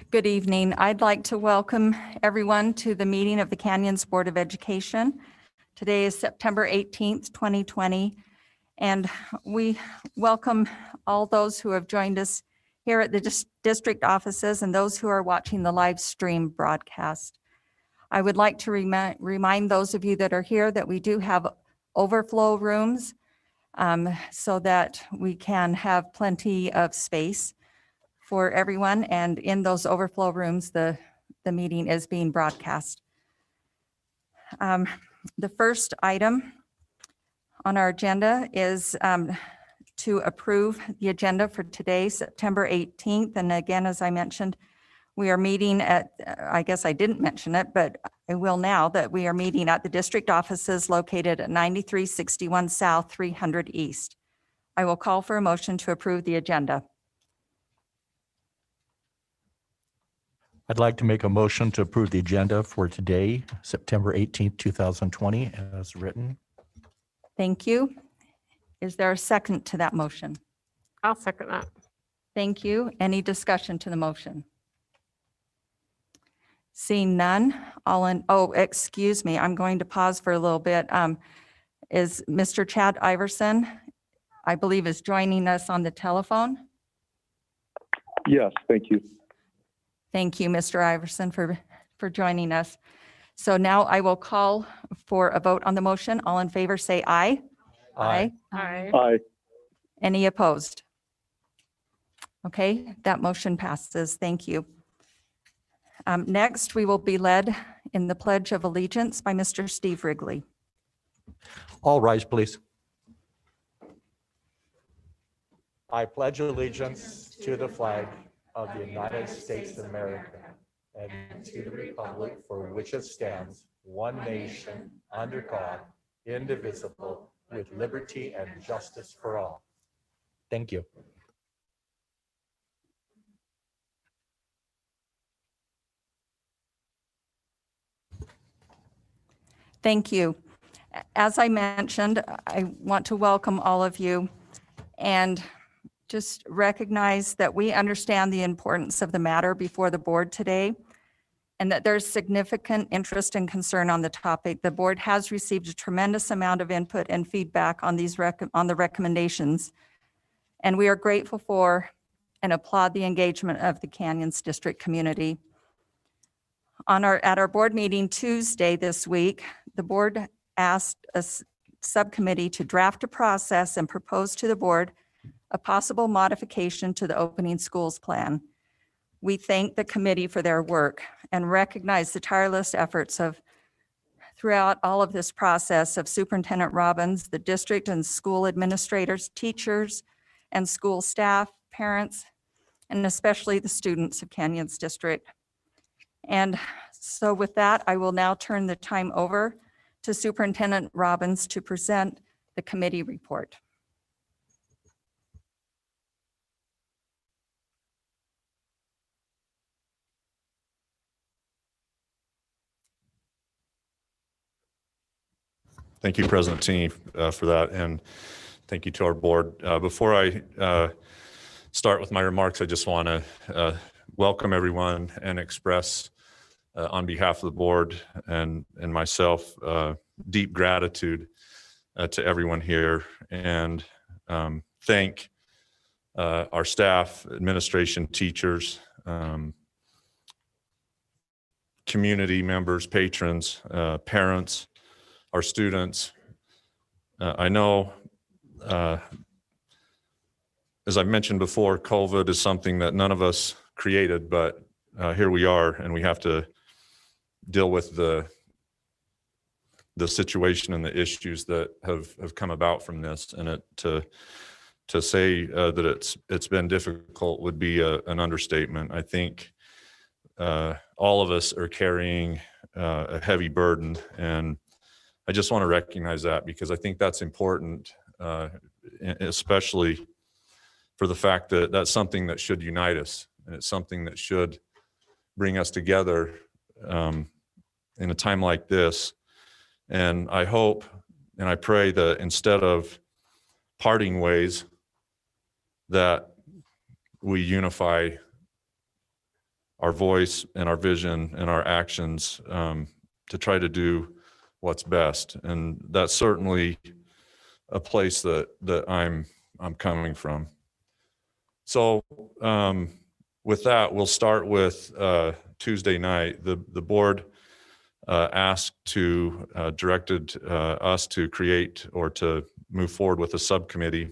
Good evening. I'd like to welcome everyone to the meeting of the Canyons Board of Education. Today is September 18th, 2020, and we welcome all those who have joined us here at the district offices and those who are watching the live stream broadcast. I would like to remind those of you that are here that we do have overflow rooms so that we can have plenty of space for everyone, and in those overflow rooms, the meeting is being broadcast. The first item on our agenda is to approve the agenda for today, September 18th. And again, as I mentioned, we are meeting at, I guess I didn't mention it, but I will now, that we are meeting at the district offices located at 9361 South, 300 East. I will call for a motion to approve the agenda. I'd like to make a motion to approve the agenda for today, September 18th, 2020, as written. Thank you. Is there a second to that motion? I'll second that. Thank you. Any discussion to the motion? Seeing none, excuse me, I'm going to pause for a little bit. Is Mr. Chad Iverson, I believe, is joining us on the telephone? Yes, thank you. Thank you, Mr. Iverson, for joining us. So now I will call for a vote on the motion. All in favor, say aye. Aye. Aye. Aye. Any opposed? Okay, that motion passes. Thank you. Next, we will be led in the Pledge of Allegiance by Mr. Steve Wrigley. All rise, please. I pledge allegiance to the flag of the United States of America and to the republic for which it stands, one nation, under God, indivisible, with liberty and justice for all. Thank you. Thank you. As I mentioned, I want to welcome all of you and just recognize that we understand the importance of the matter before the board today and that there's significant interest and concern on the topic. The board has received a tremendous amount of input and feedback on the recommendations, and we are grateful for and applaud the engagement of the Canyons District community. At our board meeting Tuesday this week, the board asked a subcommittee to draft a process and propose to the board a possible modification to the opening schools plan. We thank the committee for their work and recognize the tireless efforts throughout all of this process of Superintendent Robbins, the district and school administrators, teachers, and school staff, parents, and especially the students of Canyons District. And so with that, I will now turn the time over to Superintendent Robbins to present the committee report. Thank you, President Tini, for that, and thank you to our board. Before I start with my remarks, I just want to welcome everyone and express on behalf of the board and myself deep gratitude to everyone here, and thank our staff, administration, teachers, community members, patrons, parents, our students. I know, as I mentioned before, COVID is something that none of us created, but here we are, and we have to deal with the situation and the issues that have come about from this. And to say that it's been difficult would be an understatement. I think all of us are carrying a heavy burden, and I just want to recognize that, because I think that's important, especially for the fact that that's something that should unite us, and it's something that should bring us together in a time like this. And I hope and I pray that instead of parting ways, that we unify our voice and our vision and our actions to try to do what's best. And that's certainly a place that I'm coming from. So with that, we'll start with Tuesday night. The board directed us to create or to move forward with a subcommittee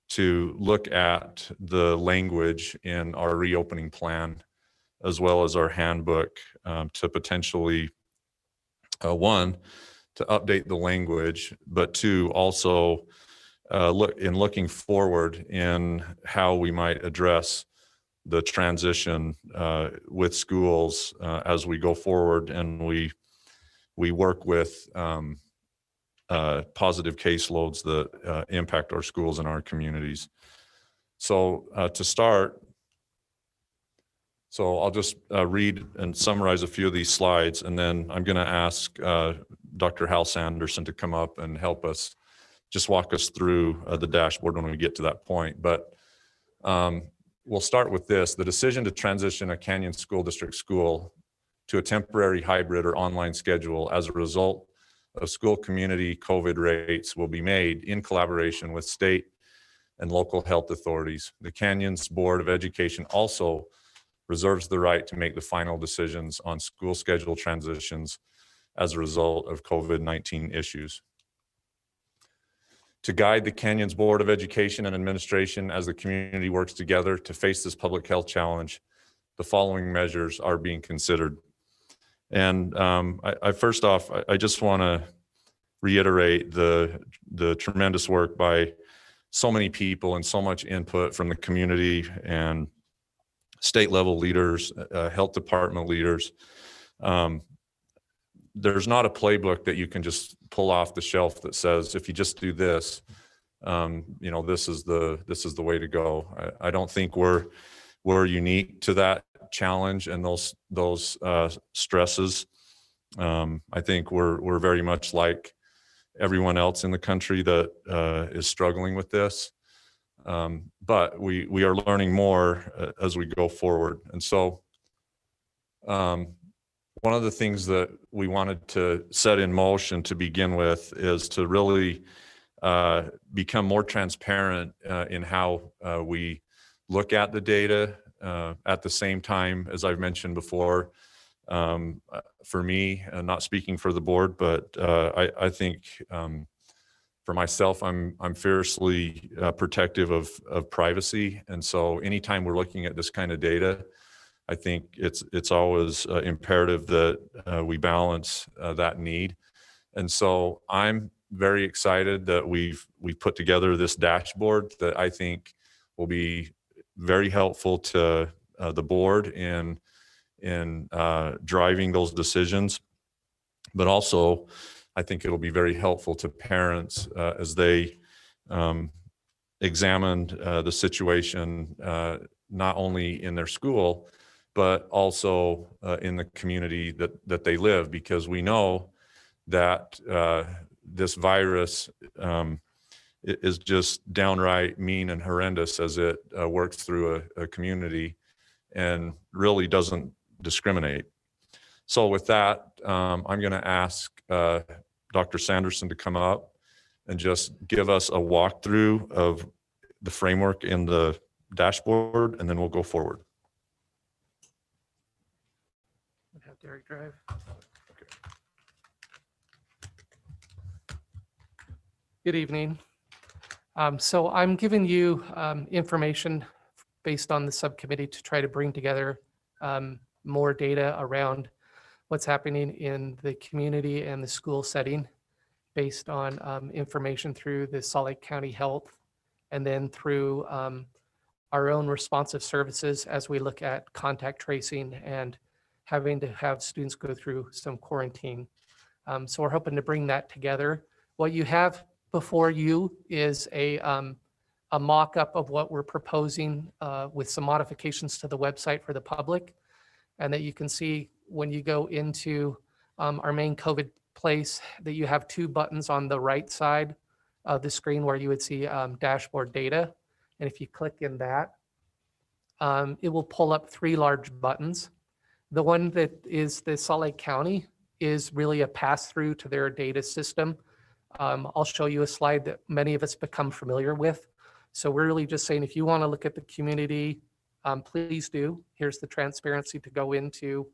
to look at the language in our reopening plan, as well as our handbook, to potentially, one, to update the language, but two, also looking forward in how we might address the transition with schools as we go forward and we work with positive caseloads that impact our schools and our communities. So to start, I'll just read and summarize a few of these slides, and then I'm going to ask Dr. Hal Sanderson to come up and help us just walk us through the dashboard when we get to that point. But we'll start with this. The decision to transition a Canyon School District school to a temporary hybrid or online schedule as a result of school community COVID rates will be made in collaboration with state and local health authorities. The Canyons Board of Education also reserves the right to make the final decisions on school schedule transitions as a result of COVID-19 issues. To guide the Canyons Board of Education and Administration as the community works together to face this public health challenge, the following measures are being considered. And first off, I just want to reiterate the tremendous work by so many people and so much input from the community and state level leaders, health department leaders. There's not a playbook that you can just pull off the shelf that says, if you just do this, this is the way to go. I don't think we're unique to that challenge and those stresses. I think we're very much like everyone else in the country that is struggling with this. But we are learning more as we go forward. And so one of the things that we wanted to set in motion to begin with is to really become more transparent in how we look at the data. At the same time, as I've mentioned before, for me, not speaking for the board, but I think for myself, I'm fiercely protective of privacy. And so anytime we're looking at this kind of data, I think it's always imperative that we balance that need. And so I'm very excited that we've put together this dashboard that I think will be very helpful to the board in driving those decisions, but also I think it'll be very helpful to parents as they examine the situation not only in their school, but also in the community that they live, because we know that this virus is just downright mean and horrendous as it works through a community and really doesn't discriminate. So with that, I'm going to ask Dr. Sanderson to come up and just give us a walkthrough of the framework in the dashboard, and then we'll go forward. Have Derek drive. Good evening. So I'm giving you information based on the subcommittee to try to bring together more data around what's happening in the community and the school setting based on information through the Salt Lake County Health and then through our own responsive services as we look at contact tracing and having to have students go through some quarantine. So we're hoping to bring that together. What you have before you is a mock-up of what we're proposing with some modifications to the website for the public, and that you can see when you go into our main COVID place that you have two buttons on the right side of the screen where you would see dashboard data. And if you click in that, it will pull up 3 large buttons. The one that is the Salt Lake County is really a pass-through to their data system. I'll show you a slide that many of us become familiar with. So we're really just saying, if you want to look at the community, please do. Here's the transparency to go into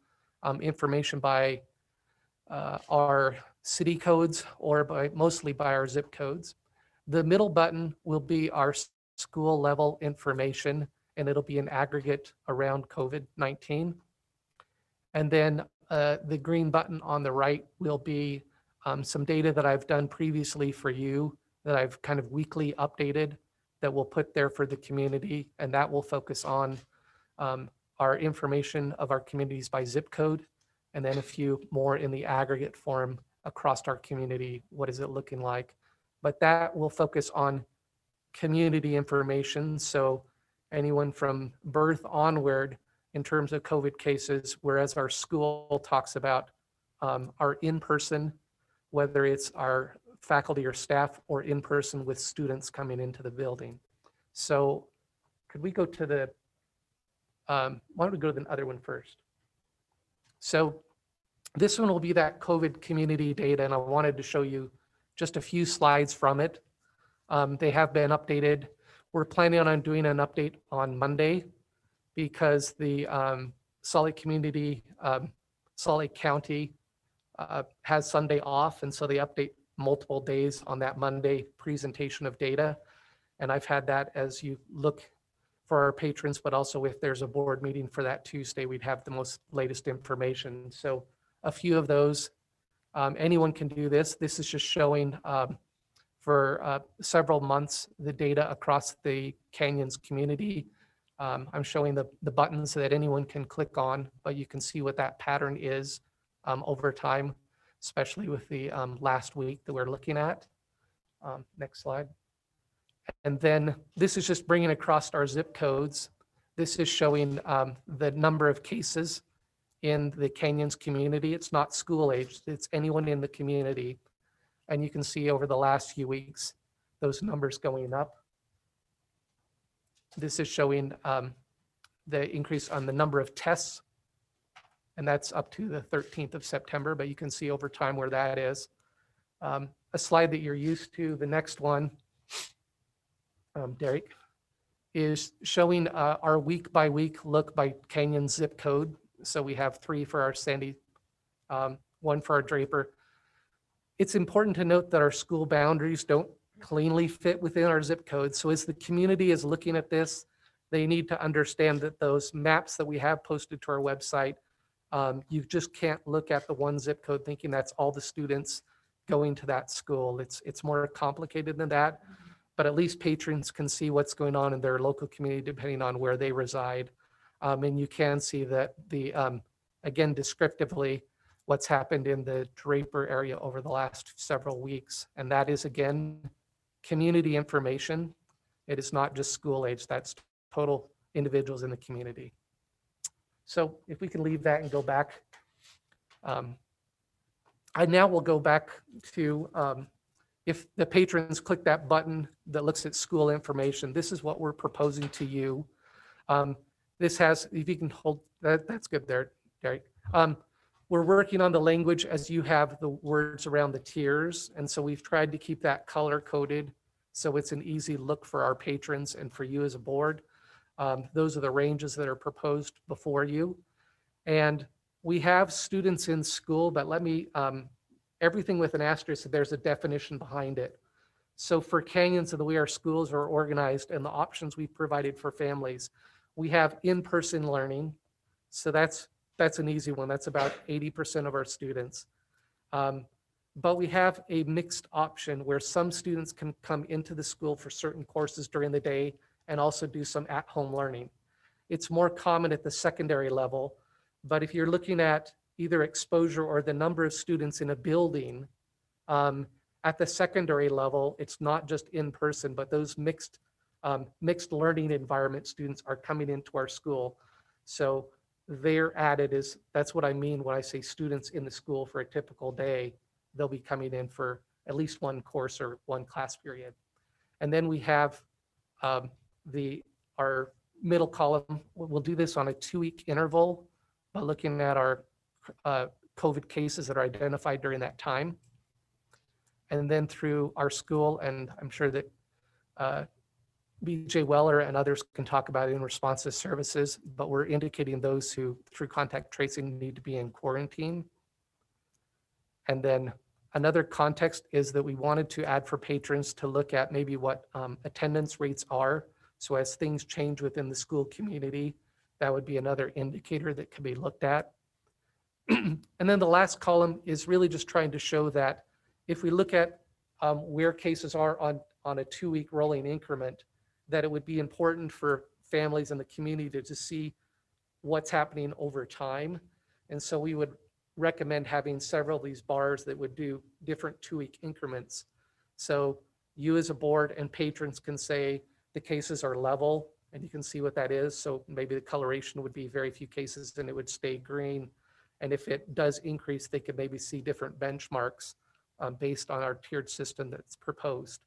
information by our city codes or mostly by our zip codes. The middle button will be our school level information, and it'll be an aggregate around COVID-19. And then the green button on the right will be some data that I've done previously for you that I've kind of weekly updated that we'll put there for the community. And that will focus on our information of our communities by zip code, and then a few more in the aggregate form across our community. What is it looking like? But that will focus on community information. So anyone from birth onward in terms of COVID cases, whereas our school talks about our in-person, whether it's our faculty or staff or in-person with students coming into the building. So could we go to the, why don't we go to the other one first? So this one will be that COVID community data, and I wanted to show you just a few slides from it. They have been updated. We're planning on doing an update on Monday because the Salt Lake community, Salt Lake County has Sunday off, and so they update multiple days on that Monday presentation of data. And I've had that as you look for our patrons, but also if there's a board meeting for that Tuesday, we'd have the most latest information. So a few of those, anyone can do this. This is just showing for several months the data across the Canyons community. I'm showing the buttons that anyone can click on, but you can see what that pattern is over time, especially with the last week that we're looking at. Next slide. And then this is just bringing across our zip codes. This is showing the number of cases in the Canyons community. It's not school aged, it's anyone in the community. And you can see over the last few weeks, those numbers going up. This is showing the increase on the number of tests, and that's up to the 13th of September, but you can see over time where that is. A slide that you're used to, the next one, Derek, is showing our week by week look by Canyon zip code. So we have 3 for our Sandy, 1 for our Draper. It's important to note that our school boundaries don't cleanly fit within our zip code. So as the community is looking at this, they need to understand that those maps that we have posted to our website, you just can't look at the one zip code thinking that's all the students going to that school. It's more complicated than that, but at least patrons can see what's going on in their local community depending on where they reside. And you can see that the, again, descriptively, what's happened in the Draper area over the last several weeks. And that is, again, community information. It is not just school age, that's total individuals in the community. So if we can leave that and go back. I now will go back to, if the patrons click that button that looks at school information, this is what we're proposing to you. This has, if you can hold, that's good there, Derek. We're working on the language as you have the words around the tiers. And so we've tried to keep that color coded so it's an easy look for our patrons and for you as a board. Those are the ranges that are proposed before you. And we have students in school, but let me, everything with an asterisk, there's a definition behind it. So for Canyons and the way our schools are organized and the options we've provided for families, we have in-person learning. So that's an easy one. That's about 80% of our students. But we have a mixed option where some students can come into the school for certain courses during the day and also do some at-home learning. It's more common at the secondary level, but if you're looking at either exposure or the number of students in a building, at the secondary level, it's not just in person, but those mixed learning environment students are coming into our school. So they're added is, that's what I mean when I say students in the school for a typical day, they'll be coming in for at least one course or one class period. And then we have our middle column, we'll do this on a 2-week interval by looking at our COVID cases that are identified during that time. And then through our school, and I'm sure that BJ Weller and others can talk about it in responsive services, but we're indicating those who through contact tracing need to be in quarantine. And then another context is that we wanted to add for patrons to look at maybe what attendance rates are. So as things change within the school community, that would be another indicator that can be looked at. And then the last column is really just trying to show that if we look at where cases are on a 2-week rolling increment, that it would be important for families in the community to see what's happening over time. And so we would recommend having several of these bars that would do different 2-week increments. So you as a board and patrons can say the cases are level, and you can see what that is. So maybe the coloration would be very few cases and it would stay green. And if it does increase, they could maybe see different benchmarks based on our tiered system that's proposed.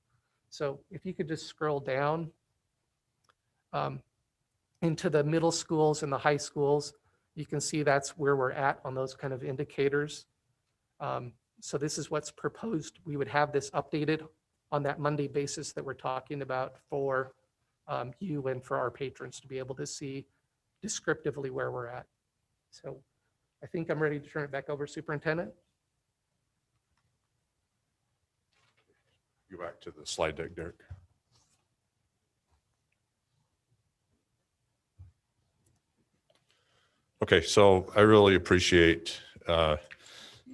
So if you could just scroll down into the middle schools and the high schools, you can see that's where we're at on those kind of indicators. So this is what's proposed. We would have this updated on that Monday basis that we're talking about for you and for our patrons to be able to see descriptively where we're at. So I think I'm ready to turn it back over, Superintendent. Go back to the slide deck, Derek. Okay, so I really appreciate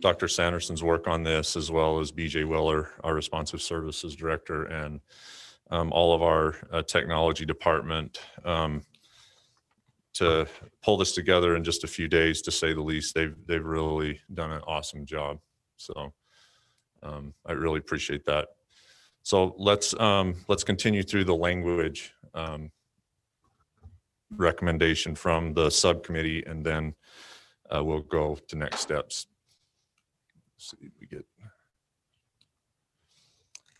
Dr. Sanderson's work on this, as well as BJ Weller, our responsive services director, and all of our technology department to pull this together in just a few days, to say the least. They've really done an awesome job. So I really appreciate that. So let's continue through the language recommendation from the subcommittee, and then we'll go to next steps. Let's see, we get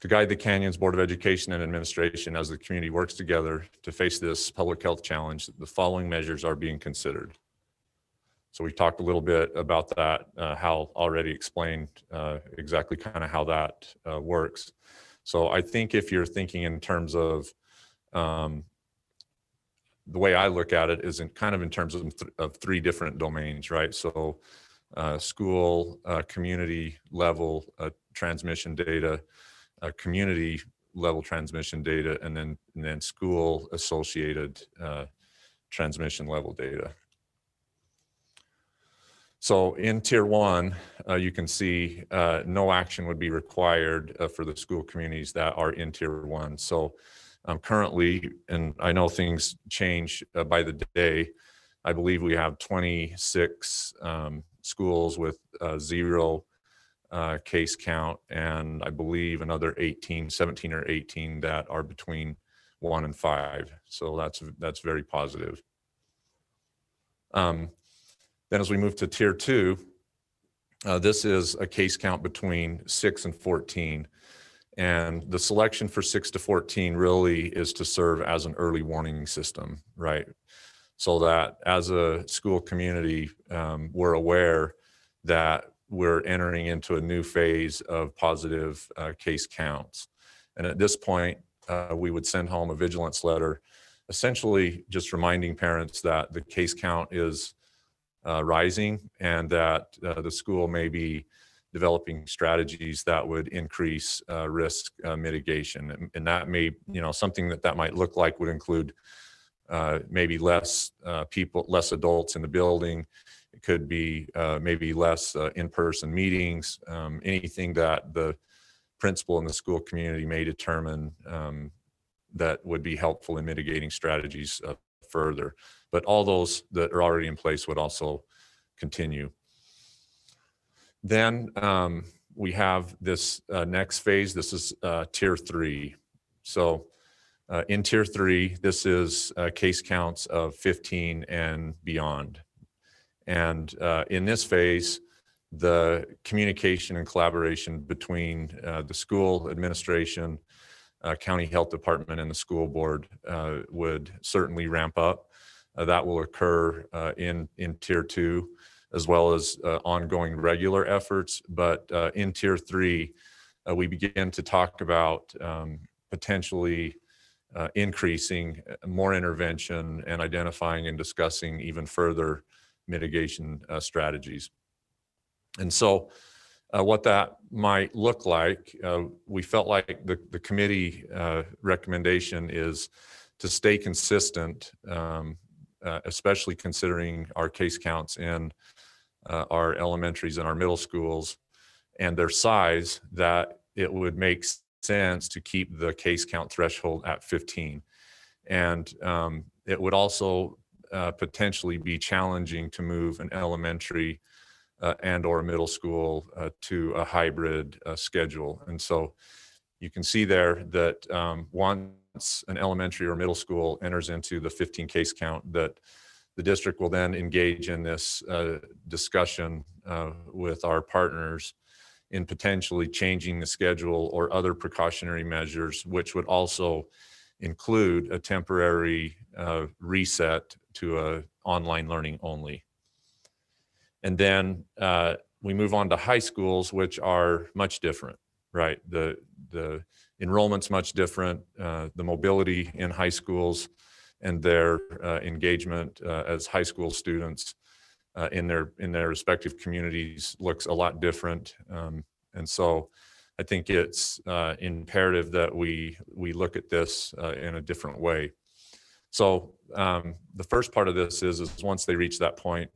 to guide the Canyons Board of Education and Administration as the community works together to face this public health challenge. The following measures are being considered. So we talked a little bit about that, Hal already explained exactly kind of how that works. So I think if you're thinking in terms of the way I look at it is in terms of 3 different domains, right? So school, community level transmission data, community level transmission data, and then school associated transmission level data. So in tier 1, you can see no action would be required for the school communities that are in tier 1. So currently, and I know things change by the day, I believe we have 26 schools with 0 case count, and I believe another 17 or 18 that are between 1 and 5. So that's very positive. Then as we move to tier 2, this is a case count between 6 and 14. And the selection for 6 to 14 really is to serve as an early warning system, right? So that as a school community, we're aware that we're entering into a new phase of positive case counts. And at this point, we would send home a vigilance letter, essentially just reminding parents that the case count is rising, and that the school may be developing strategies that would increase risk mitigation. And that may, something that might look like would include maybe less less adults in the building. It could be maybe less in-person meetings, anything that the principal and the school community may determine that would be helpful in mitigating strategies further. But all those that are already in place would also continue. Then we have this next phase. This is tier 3. So in tier 3, this is case counts of 15 and beyond. And in this phase, the communication and collaboration between the school administration, county health department and the school board would certainly ramp up. That will occur in tier 2, as well as ongoing regular efforts. But in tier 3, we begin to talk about potentially increasing more intervention and identifying and discussing even further mitigation strategies. And so what that might look like, we felt like the committee recommendation is to stay consistent, especially considering our case counts in our elementaries and our middle schools and their size, that it would make sense to keep the case count threshold at 15. And it would also potentially be challenging to move an elementary and or a middle school to a hybrid schedule. And so you can see there that once an elementary or middle school enters into the 15 case count, that the district will then engage in this discussion with our partners in potentially changing the schedule or other precautionary measures, which would also include a temporary reset to a online learning only. And then we move on to high schools, which are much different, right? The enrollment's much different. The mobility in high schools and their engagement as high school students in their respective communities looks a lot different. And so I think it's imperative that we look at this in a different way. So the first part of this is once they reach that point,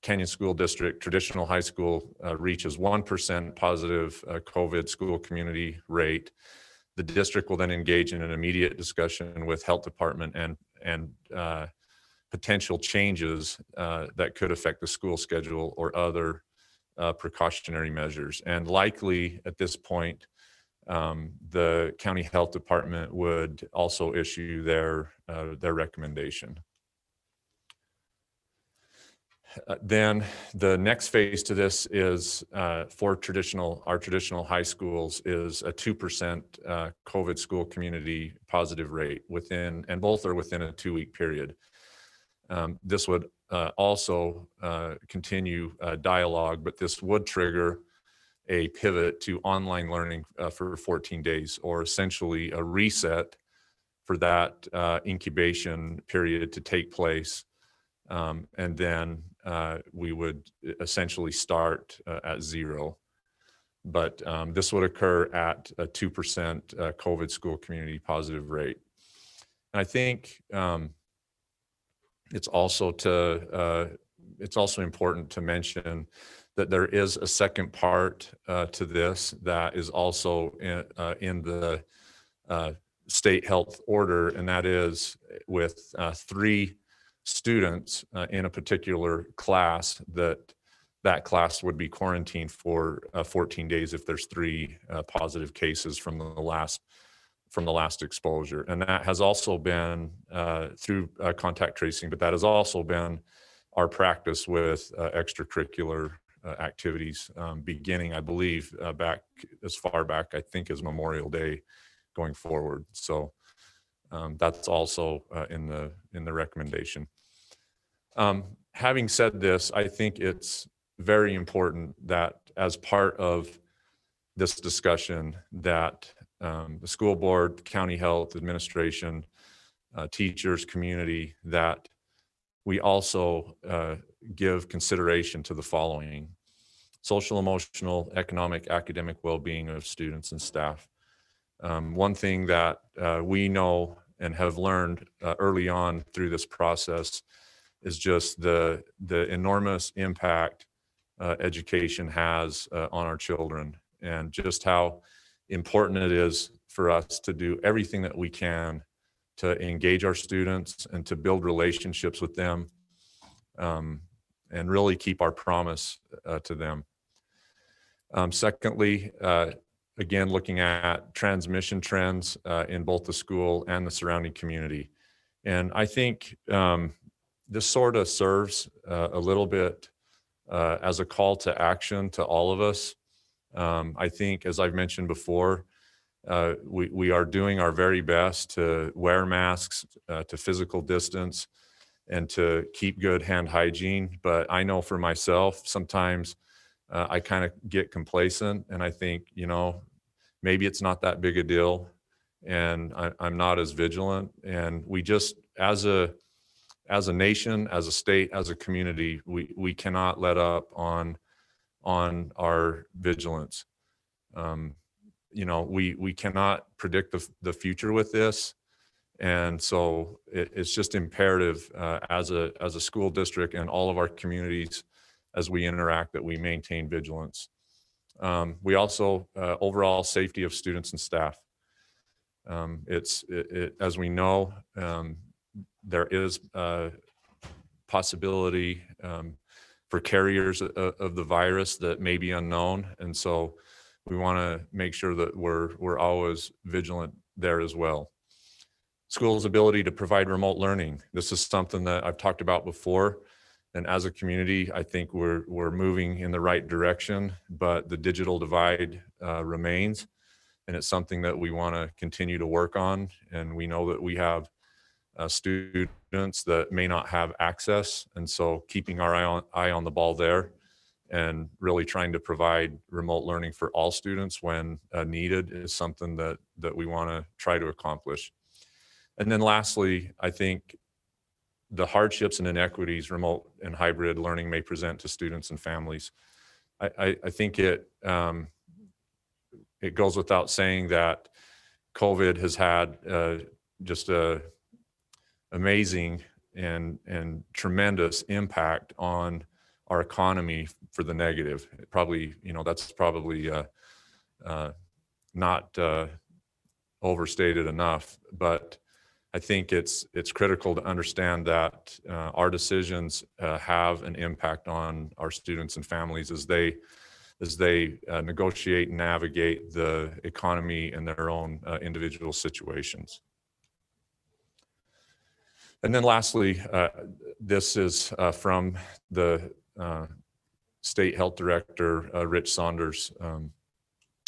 Canyon School District traditional high school reaches 1% positive COVID school community rate. The district will then engage in an immediate discussion with health department and potential changes that could affect the school schedule or other precautionary measures. And likely at this point, the county health department would also issue their recommendation. Then the next phase to this is for our traditional high schools is a 2% COVID school community positive rate and both are within a 2-week period. This would also continue dialogue, but this would trigger a pivot to online learning for 14 days, or essentially a reset for that incubation period to take place. And then we would essentially start at 0. But this would occur at a 2% COVID school community positive rate. And I think it's also important to mention that there is a second part to this that is also in the state health order, and that is with 3 students in a particular class, that class would be quarantined for 14 days if there's 3 positive cases from the last exposure. And that has also been through contact tracing, but that has also been our practice with extracurricular activities beginning, I believe, back as far back, I think, as Memorial Day going forward. So that's also in the recommendation. Having said this, I think it's very important that as part of this discussion that the school board, county health administration, teachers, community, that we also give consideration to the following: social, emotional, economic, academic well-being of students and staff. One thing that we know and have learned early on through this process is just the enormous impact education has on our children, and just how important it is for us to do everything that we can to engage our students and to build relationships with them, and really keep our promise to them. Secondly, again, looking at transmission trends in both the school and the surrounding community. And I think this sort of serves a little bit as a call to action to all of us. I think, as I've mentioned before, We are doing our very best to wear masks, to physical distance, and to keep good hand hygiene. But I know for myself, sometimes I kind of get complacent and I think, maybe it's not that big a deal, and I'm not as vigilant. And we just, as a nation, as a state, as a community, we cannot let up on our vigilance. We cannot predict the future with this. And so it's just imperative as a school district and all of our communities as we interact that we maintain vigilance. We also, overall safety of students and staff. As we know, there is a possibility for carriers of the virus that may be unknown. And so we want to make sure that we're always vigilant there as well. Schools' ability to provide remote learning. This is something that I've talked about before. And as a community, I think we're moving in the right direction, but the digital divide remains. And it's something that we want to continue to work on. And we know that we have students that may not have access. And so keeping our eye on the ball there and really trying to provide remote learning for all students when needed is something that we want to try to accomplish. And then lastly, I think the hardships and inequities remote and hybrid learning may present to students and families. I think it goes without saying that COVID has had just a amazing and tremendous impact on our economy for the negative. That's probably not overstated enough, but I think it's critical to understand that our decisions have an impact on our students and families as they negotiate and navigate the economy and their own individual situations. And then lastly, this is from the State Health Director, Rich Saunders.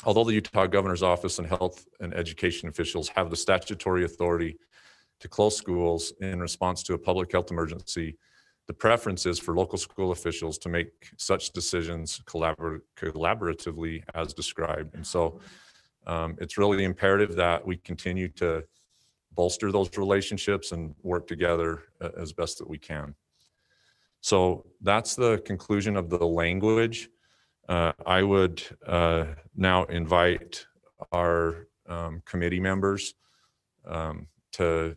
Although the Utah Governor's Office and health and education officials have the statutory authority to close schools in response to a public health emergency, the preference is for local school officials to make such decisions collaboratively as described. And so it's really imperative that we continue to bolster those relationships and work together as best that we can. So that's the conclusion of the language. I would now invite our committee members through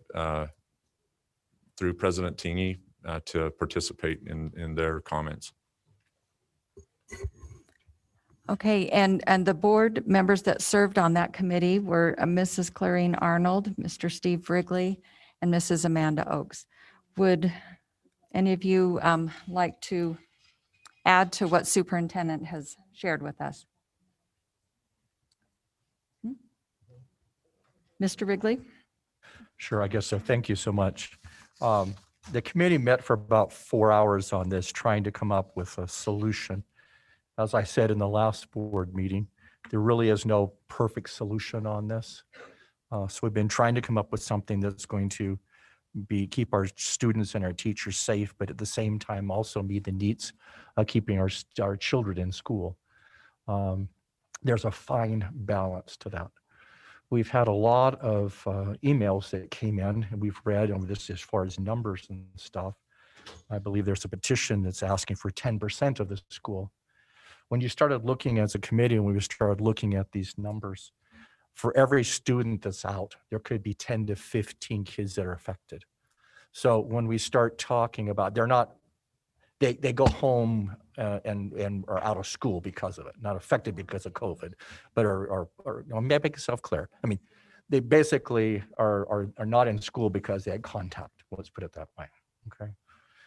President Tingey to participate in their comments. Okay, and the board members that served on that committee were Mrs. Clarine Arnold, Mr. Steve Wrigley, and Mrs. Amanda Oakes. Would any of you like to add to what Superintendent has shared with us? Mr. Wrigley? Sure, I guess so. Thank you so much. The committee met for about 4 hours on this, trying to come up with a solution. As I said in the last board meeting, there really is no perfect solution on this. So we've been trying to come up with something that's going to keep our students and our teachers safe, but at the same time also meet the needs of keeping our children in school. There's a fine balance to that. We've had a lot of emails that came in, and we've read on this as far as numbers and stuff. I believe there's a petition that's asking for 10% of the school. When you started looking as a committee and we started looking at these numbers, for every student that's out, there could be 10 to 15 kids that are affected. So when we start talking about, they go home and are out of school because of it, not affected because of COVID, but let me make myself clear. I mean, they basically are not in school because they had contact, let's put it that way, okay?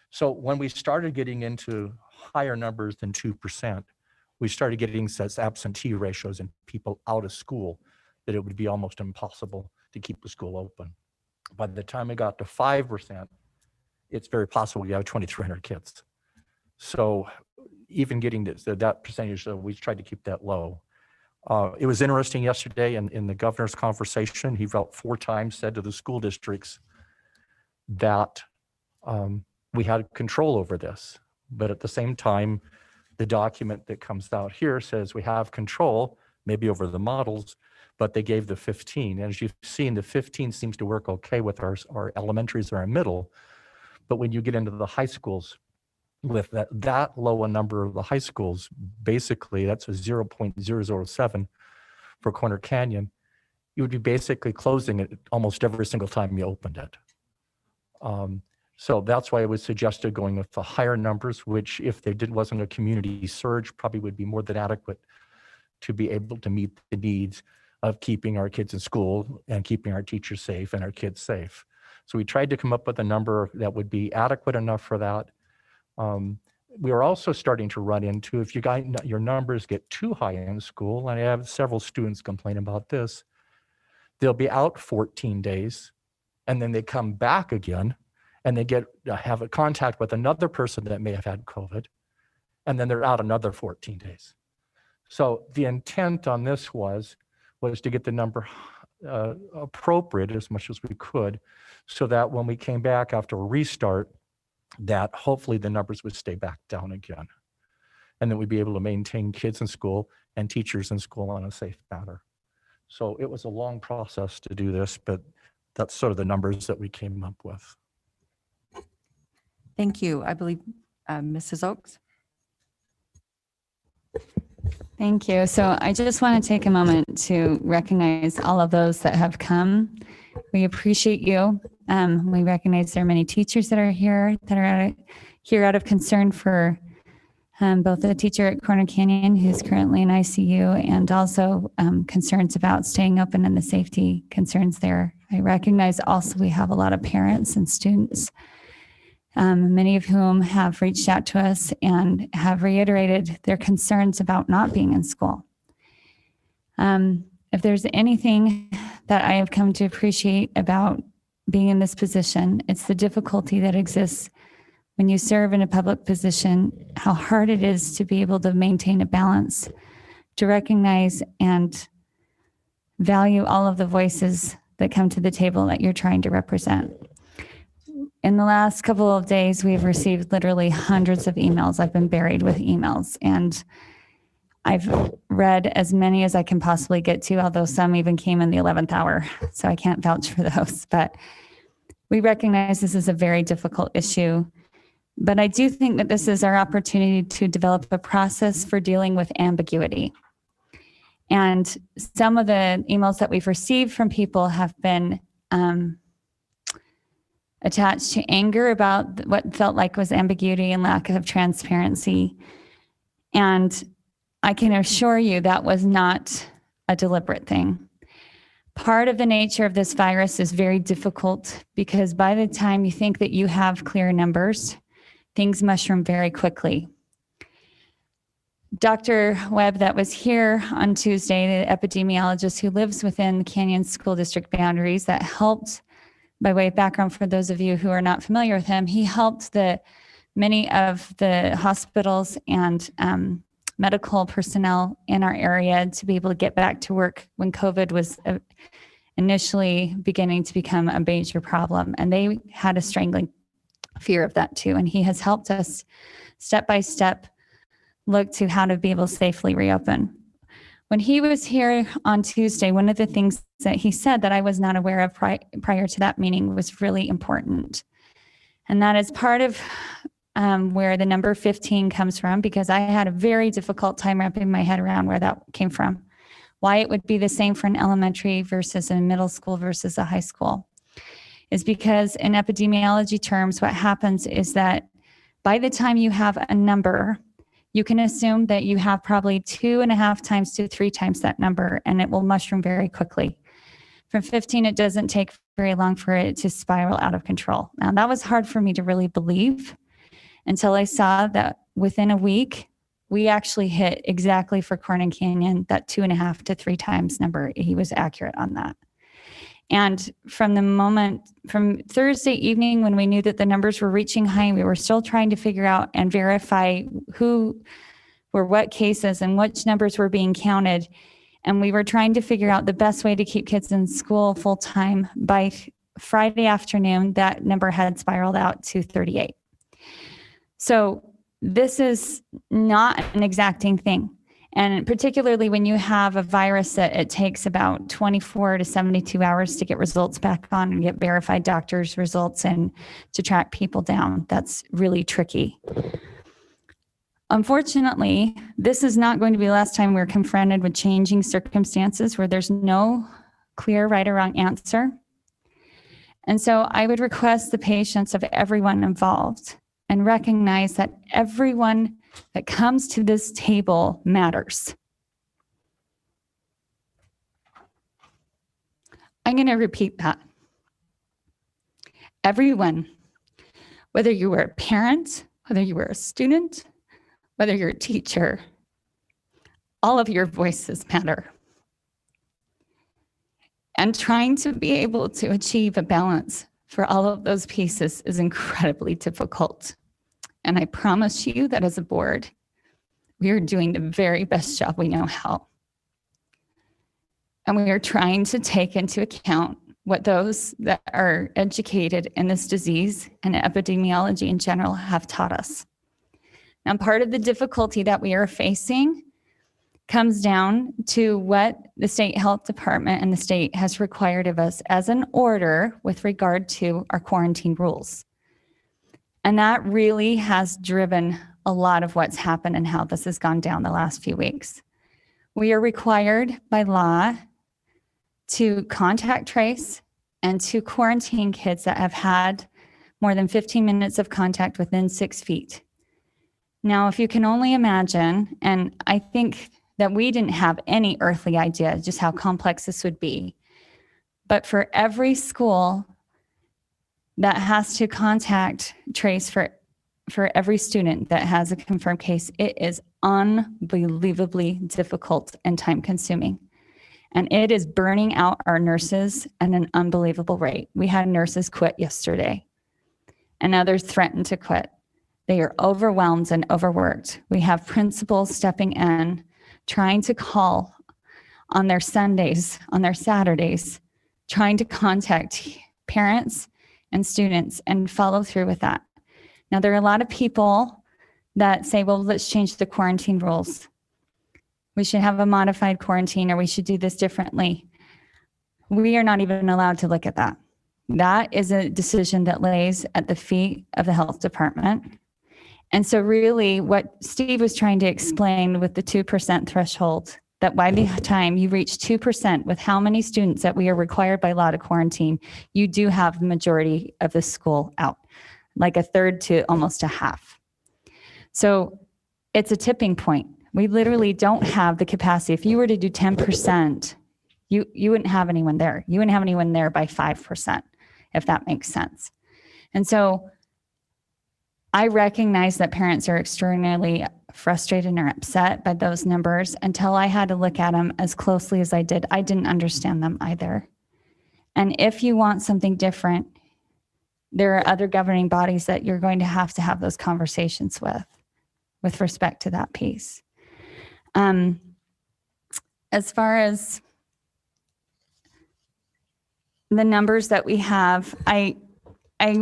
So when we started getting into higher numbers than 2%, we started getting such absentee ratios and people out of school that it would be almost impossible to keep the school open. By the time we got to 5%, it's very possible you have 2,300 kids. So even getting that percentage, we tried to keep that low. It was interesting yesterday in the governor's conversation, he felt 4 times said to the school districts that we had control over this. But at the same time, the document that comes out here says we have control, maybe over the models, but they gave the 15. And as you've seen, the 15 seems to work okay with our elementaries or our middle. But when you get into the high schools, with that low a number of the high schools, basically that's a 0.007 for Corner Canyon, you would be basically closing it almost every single time you opened it. So that's why I would suggest going with the higher numbers, which if there wasn't a community surge, probably would be more than adequate to be able to meet the needs of keeping our kids in school and keeping our teachers safe and our kids safe. So we tried to come up with a number that would be adequate enough for that. We are also starting to run into, if your numbers get too high in school, and I have several students complain about this, they'll be out 14 days and then they come back again and they have a contact with another person that may have had COVID, and then they're out another 14 days. So the intent on this was to get the number appropriate as much as we could, so that when we came back after a restart, that hopefully the numbers would stay back down again. And then we'd be able to maintain kids in school and teachers in school on a safe manner. So it was a long process to do this, but that's sort of the numbers that we came up with. Thank you. I believe Mrs. Oakes. Thank you. So I just want to take a moment to recognize all of those that have come. We appreciate you. We recognize there are many teachers that are here out of concern for both the teacher at Corner Canyon who's currently in ICU, and also concerns about staying open and the safety concerns there. I recognize also we have a lot of parents and students, many of whom have reached out to us and have reiterated their concerns about not being in school. If there's anything that I have come to appreciate about being in this position, it's the difficulty that exists when you serve in a public position, how hard it is to be able to maintain a balance, to recognize and value all of the voices that come to the table that you're trying to represent. In the last couple of days, we've received literally hundreds of emails. I've been buried with emails, and I've read as many as I can possibly get to, although some even came in the 11th hour, so I can't vouch for those. But we recognize this is a very difficult issue. But I do think that this is our opportunity to develop a process for dealing with ambiguity. And some of the emails that we've received from people have been attached to anger about what felt like was ambiguity and lack of transparency. And I can assure you that was not a deliberate thing. Part of the nature of this virus is very difficult because by the time you think that you have clear numbers, things mushroom very quickly. Dr. Webb, that was here on Tuesday, the epidemiologist who lives within Canyon School District boundaries, that helped, by way of background for those of you who are not familiar with him, he helped many of the hospitals and medical personnel in our area to be able to get back to work when COVID was initially beginning to become a major problem. And they had a strangling fear of that too. And he has helped us step by step look to how to be able to safely reopen. When he was here on Tuesday, one of the things that he said that I was not aware of prior to that meeting was really important. And that is part of where the number 15 comes from, because I had a very difficult time wrapping my head around where that came from. Why it would be the same for an elementary versus a middle school versus a high school is because in epidemiology terms, what happens is that by the time you have a number, you can assume that you have probably 2.5 times to 3 times that number, and it will mushroom very quickly. From 15, it doesn't take very long for it to spiral out of control. Now, that was hard for me to really believe until I saw that within a week, we actually hit exactly for Corner Canyon that 2.5 to 3 times number. He was accurate on that. And from Thursday evening, when we knew that the numbers were reaching high, we were still trying to figure out and verify who were what cases and which numbers were being counted. And we were trying to figure out the best way to keep kids in school full time. By Friday afternoon, that number had spiraled out to 38. So this is not an exacting thing. And particularly when you have a virus that it takes about 24 to 72 hours to get results back on and get verified doctors' results and to track people down, that's really tricky. Unfortunately, this is not going to be the last time we're confronted with changing circumstances where there's no clear right or wrong answer. And so I would request the patience of everyone involved and recognize that everyone that comes to this table matters. I'm going to repeat that. Everyone, whether you were a parent, whether you were a student, whether you're a teacher, all of your voices matter. And trying to be able to achieve a balance for all of those pieces is incredibly difficult. And I promise you that as a board, we are doing the very best job we know how. And we are trying to take into account what those that are educated in this disease and epidemiology in general have taught us. Now, part of the difficulty that we are facing comes down to what the state health department and the state has required of us as an order with regard to our quarantine rules. And that really has driven a lot of what's happened and how this has gone down the last few weeks. We are required by law to contact trace and to quarantine kids that have had more than 15 minutes of contact within 6 feet. Now, if you can only imagine, and I think that we didn't have any earthly idea just how complex this would be, but for every school that has to contact trace for every student that has a confirmed case, it is unbelievably difficult and time consuming. And it is burning out our nurses at an unbelievable rate. We had nurses quit yesterday and others threatened to quit. They are overwhelmed and overworked. We have principals stepping in, trying to call on their Sundays, on their Saturdays, trying to contact parents and students and follow through with that. Now, there are a lot of people that say, well, let's change the quarantine rules. We should have a modified quarantine, or we should do this differently. We are not even allowed to look at that. That is a decision that lays at the feet of the health department. And so really what Steve was trying to explain with the 2% threshold, that by the time you reach 2% with how many students that we are required by law to quarantine, you do have the majority of the school out, like a third to almost a half. So it's a tipping point. We literally don't have the capacity. If you were to do 10%, you wouldn't have anyone there. You wouldn't have anyone there by 5%, if that makes sense. And so I recognize that parents are extraordinarily frustrated and upset by those numbers. Until I had to look at them as closely as I did, I didn't understand them either. And if you want something different, there are other governing bodies that you're going to have those conversations with respect to that piece. As far as the numbers that we have, I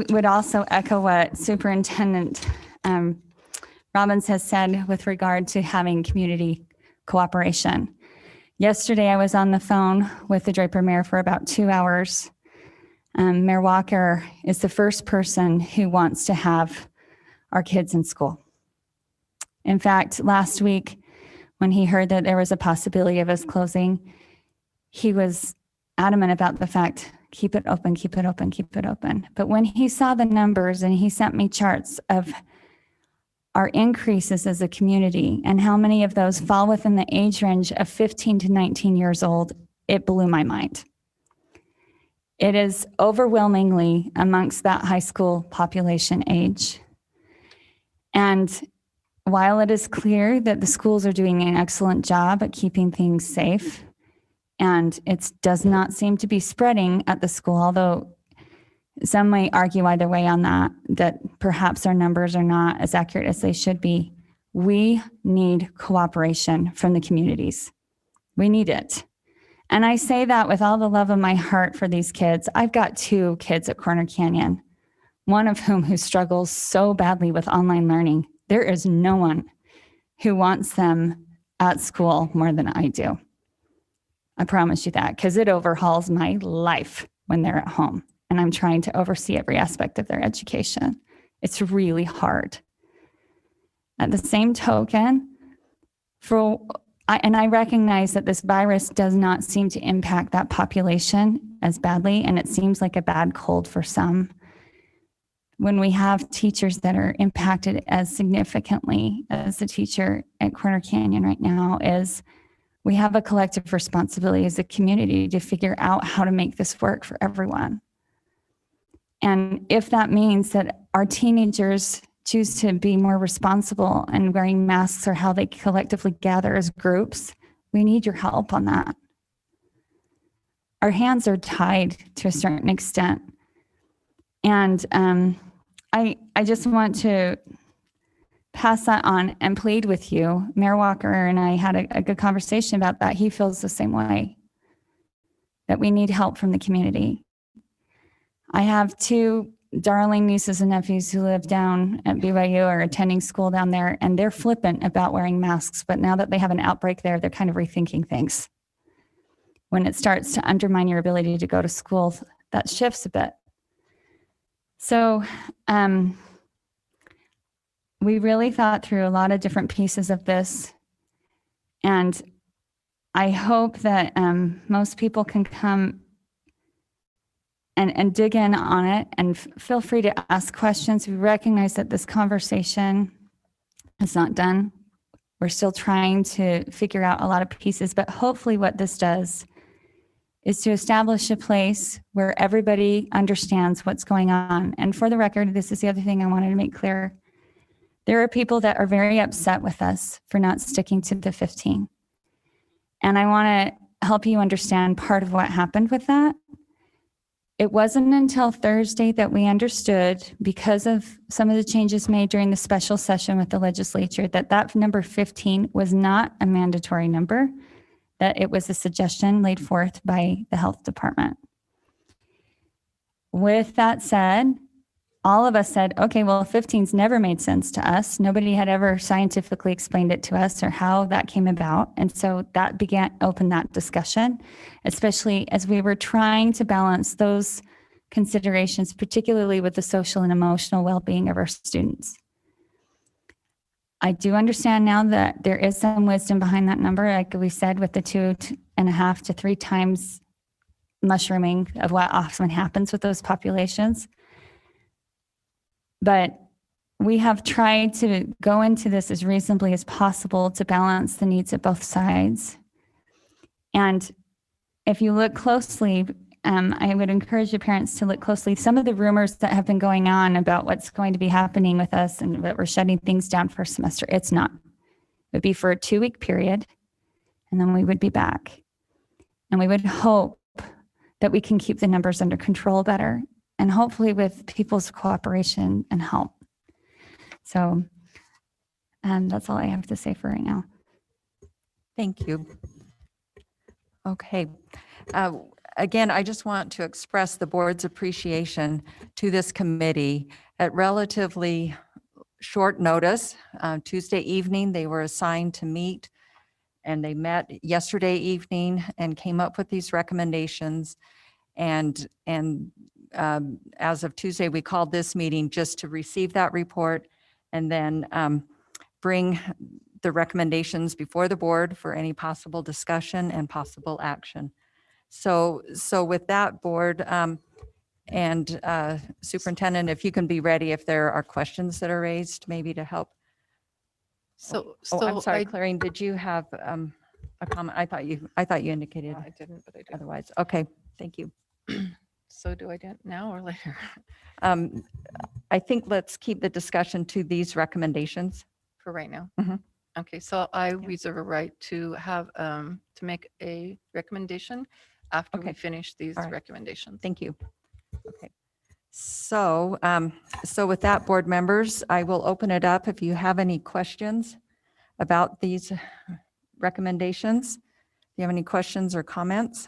would also echo what Superintendent Robbins has said with regard to having community cooperation. Yesterday, I was on the phone with the Draper Mayor for about 2 hours. Mayor Walker is the first person who wants to have our kids in school. In fact, last week, when he heard that there was a possibility of us closing, he was adamant about the fact, keep it open, keep it open, keep it open. But when he saw the numbers and he sent me charts of our increases as a community and how many of those fall within the age range of 15 to 19 years old, it blew my mind. It is overwhelmingly amongst that high school population age. And while it is clear that the schools are doing an excellent job at keeping things safe, and it does not seem to be spreading at the school, although some may argue either way on that perhaps our numbers are not as accurate as they should be, we need cooperation from the communities. We need it. And I say that with all the love of my heart for these kids. I've got 2 kids at Corner Canyon, one of who struggles so badly with online learning. There is no one who wants them at school more than I do. I promise you that, because it overhauls my life when they're at home and I'm trying to oversee every aspect of their education. It's really hard. At the same token, I recognize that this virus does not seem to impact that population as badly, and it seems like a bad cold for some. When we have teachers that are impacted as significantly as the teacher at Corner Canyon right now is, we have a collective responsibility as a community to figure out how to make this work for everyone. And if that means that our teenagers choose to be more responsible and wearing masks or how they collectively gather as groups, we need your help on that. Our hands are tied to a certain extent. And I just want to pass that on and plead with you. Mayor Walker and I had a good conversation about that. He feels the same way, that we need help from the community. I have 2 darling nieces and nephews who live down at BYU or attending school down there, and they're flippant about wearing masks. But now that they have an outbreak there, they're kind of rethinking things. When it starts to undermine your ability to go to school, that shifts a bit. So we really thought through a lot of different pieces of this. And I hope that most people can come and dig in on it, and feel free to ask questions. We recognize that this conversation is not done. We're still trying to figure out a lot of pieces, but hopefully what this does is to establish a place where everybody understands what's going on. And for the record, this is the other thing I wanted to make clear. There are people that are very upset with us for not sticking to the 15. And I want to help you understand part of what happened with that. It wasn't until Thursday that we understood, because of some of the changes made during the special session with the legislature, that number 15 was not a mandatory number, that it was a suggestion laid forth by the health department. With that said, all of us said, okay, well, 15's never made sense to us. Nobody had ever scientifically explained it to us or how that came about. And so that opened that discussion, especially as we were trying to balance those considerations, particularly with the social and emotional well-being of our students. I do understand now that there is some wisdom behind that number, like we said, with the 2.5 to 3 times mushrooming of what often happens with those populations. But we have tried to go into this as reasonably as possible to balance the needs of both sides. And if you look closely, I would encourage your parents to look closely. Some of the rumors that have been going on about what's going to be happening with us and that we're shutting things down for a semester, it's not. It would be for a 2-week period, and then we would be back. And we would hope that we can keep the numbers under control better, and hopefully with people's cooperation and help. So that's all I have to say for right now. Thank you. Okay. Again, I just want to express the board's appreciation to this committee at relatively short notice. Tuesday evening, they were assigned to meet, and they met yesterday evening and came up with these recommendations. And as of Tuesday, we called this meeting just to receive that report and then bring the recommendations before the board for any possible discussion and possible action. So with that, board and superintendent, if you can be ready if there are questions that are raised, maybe to help. I'm sorry, Clarine, did you have a comment? I thought you indicated I didn't, but I do. otherwise. Okay, thank you. So do I do it now or later? I think let's keep the discussion to these recommendations. For right now? Mhm. Okay, so I reserve a right to have, to make a recommendation after we Okay. finish these All right. recommendations. Thank you. Okay. So with that, board members, I will open it up. If you have any questions about these recommendations, you have any questions or comments?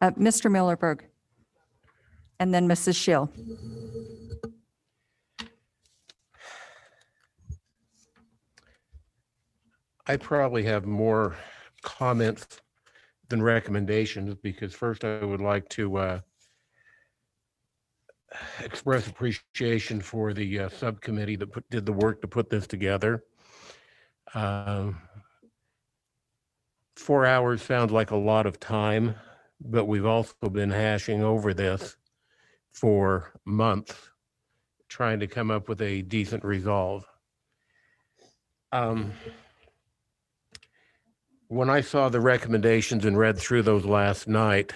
Mr. Millerberg. And then Mrs. Schill. I probably have more comments than recommendations, because first I would like to express appreciation for the subcommittee that did the work to put this together. 4 hours sounds like a lot of time, but we've also been hashing over this for months, trying to come up with a decent resolve. When I saw the recommendations and read through those last night,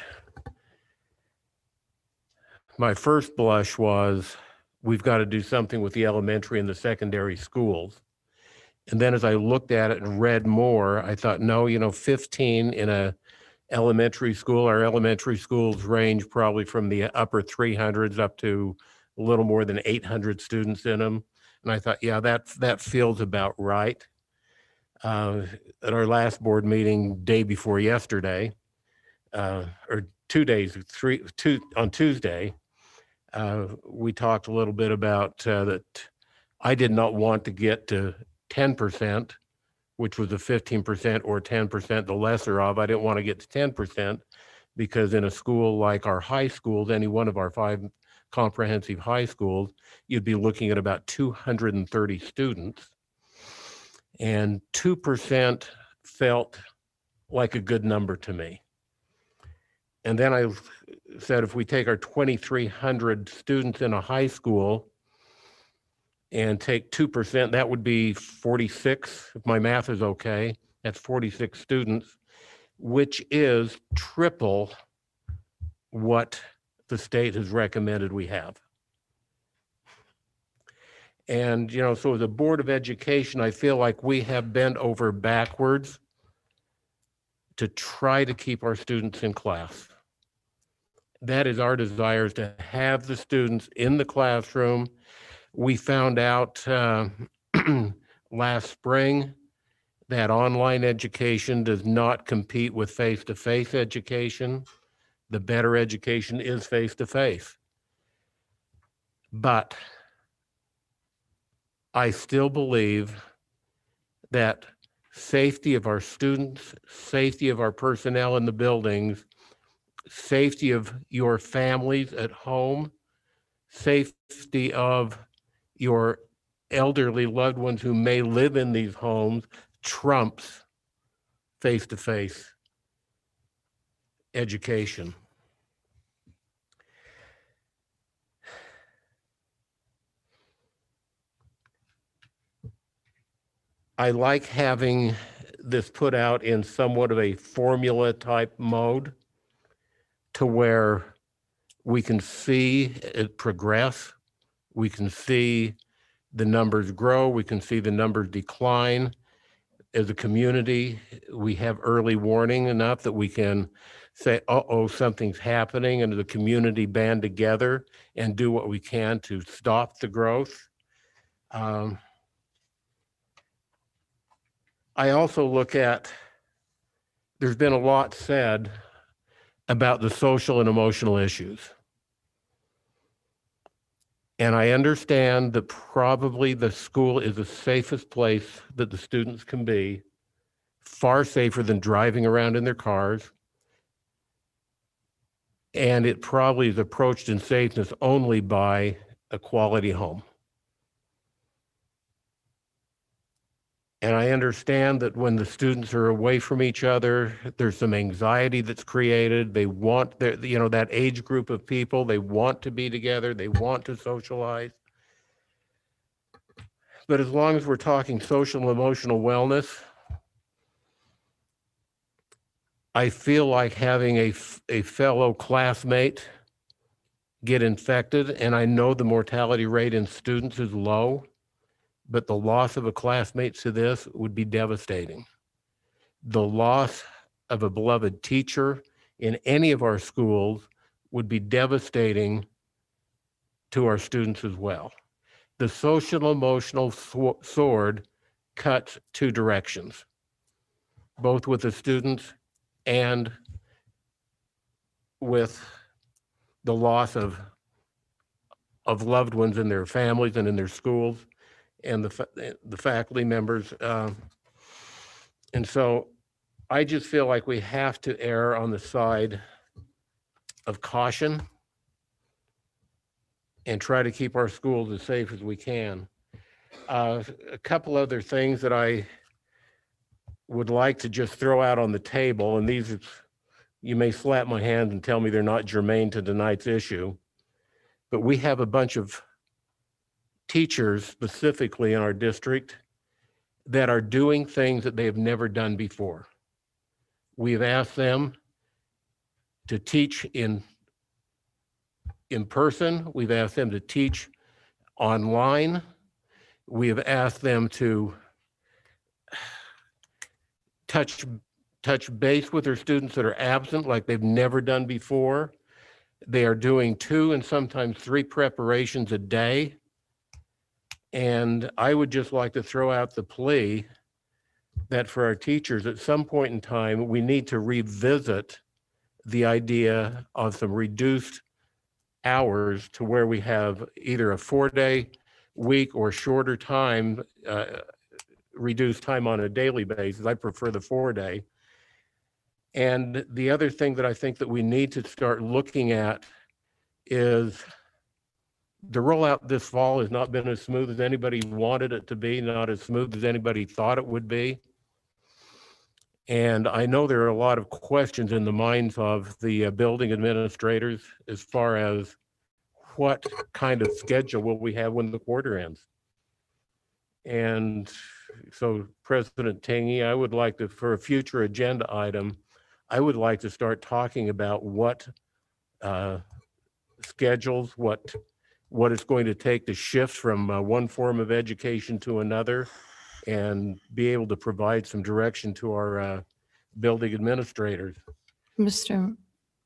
my first blush was, we've got to do something with the elementary and the secondary schools. And then as I looked at it and read more, I thought, no, 15 in a elementary school, our elementary schools range probably from the upper 300s up to a little more than 800 students in them. And I thought, yeah, that feels about right. At our last board meeting, day before yesterday, or 2 days, on Tuesday, we talked a little bit about that I did not want to get to 10%, which was a 15% or 10%, the lesser of. I didn't want to get to 10%, because in a school like our high schools, any one of our 5 comprehensive high schools, you'd be looking at about 230 students. And 2% felt like a good number to me. And then I said, if we take our 2,300 students in a high school and take 2%, that would be 46, if my math is okay. That's 46 students, which is triple what the state has recommended we have. And, so as a Board of Education, I feel like we have bent over backwards to try to keep our students in class. That is our desire, is to have the students in the classroom. We found out last spring that online education does not compete with face-to-face education. The better education is face-to-face. But I still believe that safety of our students, safety of our personnel in the buildings, safety of your families at home, safety of your elderly loved ones who may live in these homes trumps face-to-face education. I like having this put out in somewhat of a formula type mode, to where we can see it progress. We can see the numbers grow. We can see the numbers decline. As a community, we have early warning enough that we can say, uh-oh, something's happening, and as a community band together and do what we can to stop the growth. I also look at, there's been a lot said about the social and emotional issues. And I understand that probably the school is the safest place that the students can be, far safer than driving around in their cars. And it probably is approached in safeness only by a quality home. And I understand that when the students are away from each other, there's some anxiety that's created. They want their, that age group of people, they want to be together, they want to socialize. But as long as we're talking social and emotional wellness, I feel like having a fellow classmate get infected, and I know the mortality rate in students is low, but the loss of a classmate to this would be devastating. The loss of a beloved teacher in any of our schools would be devastating to our students as well. The social emotional sword cuts two directions, both with the students and with the loss of loved ones in their families and in their schools and the faculty members. And so I just feel like we have to err on the side of caution and try to keep our schools as safe as we can. A couple other things that I would like to just throw out on the table, and these, you may slap my hand and tell me they're not germane to tonight's issue, but we have a bunch of teachers specifically in our district that are doing things that they have never done before. We've asked them to teach in person. We've asked them to teach online. We have asked them to touch base with their students that are absent like they've never done before. They are doing 2 and sometimes 3 preparations a day. And I would just like to throw out the plea that for our teachers, at some point in time, we need to revisit the idea of some reduced hours to where we have either a 4-day week or shorter time, reduced time on a daily basis. I prefer the 4-day. And the other thing that I think that we need to start looking at is the rollout this fall has not been as smooth as anybody wanted it to be, not as smooth as anybody thought it would be. And I know there are a lot of questions in the minds of the building administrators as far as what kind of schedule will we have when the quarter ends. And so President Tingy, I would like to, for a future agenda item, I would like to start talking about what schedules, what it's going to take to shift from one form of education to another and be able to provide some direction to our building administrators. Mr.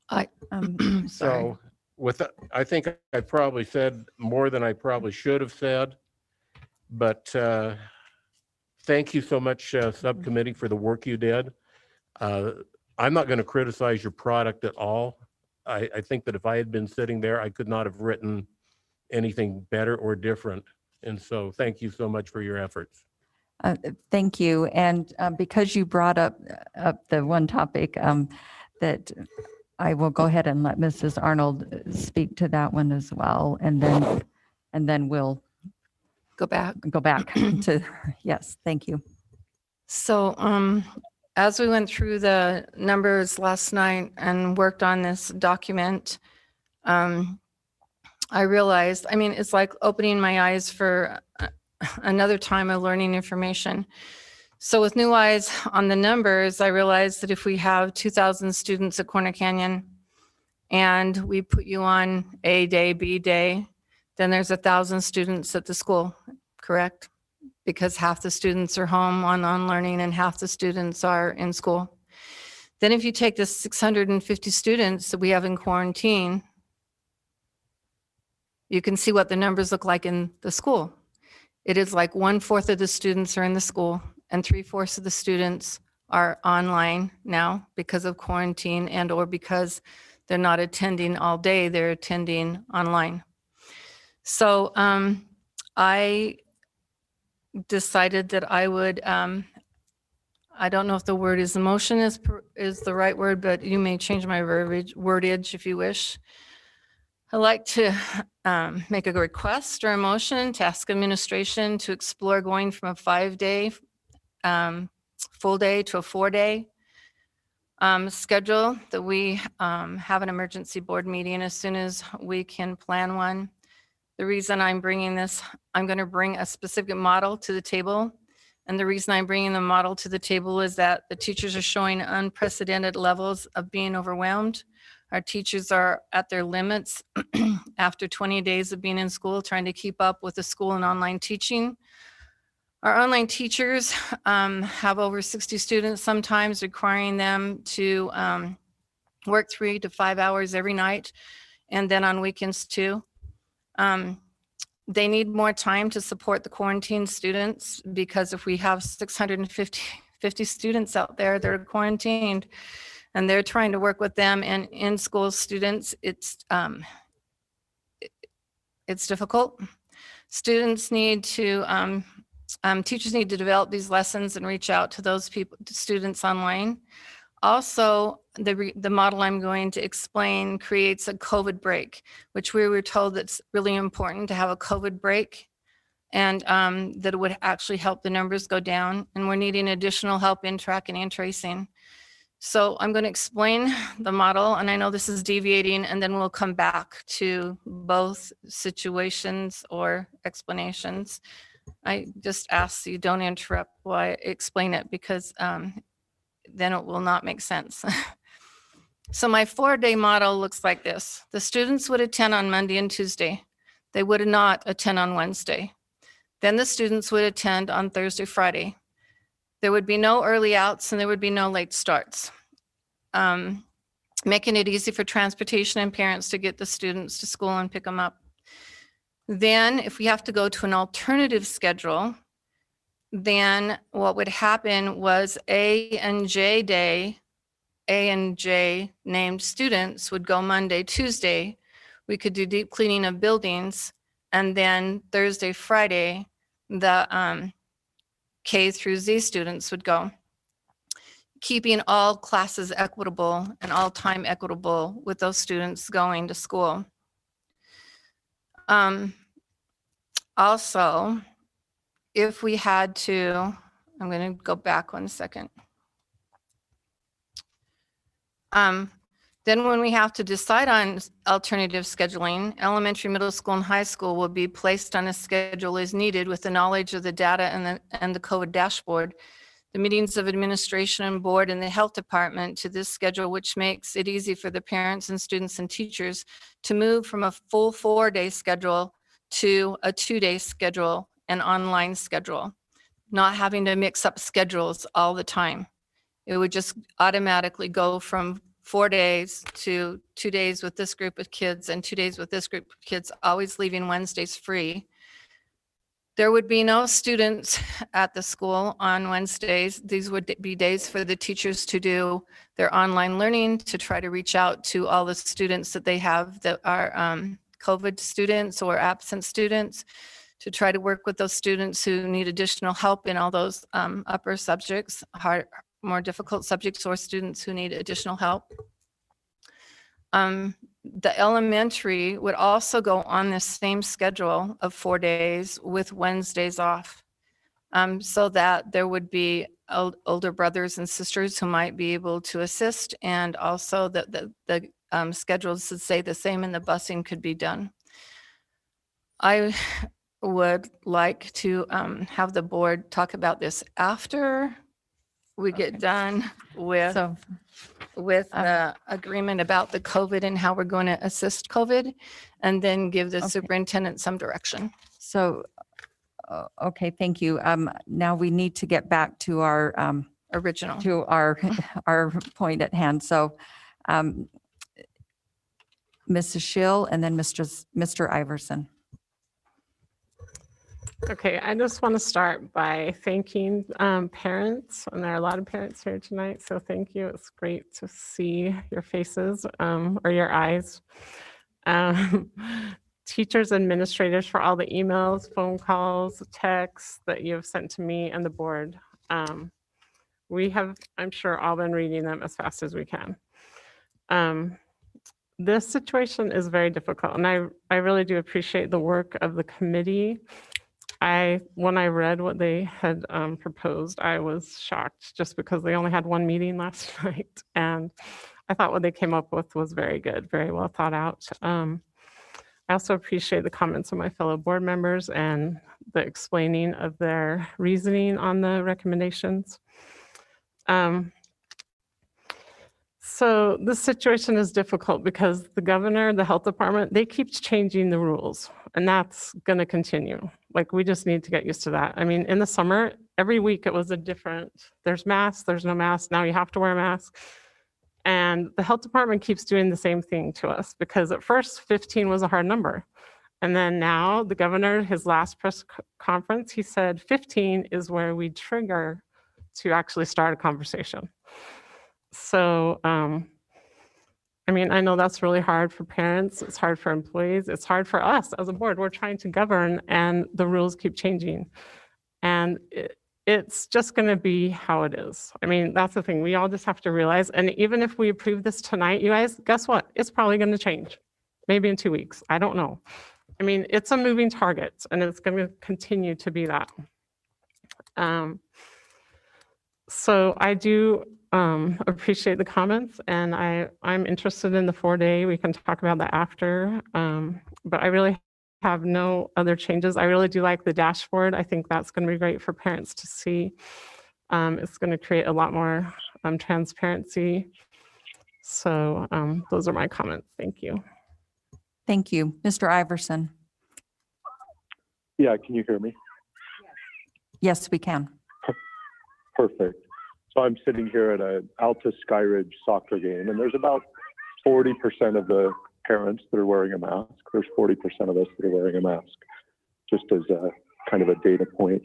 I, sorry. So with that, I think I probably said more than I probably should have said, but thank you so much, subcommittee, for the work you did. I'm not going to criticize your product at all. I think that if I had been sitting there, I could not have written anything better or different. And so thank you so much for your efforts. Thank you. And because you brought up the one topic that I will go ahead and let Mrs. Arnold speak to that one as well. And then we'll Go back. go back to, yes, thank you. So as we went through the numbers last night and worked on this document, I realized, I mean, it's like opening my eyes for another time of learning information. So with new eyes on the numbers, I realized that if we have 2,000 students at Corner Canyon and we put you on A day, B day, then there's 1,000 students at the school, correct? Because half the students are home on learning and half the students are in school. Then if you take the 650 students that we have in quarantine, you can see what the numbers look like in the school. It is like 1/4 of the students are in the school and 3/4 of the students are online now because of quarantine and or because they're not attending all day, they're attending online. So I decided that I would, I don't know if the word is emotion is the right word, but you may change my wordage if you wish. I'd like to make a request or a motion to ask administration to explore going from a 5-day full day to a 4-day schedule, that we have an emergency board meeting as soon as we can plan one. The reason I'm bringing this, I'm going to bring a specific model to the table. And the reason I'm bringing the model to the table is that the teachers are showing unprecedented levels of being overwhelmed. Our teachers are at their limits after 20 days of being in school, trying to keep up with the school and online teaching. Our online teachers have over 60 students, sometimes requiring them to work 3 to 5 hours every night, and then on weekends too. They need more time to support the quarantine students, because if we have 650 students out there that are quarantined and they're trying to work with them and in-school students, it's difficult. Students need to, teachers need to develop these lessons and reach out to those people, to students online. Also, the model I'm going to explain creates a COVID break, which we were told that's really important to have a COVID break, and that it would actually help the numbers go down. And we're needing additional help in tracking and tracing. So I'm going to explain the model, and I know this is deviating, and then we'll come back to both situations or explanations. I just ask you don't interrupt while I explain it, because then it will not make sense. So my 4-day model looks like this. The students would attend on Monday and Tuesday. They would not attend on Wednesday. Then the students would attend on Thursday, Friday. There would be no early outs and there would be no late starts. Making it easy for transportation and parents to get the students to school and pick them up. Then if we have to go to an alternative schedule, then what would happen was A and J named students would go Monday, Tuesday. We could do deep cleaning of buildings. And then Thursday, Friday, the K through Z students would go. Keeping all classes equitable and all time equitable with those students going to school. Also, if we had to, I'm going to go back 1 second. Then when we have to decide on alternative scheduling, elementary, middle school, and high school will be placed on a schedule as needed with the knowledge of the data and the COVID dashboard. The meetings of administration and board and the health department to this schedule, which makes it easy for the parents and students and teachers to move from a full 4-day schedule to a 2-day schedule, an online schedule, not having to mix up schedules all the time. It would just automatically go from 4 days to 2 days with this group of kids and 2 days with this group of kids, always leaving Wednesdays free. There would be no students at the school on Wednesdays. These would be days for the teachers to do their online learning, to try to reach out to all the students that they have that are COVID students or absent students, to try to work with those students who need additional help in all those upper subjects, more difficult subjects, or students who need additional help. The elementary would also go on this same schedule of 4 days with Wednesdays off, so that there would be older brothers and sisters who might be able to assist, and also that the schedules would stay the same and the busing could be done. I would like to have the board talk about this after we get done with the agreement about the COVID and how we're going to assist COVID, and then give the superintendent some direction. So, okay, thank you. Now we need to get back to our Original. to our point at hand. So, Mrs. Schill and then Mr. Iverson. Okay, I just want to start by thanking parents, and there are a lot of parents here tonight, so thank you. It's great to see your faces or your eyes. Teachers, administrators, for all the emails, phone calls, texts that you have sent to me and the board. We have, I'm sure, all been reading them as fast as we can. This situation is very difficult, and I really do appreciate the work of the committee. When I read what they had proposed, I was shocked, just because they only had one meeting last night. And I thought what they came up with was very good, very well thought out. I also appreciate the comments of my fellow board members and the explaining of their reasoning on the recommendations. So this situation is difficult because the governor, the health department, they keep changing the rules, and that's going to continue. Like, we just need to get used to that. I mean, in the summer, every week it was a different, there's masks, there's no masks, now you have to wear a mask. And the health department keeps doing the same thing to us, because at first 15 was a hard number. And then now the governor, his last conference, he said 15 is where we trigger to actually start a conversation. So, I mean, I know that's really hard for parents. It's hard for employees. It's hard for us as a board. We're trying to govern and the rules keep changing. And it's just going to be how it is. I mean, that's the thing. We all just have to realize, and even if we approve this tonight, you guys, guess what? It's probably going to change. Maybe in 2 weeks. I don't know. I mean, it's a moving target and it's going to continue to be that. So I do appreciate the comments, and I'm interested in the 4-day. We can talk about that after, but I really have no other changes. I really do like the dashboard. I think that's going to be great for parents to see. It's going to create a lot more transparency. So those are my comments. Thank you. Thank you. Mr. Iverson. Yeah, can you hear me? Yes, we can. Perfect. So I'm sitting here at a Alta Skyridge soccer game, and there's about 40% of the parents that are wearing a mask. There's 40% of us that are wearing a mask, just as a kind of a data point.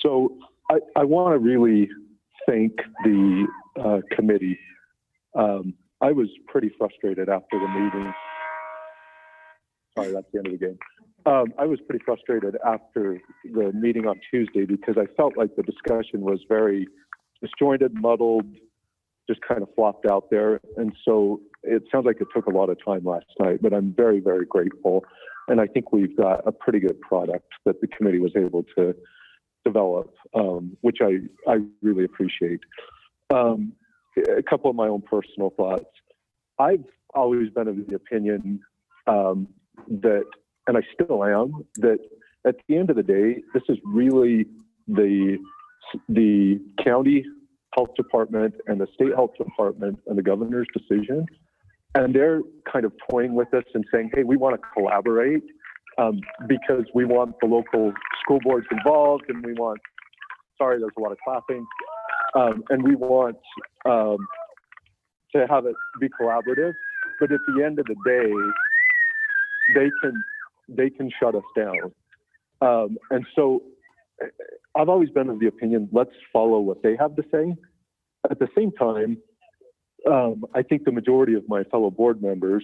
So I want to really thank the committee. I was pretty frustrated after the meeting. Sorry, that's the end of the game. I was pretty frustrated after the meeting on Tuesday because I felt like the discussion was very disjointed, muddled, just kind of flopped out there. And so it sounds like it took a lot of time last night, but I'm very, very grateful. And I think we've got a pretty good product that the committee was able to develop, which I really appreciate. A couple of my own personal thoughts. I've always been of the opinion that, and I still am, that at the end of the day, this is really the county health department and the state health department and the governor's decision. And they're kind of toying with us and saying, hey, we want to collaborate because we want the local school boards involved, and we want, sorry, there's a lot of clapping, and we want to have it be collaborative. But at the end of the day, they can shut us down. And so I've always been of the opinion, let's follow what they have to say. At the same time, I think the majority of my fellow board members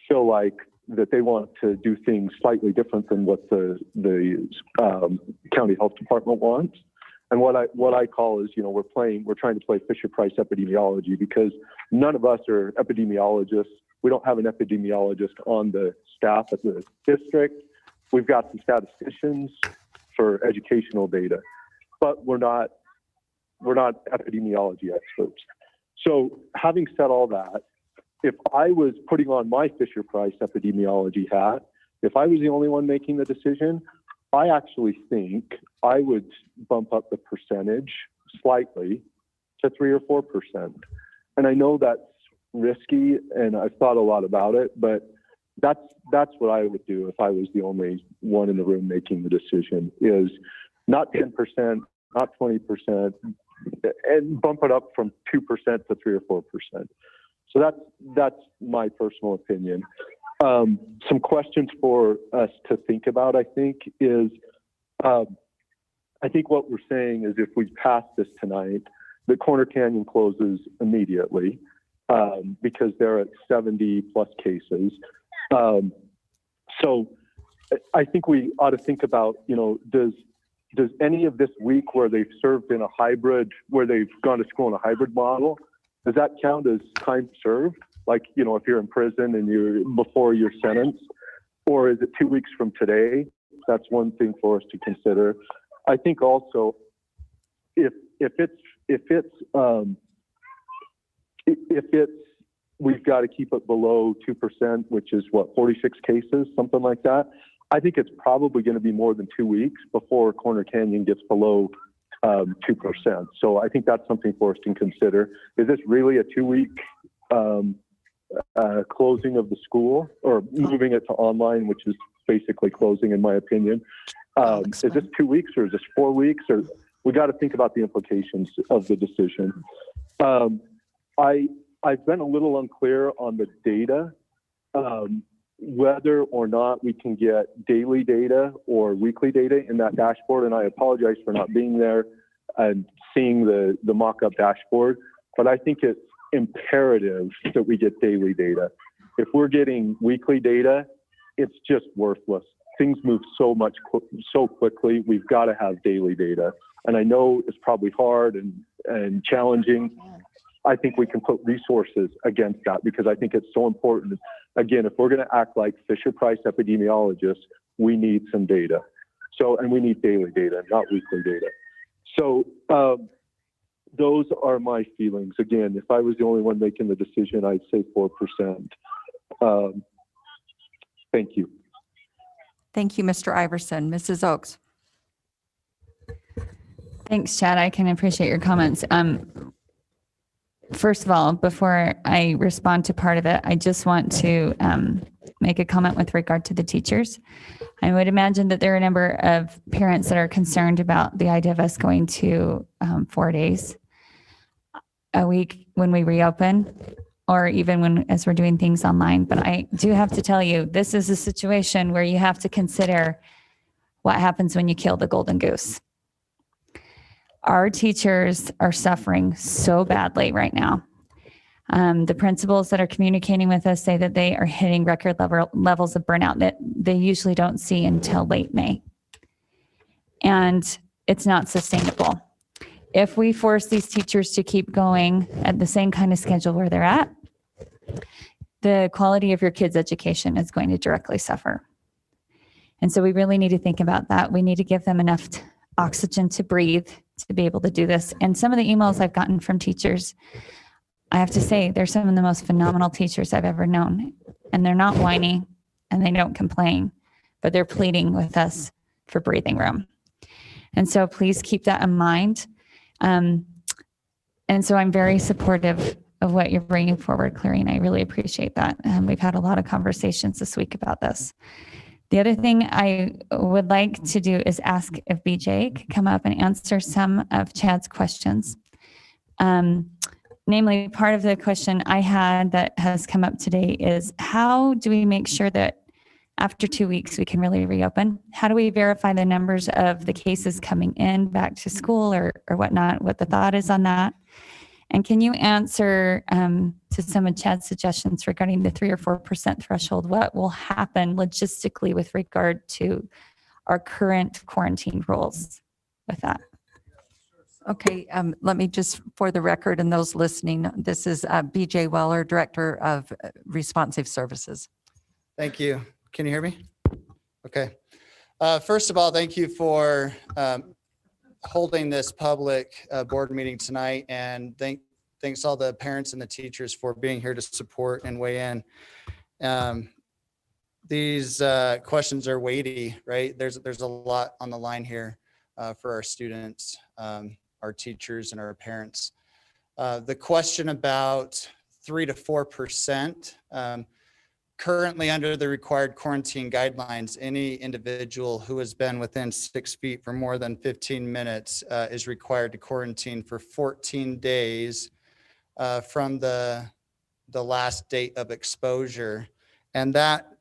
feel like that they want to do things slightly different than what the county health department wants. And what I call is, we're trying to play Fisher-Price epidemiology because none of us are epidemiologists. We don't have an epidemiologist on the staff at the district. We've got some statisticians for educational data, but we're not epidemiology experts. So having said all that, if I was putting on my Fisher-Price epidemiology hat, if I was the only one making the decision, I actually think I would bump up the percentage slightly to 3 or 4%. And I know that's risky, and I've thought a lot about it, but that's what I would do if I was the only one in the room making the decision, is not 10%, not 20%, and bump it up from 2% to 3 or 4%. So that's my personal opinion. Some questions for us to think about, I think, is I think what we're saying is if we pass this tonight, the Corner Canyon closes immediately because they're at 70 plus cases. So I think we ought to think about, does any of this week where they've served in a hybrid, where they've gone to school in a hybrid model, does that count as time served? Like, if you're in prison and you're before your sentence, or is it 2 weeks from today? That's one thing for us to consider. I think also if we've got to keep it below 2%, which is what, 46 cases, something like that. I think it's probably going to be more than 2 weeks before Corner Canyon gets below 2%. So I think that's something for us to consider. Is this really a 2-week closing of the school, or moving it to online, which is basically closing, in my opinion? Is this 2 weeks, or is this 4 weeks? Or we got to think about the implications of the decision. I've been a little unclear on the data. whether or not we can get daily data or weekly data in that dashboard. And I apologize for not being there and seeing the mock-up dashboard, but I think it's imperative that we get daily data. If we're getting weekly data, it's just worthless. Things move so quickly. We've got to have daily data. And I know it's probably hard and challenging. I think we can put resources against that because I think it's so important. Again, if we're going to act like Fisher-Price epidemiologists, we need some data. So, and we need daily data, not weekly data. So those are my feelings. Again, if I was the only one making the decision, I'd say 4%. Thank you. Thank you, Mr. Iverson. Mrs. Oakes. Thanks, Chad. I can appreciate your comments. First of all, before I respond to part of it, I just want to make a comment with regard to the teachers. I would imagine that there are a number of parents that are concerned about the idea of us going to 4 days a week when we reopen, or even as we're doing things online. But I do have to tell you, this is a situation where you have to consider what happens when you kill the golden goose. Our teachers are suffering so badly right now. The principals that are communicating with us say that they are hitting record levels of burnout that they usually don't see until late May. And it's not sustainable. If we force these teachers to keep going at the same kind of schedule where they're at, the quality of your kids' education is going to directly suffer. And so we really need to think about that. We need to give them enough oxygen to breathe to be able to do this. And some of the emails I've gotten from teachers, I have to say, they're some of the most phenomenal teachers I've ever known. And they're not whiny and they don't complain, but they're pleading with us for breathing room. And so please keep that in mind. And so I'm very supportive of what you're bringing forward, Clarine. I really appreciate that. We've had a lot of conversations this week about this. The other thing I would like to do is ask if BJ could come up and answer some of Chad's questions. Namely, part of the question I had that has come up today is how do we make sure that after 2 weeks we can really reopen? How do we verify the numbers of the cases coming in back to school or whatnot, what the thought is on that? And can you answer to some of Chad's suggestions regarding the 3 or 4% threshold? What will happen logistically with regard to our current quarantine rules with that? Okay, let me just, for the record and those listening, this is BJ Weller, Director of Responsive Services. Thank you. Can you hear me? Okay. First of all, thank you for holding this public board meeting tonight, and thanks all the parents and the teachers for being here to support and weigh in. These questions are weighty, right? There's a lot on the line here for our students, our teachers, and our parents. The question about 3 to 4%, currently under the required quarantine guidelines, any individual who has been within 6 feet for more than 15 minutes is required to quarantine for 14 days from the last date of exposure. And that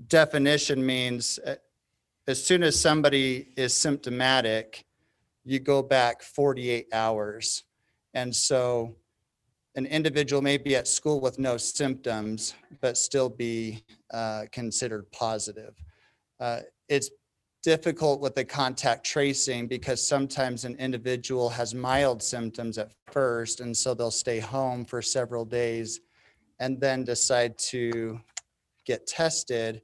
definition means as soon as somebody is symptomatic, you go back 48 hours. And so an individual may be at school with no symptoms, but still be considered positive. It's difficult with the contact tracing because sometimes an individual has mild symptoms at first, and so they'll stay home for several days and then decide to get tested.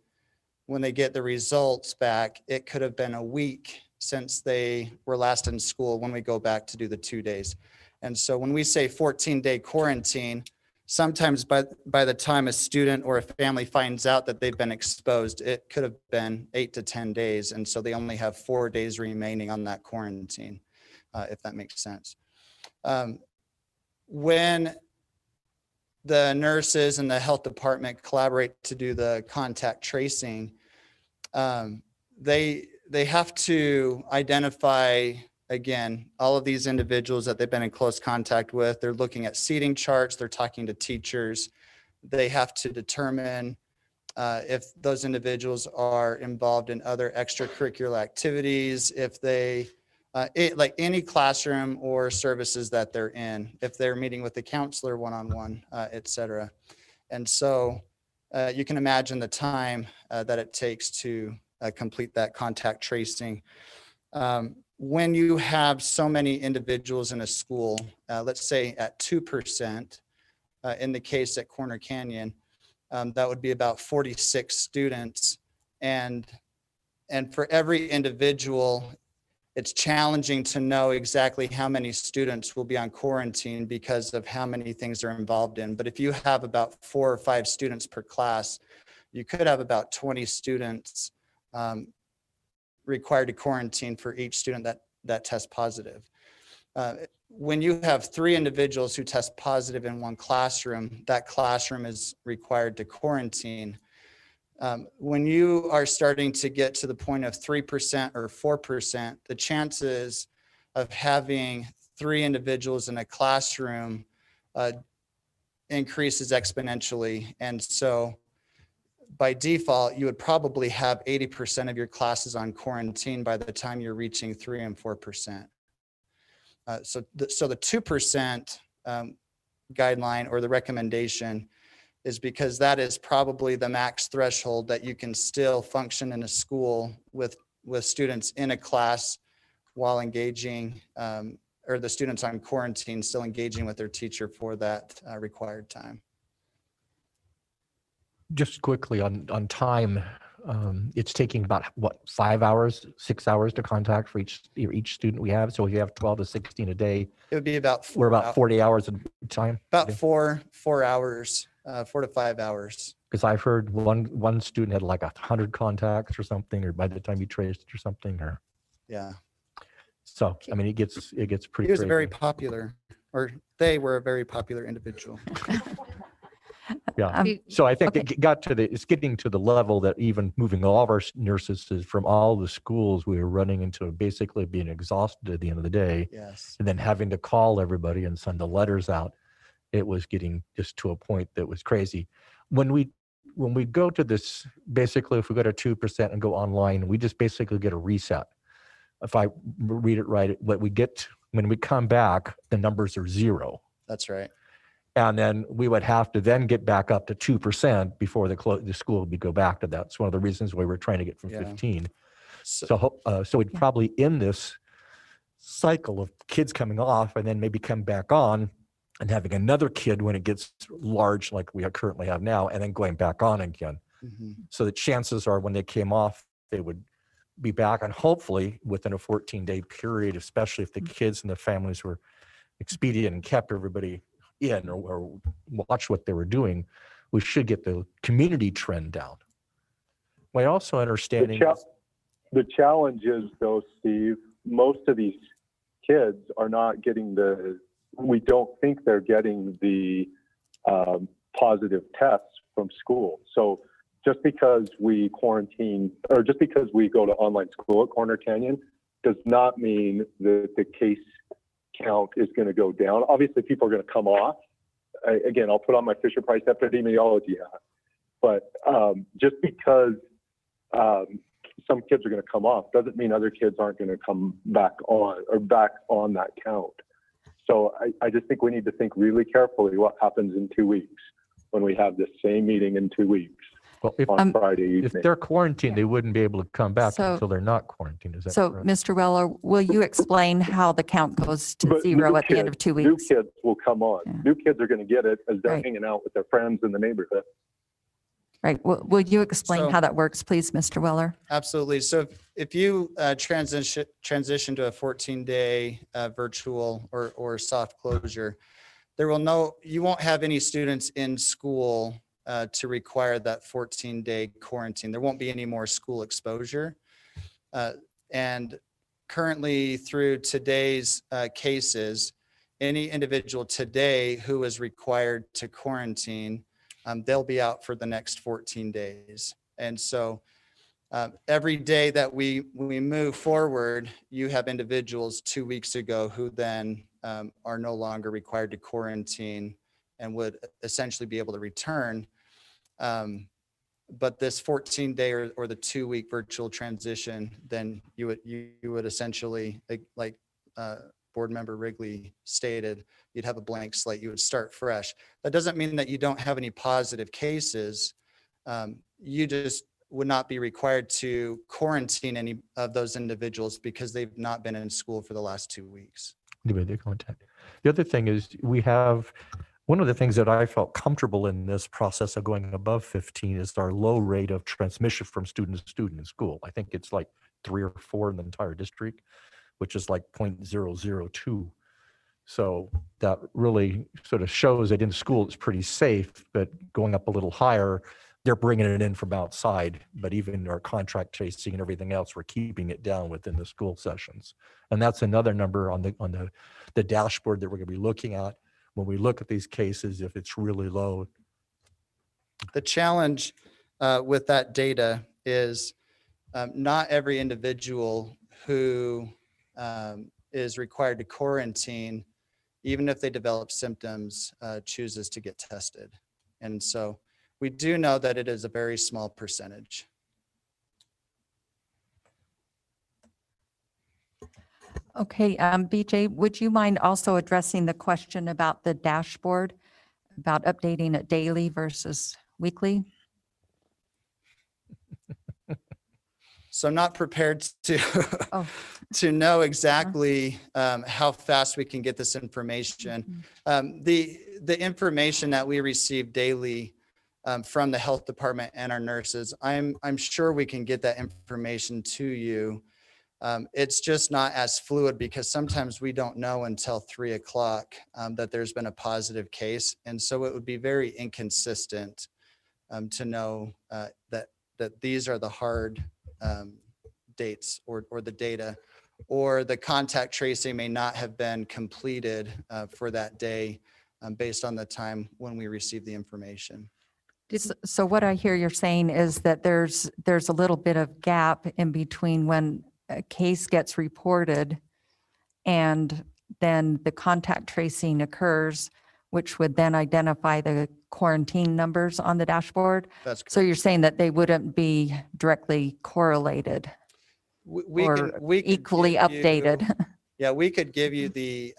When they get the results back, it could have been a week since they were last in school when we go back to do the 2 days. And so when we say 14-day quarantine, sometimes by the time a student or a family finds out that they've been exposed, it could have been 8 to 10 days. And so they only have 4 days remaining on that quarantine, if that makes sense. When the nurses and the health department collaborate to do the contact tracing, they have to identify, again, all of these individuals that they've been in close contact with. They're looking at seating charts, they're talking to teachers. They have to determine if those individuals are involved in other extracurricular activities, if they, like any classroom or services that they're in, if they're meeting with the counselor one-on-one, et cetera. And so you can imagine the time that it takes to complete that contact tracing. When you have so many individuals in a school, let's say at 2%, in the case at Corner Canyon, that would be about 46 students. And for every individual, it's challenging to know exactly how many students will be on quarantine because of how many things they're involved in. But if you have about 4 or 5 students per class, you could have about 20 students required to quarantine for each student that tests positive. When you have 3 individuals who test positive in one classroom, that classroom is required to quarantine. When you are starting to get to the point of 3% or 4%, the chances of having 3 individuals in a classroom increases exponentially. And so by default, you would probably have 80% of your classes on quarantine by the time you're reaching 3 and 4%. So the 2% guideline or the recommendation is because that is probably the max threshold that you can still function in a school with students in a class while engaging, or the students on quarantine still engaging with their teacher for that required time. Just quickly on time, it's taking about what, 5 hours, 6 hours to contact for each student we have. So if you have 12 to 16 a day, It would be about we're about 40 hours of time. about 4 hours, 4 to 5 hours. Because I've heard one student had like 100 contacts or something, or by the time you traced it or something, or Yeah, so. I mean, it gets pretty. he was a very crazy. popular, or they were a very popular individual. Yeah. So I think it's getting to the level that even moving all of our nurses from all the schools, we were running into basically being exhausted at the end of the day. Yes. And then having to call everybody and send the letters out. It was getting just to a point that was crazy. When we go to this, basically, if we go to 2% and go online, we just basically get a reset. If I read it right, what we get when we come back, the numbers are 0. That's right. And then we would have to then get back up to 2% before the school would go back to that. It's one of the reasons why we're trying to get from 15. So we'd probably end this cycle of kids coming off and then maybe come back on and having another kid when it gets large like we currently have now, and then going back on again. Mm-hmm. So the chances are when they came off, they would be back, and hopefully within a 14-day period, especially if the kids and the families were expedient and kept everybody in or watch what they were doing, we should get the community trend down. My also understanding the challenge is though, Steve, most of these kids are not getting we don't think they're getting the positive tests from school. So just because we quarantine or just because we go to online school at Corner Canyon does not mean that the case count is going to go down. Obviously, people are going to come off. Again, I'll put on my Fisher-Price epidemiology hat. But just because some kids are going to come off doesn't mean other kids aren't going to come back on that count. So I just think we need to think really carefully what happens in 2 weeks when we have this same meeting in 2 weeks. Well, on Friday evening. If they're quarantined, they wouldn't be able to come back So- until they're not quarantined. Is that So, correct? Mr. Weller, will you explain how the count goes to But 0 new at the end of 2 New weeks? kids will come on. Yeah. New kids are going to get it as they're Right. hanging out with their friends in the neighborhood. Right. Will you explain So- how that works, please, Mr. Weller? Absolutely. So if you transition to a 14-day virtual or soft closure, you won't have any students in school to require that 14-day quarantine. There won't be any more school exposure. And currently through today's cases, any individual today who is required to quarantine, they'll be out for the next 14 days. And so every day that we move forward, you have individuals 2 weeks ago who then are no longer required to quarantine and would essentially be able to return. But this 14-day or the 2-week virtual transition, then you would essentially, like Board Member Wrigley stated, you'd have a blank slate. You would start fresh. That doesn't mean that you don't have any positive cases. You just would not be required to quarantine any of those individuals because they've not been in school for the last 2 weeks. Anyway, their contact. The other thing is we have, one of the things that I felt comfortable in this process of going above 15 is our low rate of transmission from student to student in school. I think it's like 3 or 4 in the entire district, which is like 0.002. So that really sort of shows that in school it's pretty safe, but going up a little higher, they're bringing it in from outside. But even our contract tracing and everything else, we're keeping it down within the school sessions. And that's another number on the dashboard that we're going to be looking at when we look at these cases, if it's really low. The challenge with that data is not every individual who is required to quarantine, even if they develop symptoms, chooses to get tested. And so we do know that it is a very small percentage. Okay, BJ, would you mind also addressing the question about the dashboard, about updating it daily versus weekly? So I'm not prepared to Oh. to know exactly how fast we can get this information. The information that we receive daily from the health department and our nurses, I'm sure we can get that information to you. It's just not as fluid because sometimes we don't know until 3 o'clock that there's been a positive case. And so it would be very inconsistent to know that these are the hard dates or the data, or the contact tracing may not have been completed for that day based on the time when we receive the information. So what I hear you're saying is that there's a little bit of gap in between when a case gets reported and then the contact tracing occurs, which would then identify the quarantine numbers on the dashboard. That's So correct. you're saying that they wouldn't be directly correlated or We could equally give you- updated? Yeah, we could give you the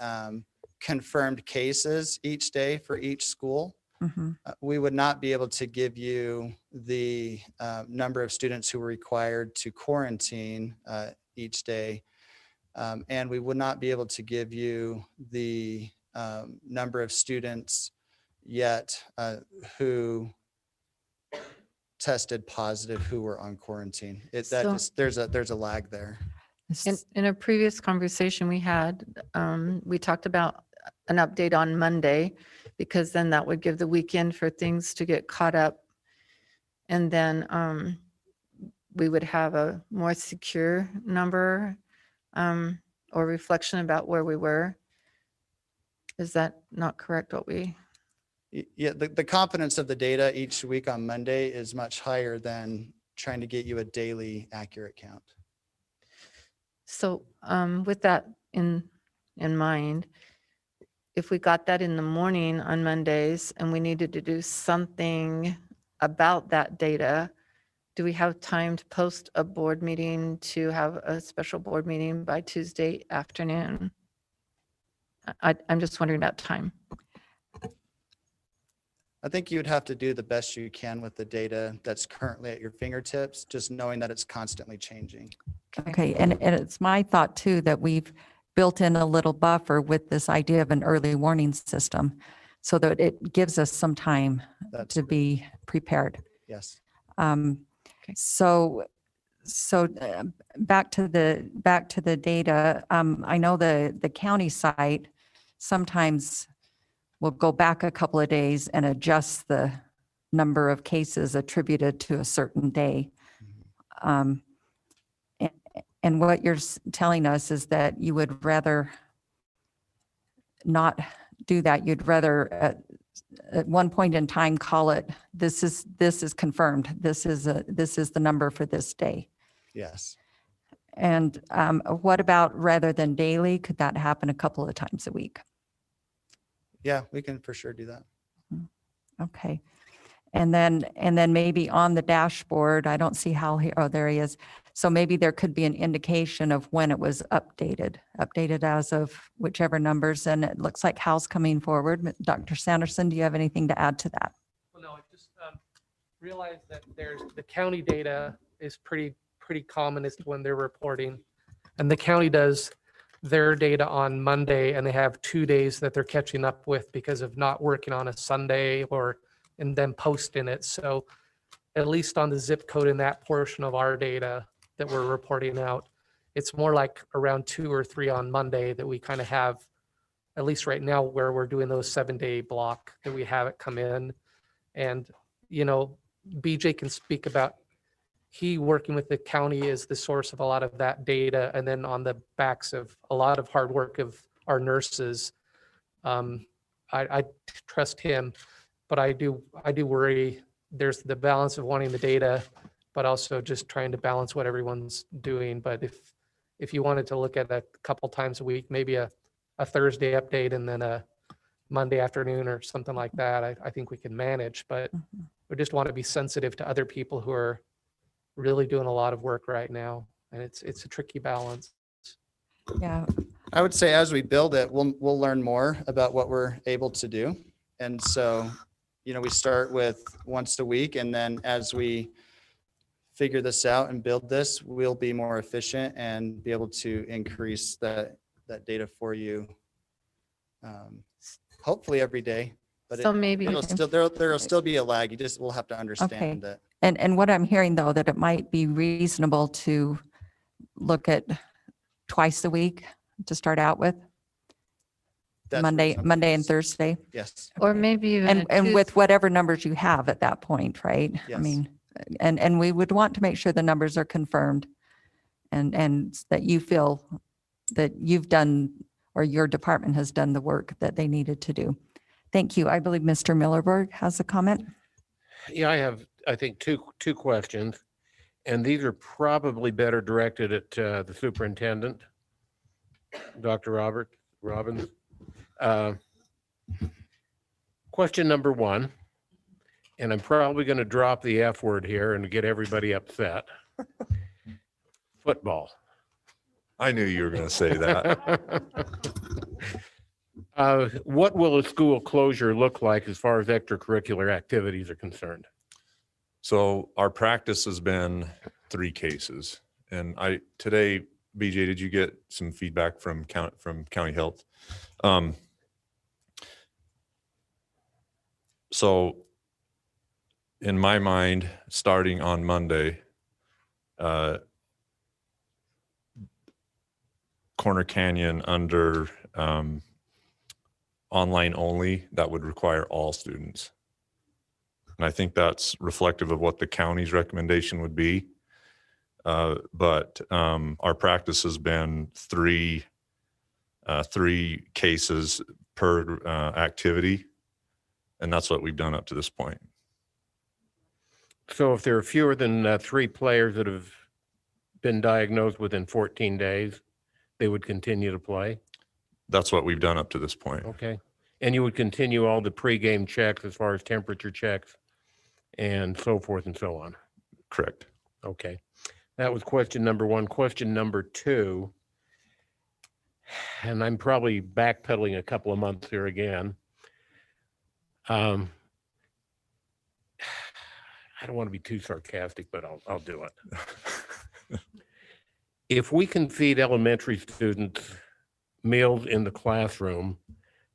confirmed cases each day for each school. Mhm. We would not be able to give you the number of students who were required to quarantine each day. And we would not be able to give you the number of students yet who tested positive who were on quarantine. There's a lag there. In a previous conversation we had, we talked about an update on Monday, because then that would give the weekend for things to get caught up. And then we would have a more secure number or reflection about where we were. Is that not correct what we? Yeah, the confidence of the data each week on Monday is much higher than trying to get you a daily accurate count. So with that in mind, if we got that in the morning on Mondays and we needed to do something about that data, do we have time to post a board meeting, to have a special board meeting by Tuesday afternoon? I'm just wondering about time. I think you would have to do the best you can with the data that's currently at your fingertips, just knowing that it's constantly changing. Okay, and it's my thought too that we've built in a little buffer with this idea of an early warning system so that it gives us some time That's to be prepared. Yes. So back to the data, I know the county site sometimes will go back a couple of days and adjust the number of cases attributed to a certain day. And what you're telling us is that you would rather not do that. You'd rather at one point in time call it, this is confirmed. This is the number for this day. Yes. And what about rather than daily? Could that happen a couple of times a week? Yeah, we can for sure do that. Okay. And then maybe on the dashboard, I don't see how he, oh, there he is. So maybe there could be an indication of when it was updated as of whichever numbers. And it looks like Hal's coming forward. Dr. Sanderson, do you have anything to add to that? Well, no, I just realized that the county data is pretty common as to when they're reporting. And the county does their data on Monday, and they have 2 days that they're catching up with because of not working on a Sunday and then posting it. So at least on the zip code in that portion of our data that we're reporting out, it's more like around 2 or 3 on Monday that we kind of have, at least right now, where we're doing those 7-day block that we have it come in. And, BJ can speak about, he working with the county is the source of a lot of that data. And then on the backs of a lot of hard work of our nurses, I trust him, but I do worry there's the balance of wanting the data, but also just trying to balance what everyone's doing. But if you wanted to look at a couple times a week, maybe a Thursday update and then a Monday afternoon or something like that, I think we can manage, but we just want to be sensitive to other people who are really doing a lot of work right now. And it's a tricky balance. Yeah. I would say as we build it, we'll learn more about what we're able to do. And so, we start with once a week, and then as we figure this out and build this, we'll be more efficient and be able to increase that data for you. Hopefully every day, but So maybe, there'll still be a lag. We'll have to understand that. And what I'm hearing though, that it might be reasonable to look at twice a week to start out with, That's Monday reasonable. and Thursday. Yes. or maybe even. And with whatever numbers you have at that point, right? I Yes. mean, and we would want to make sure the numbers are confirmed and that you feel that you've done, or your department has done the work that they needed to do. Thank you. I believe Mr. Millerberg has a comment. Yeah, I have, I think, two questions, and these are probably better directed at the superintendent, Dr. Robbins. Question number one, and I'm probably going to drop the F word here and get everybody upset. Football. I knew you were going to say that. What will a school closure look like as far as extracurricular activities are concerned? So our practice has been 3 cases. And today, BJ, did you get some feedback from county health? So in my mind, starting on Monday, Corner Canyon under online only, that would require all students. And I think that's reflective of what the county's recommendation would be. But our practice has been three cases per activity. And that's what we've done up to this point. So if there are fewer than 3 players that have been diagnosed within 14 days, they would continue to play? That's what we've done up to this point. Okay. And you would continue all the pregame checks as far as temperature checks and so forth and so on? Correct. Okay. That was question number 1. Question number 2, and I'm probably backpedaling a couple of months here again. I don't want to be too sarcastic, but I'll do it. If we can feed elementary students meals in the classroom,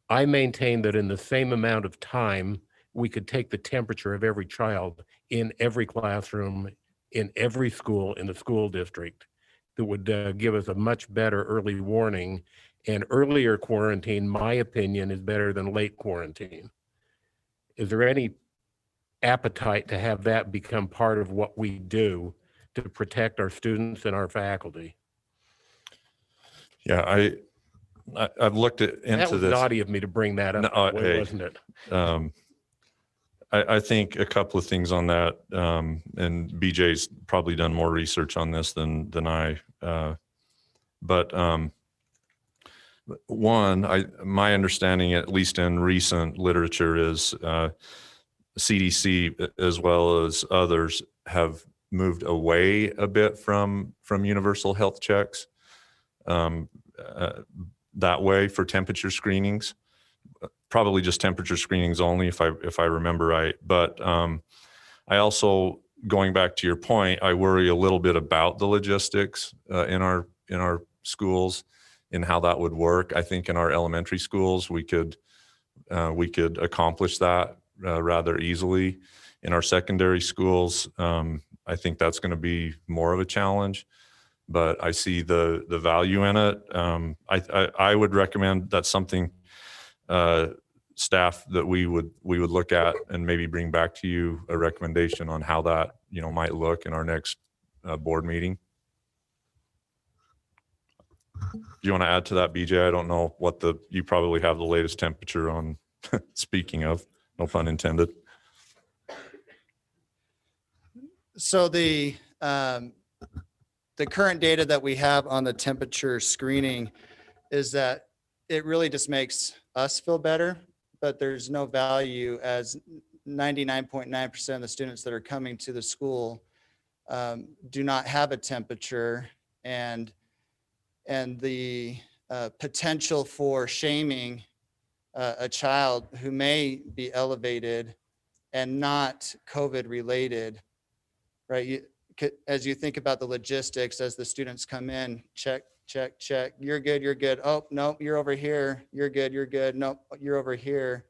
I maintain that in the same amount of time, we could take the temperature of every child in every classroom, in every school in the school district. That would give us a much better early warning. And earlier quarantine, my opinion, is better than late quarantine. Is there any appetite to have that become part of what we do to protect our students and our faculty? Yeah, I've looked into That was this. naughty of me to bring that up, No, that way, hey. wasn't it? I think a couple of things on that, and BJ's probably done more research on this than I. But one, my understanding, at least in recent literature, is CDC as well as others have moved away a bit from universal health checks that way for temperature screenings. Probably just temperature screenings only, if I remember right. But I also, going back to your point, I worry a little bit about the logistics in our schools and how that would work. I think in our elementary schools we could accomplish that rather easily. In our secondary schools, I think that's going to be more of a challenge, but I see the value in it. I would recommend that's something staff that we would look at and maybe bring back to you a recommendation on how that might look in our next board meeting. Do you want to add to that, BJ? I don't know what you probably have the latest temperature on. Speaking of, no pun intended. So the current data that we have on the temperature screening is that it really just makes us feel better, but there's no value as 99.9% of the students that are coming to the school do not have a temperature, and the potential for shaming a child who may be elevated and not COVID related, right? As you think about the logistics, as the students come in, check, check, check, you're good, you're good. Oh, no, you're over here. You're good, you're good. No, you're over here.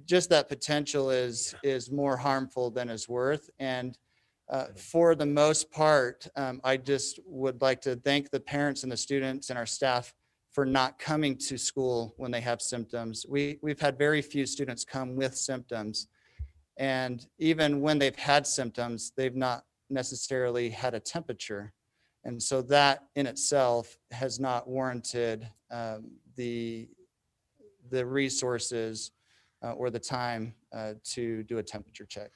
Just that potential is more harmful than is worth. And for the most part, I just would like to thank the parents and the students and our staff for not coming to school when they have symptoms. We've had very few students come with symptoms. And even when they've had symptoms, they've not necessarily had a temperature. And so that in itself has not warranted the resources or the time to do a temperature check.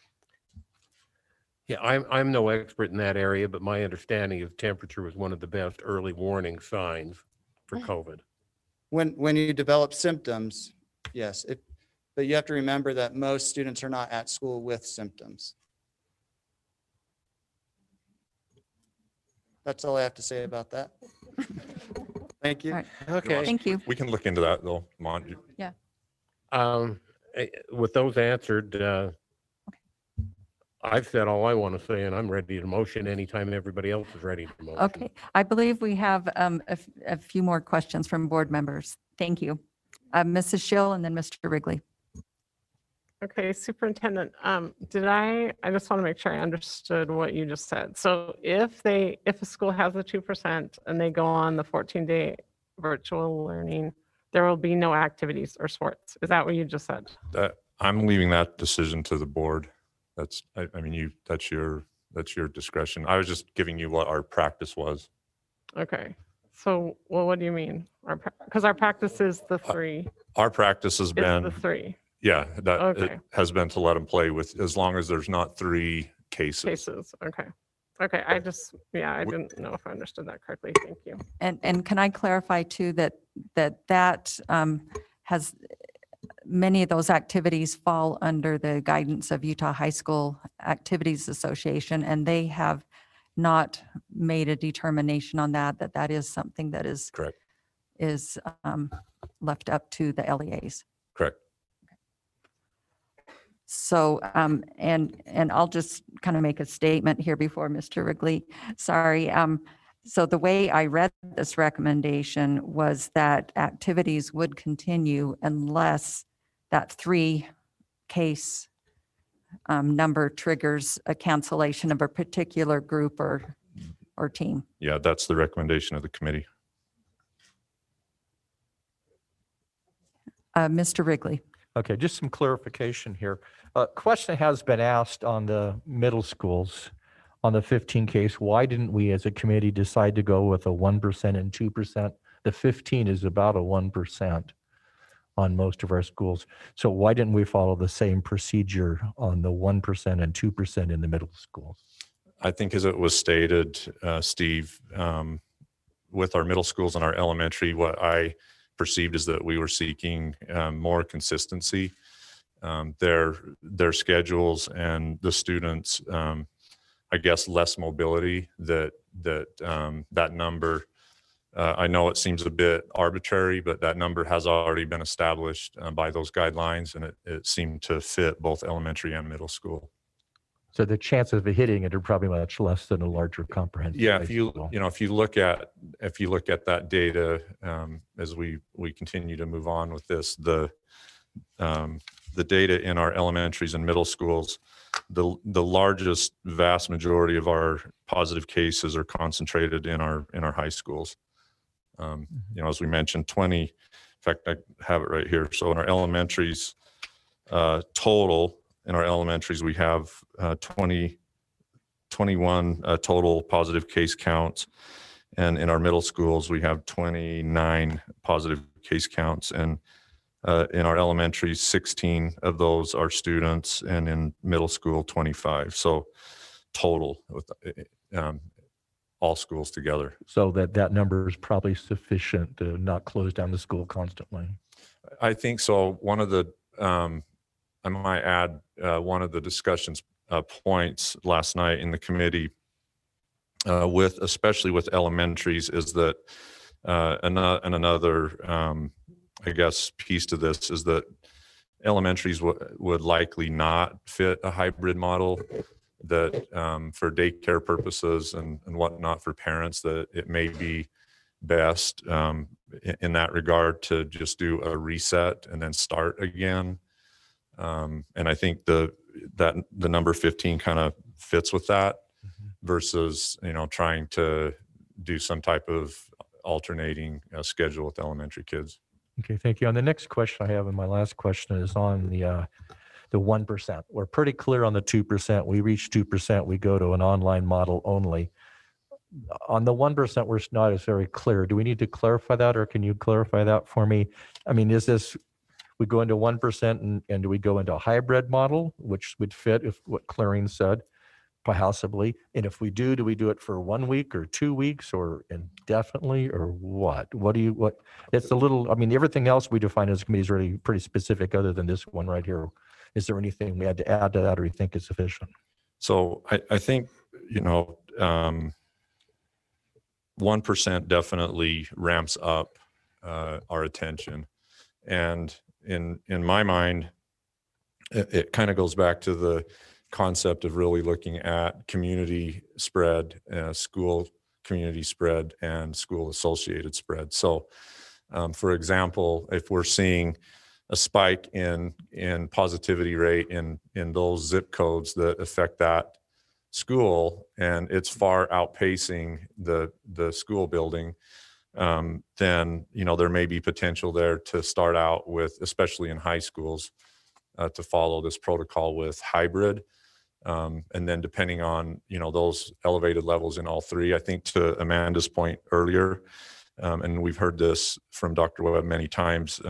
Yeah, I'm no expert in that area, but my understanding is temperature was one of the best early warning signs for COVID. When you develop symptoms, yes, but you have to remember that most students are not at school with symptoms. That's all I have to say about that. Thank you. All right. Okay. Thank you. We can look into that though, Mont. With those answered, I've said all I want to say, and I'm ready to motion anytime everybody else is ready to motion. Okay, I believe we have a few more questions from board members. Thank you. Mrs. Schill and then Mr. Wrigley. Okay, Superintendent, I just want to make sure I understood what you just said. So if a school has the 2% and they go on the 14-day virtual learning, there will be no activities or sports. Is that what you just said? I'm leaving that decision to the board. That's your discretion. I was just giving you what our practice was. Okay. So, well, what do you mean? Because our practice is the 3. Our practice has been the 3 Yeah, that Okay. it has been to let them play with, as long as there's not 3 cases. cases. Okay. Okay. I didn't know if I understood that correctly. Thank you. And can I clarify too that has, many of those activities fall under the guidance of Utah High School Activities Association, and they have not made a determination on that is something that is Correct. is left up to the LEAs. Correct. So, and I'll just kind of make a statement here before Mr. Wrigley. Sorry. So the way I read this recommendation was that activities would continue unless that 3 case number triggers a cancellation of a particular group or team. Yeah, that's the recommendation of the committee. Mr. Wrigley. Okay, just some clarification here. Question has been asked on the middle schools, on the 15 case. Why didn't we as a committee decide to go with a 1% and 2%? The 15 is about a 1% on most of our schools. So why didn't we follow the same procedure on the 1% and 2% in the middle schools? I think as it was stated, Steve, with our middle schools and our elementary, what I perceived is that we were seeking more consistency their schedules and the students, I guess, less mobility, that number, I know it seems a bit arbitrary, but that number has already been established by those guidelines, and it seemed to fit both elementary and middle school. So the chances of hitting it are probably much less than a larger comprehensive. Yeah, high if you school. if you look at that data, as we continue to move on with this, the data in our elementaries and middle schools, the largest vast majority of our positive cases are concentrated in our high schools. As we mentioned, 20, in fact, I have it right here. So in our elementaries, total in our elementaries, we have 21 total positive case counts. And in our middle schools, we have 29 positive case counts. And in our elementary, 16 of those are students, and in middle school, 25. So total with all schools together. So that number is probably sufficient to not close down the school constantly. I think so. One of the, I might add, one of the discussions points last night in the committee especially with elementaries is that another I guess piece to this is that elementaries would likely not fit a hybrid model, that for daycare purposes and whatnot for parents, that it may be best in that regard to just do a reset and then start again. And I think the number 15 kind of fits with that versus, trying to do some type of alternating schedule with elementary kids. Okay, thank you. And the next question I have, and my last question, is on the 1%. We're pretty clear on the 2%. We reach 2%, we go to an online model only. On the 1%, we're not as very clear. Do we need to clarify that, or can you clarify that for me? I mean, is this, we go into 1% and do we go into a hybrid model, which would fit if what Clarine said, possibly? And if we do we do it for 1 week or 2 weeks or indefinitely, or what? It's a little, I mean, everything else we define as a committee is really pretty specific other than this one right here. Is there anything we had to add to that, or you think is sufficient? So I think, 1% definitely ramps up our attention. And in my mind, it kind of goes back to the concept of really looking at community spread, school community spread, and school associated spread. So for example, if we're seeing a spike in positivity rate in those zip codes that affect that school, and it's far outpacing the school building, then there may be potential there to start out with, especially in high schools, to follow this protocol with hybrid. And then depending on, those elevated levels in all three, I think to Amanda's point earlier, and we've heard this from Dr. Webb many times,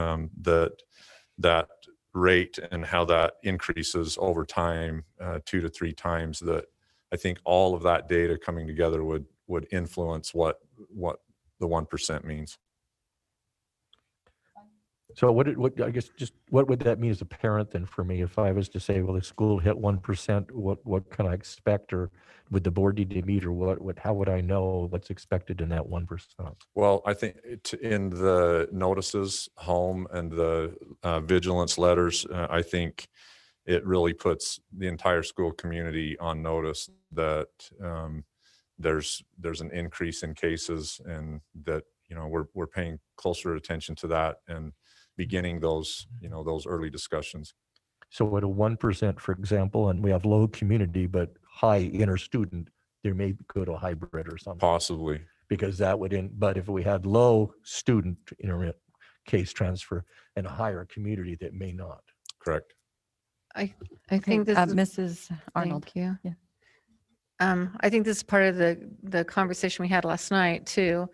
that rate and how that increases over time, 2 to 3 times, that I think all of that data coming together would influence what the 1% means. So I guess just what would that mean as a parent then for me? If I was to say, well, the school hit 1%, what can I expect, or would the board need to meet, or how would I know what's expected in that 1%? Well, I think in the notices home and the vigilance letters, I think it really puts the entire school community on notice that there's an increase in cases, and that we're paying closer attention to that and beginning those early discussions. So at a 1%, for example, and we have low community but high inter student, there may go to a hybrid or something. Possibly. Because that would but if we had low student case transfer and a higher community, that may not. Correct. I think this is, Mrs. Arnold. thank you. Yeah. I think this is part of the conversation we had last night too,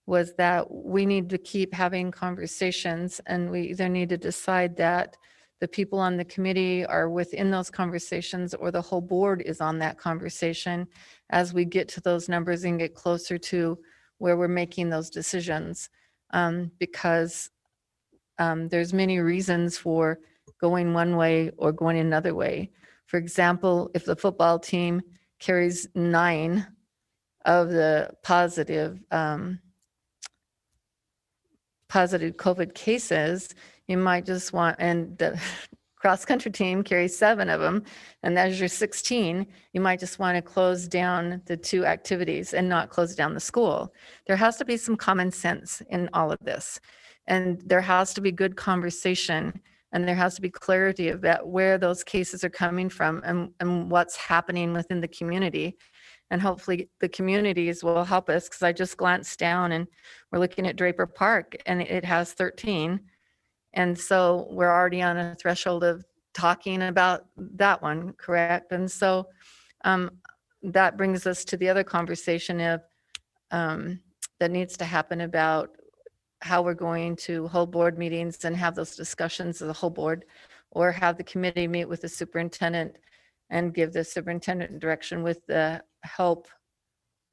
was that we need to keep having conversations, and we either need to decide that the people on the committee are within those conversations, or the whole board is on that conversation as we get to those numbers and get closer to where we're making those decisions. Because there's many reasons for going one way or going another way. For example, if the football team carries 9 of the positive COVID cases, you might just want, and the cross-country team carries 7 of them, and there's your 16, you might just want to close down the 2 activities and not close down the school. There has to be some common sense in all of this. And there has to be good conversation, and there has to be clarity about where those cases are coming from and what's happening within the community. And hopefully the communities will help us, because I just glanced down and we're looking at Draper Park and it has 13. And so we're already on a threshold of talking about that one, correct? And so that brings us to the other conversation of that needs to happen about how we're going to hold board meetings and have those discussions as a whole board, or have the committee meet with the superintendent and give the superintendent direction with the help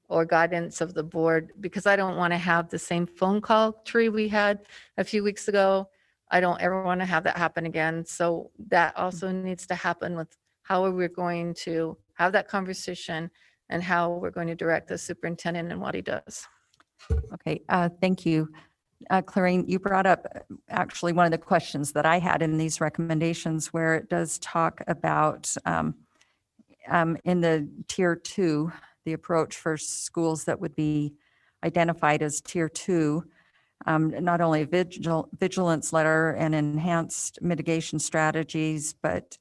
or guidance of the board, because I don't want to have the same phone call tree we had a few weeks ago. I don't ever want to have that happen again. So that also needs to happen with how are we going to have that conversation and how we're going to direct the superintendent and what he does. Okay, thank you. Clarine, you brought up actually one of the questions that I had in these recommendations, where it does talk about in the tier 2, the approach for schools that would be identified as tier 2, not only a vigilance letter and enhanced mitigation strategies, but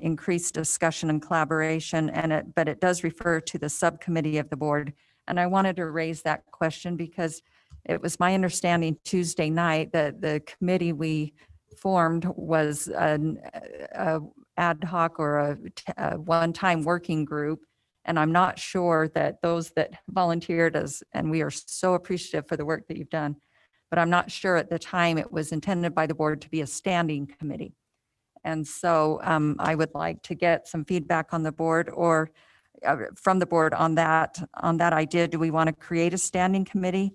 increased discussion and collaboration. But it does refer to the subcommittee of the board. And I wanted to raise that question because it was my understanding Tuesday night that the committee we formed was an ad hoc or a one-time working group. And I'm not sure that those that volunteered us, and we are so appreciative for the work that you've done, but I'm not sure at the time it was intended by the board to be a standing committee. And so I would like to get some feedback on the board, or from the board on that idea. Do we want to create a standing committee?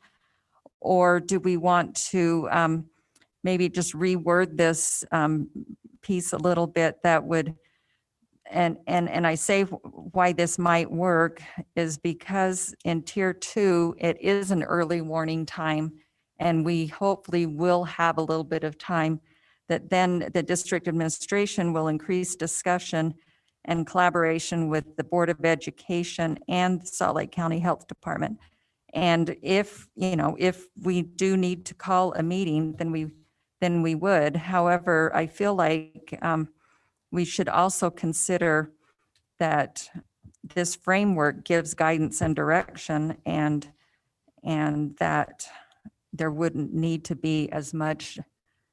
Or do we want to maybe just reword this piece a little bit that would, and I say why this might work is because in tier 2, it is an early warning time, and we hopefully will have a little bit of time that then the district administration will increase discussion and collaboration with the Board of Education and the Salt Lake County Health Department. And if we do need to call a meeting, then we would. However, I feel like we should also consider that this framework gives guidance and direction, and that there wouldn't need to be as much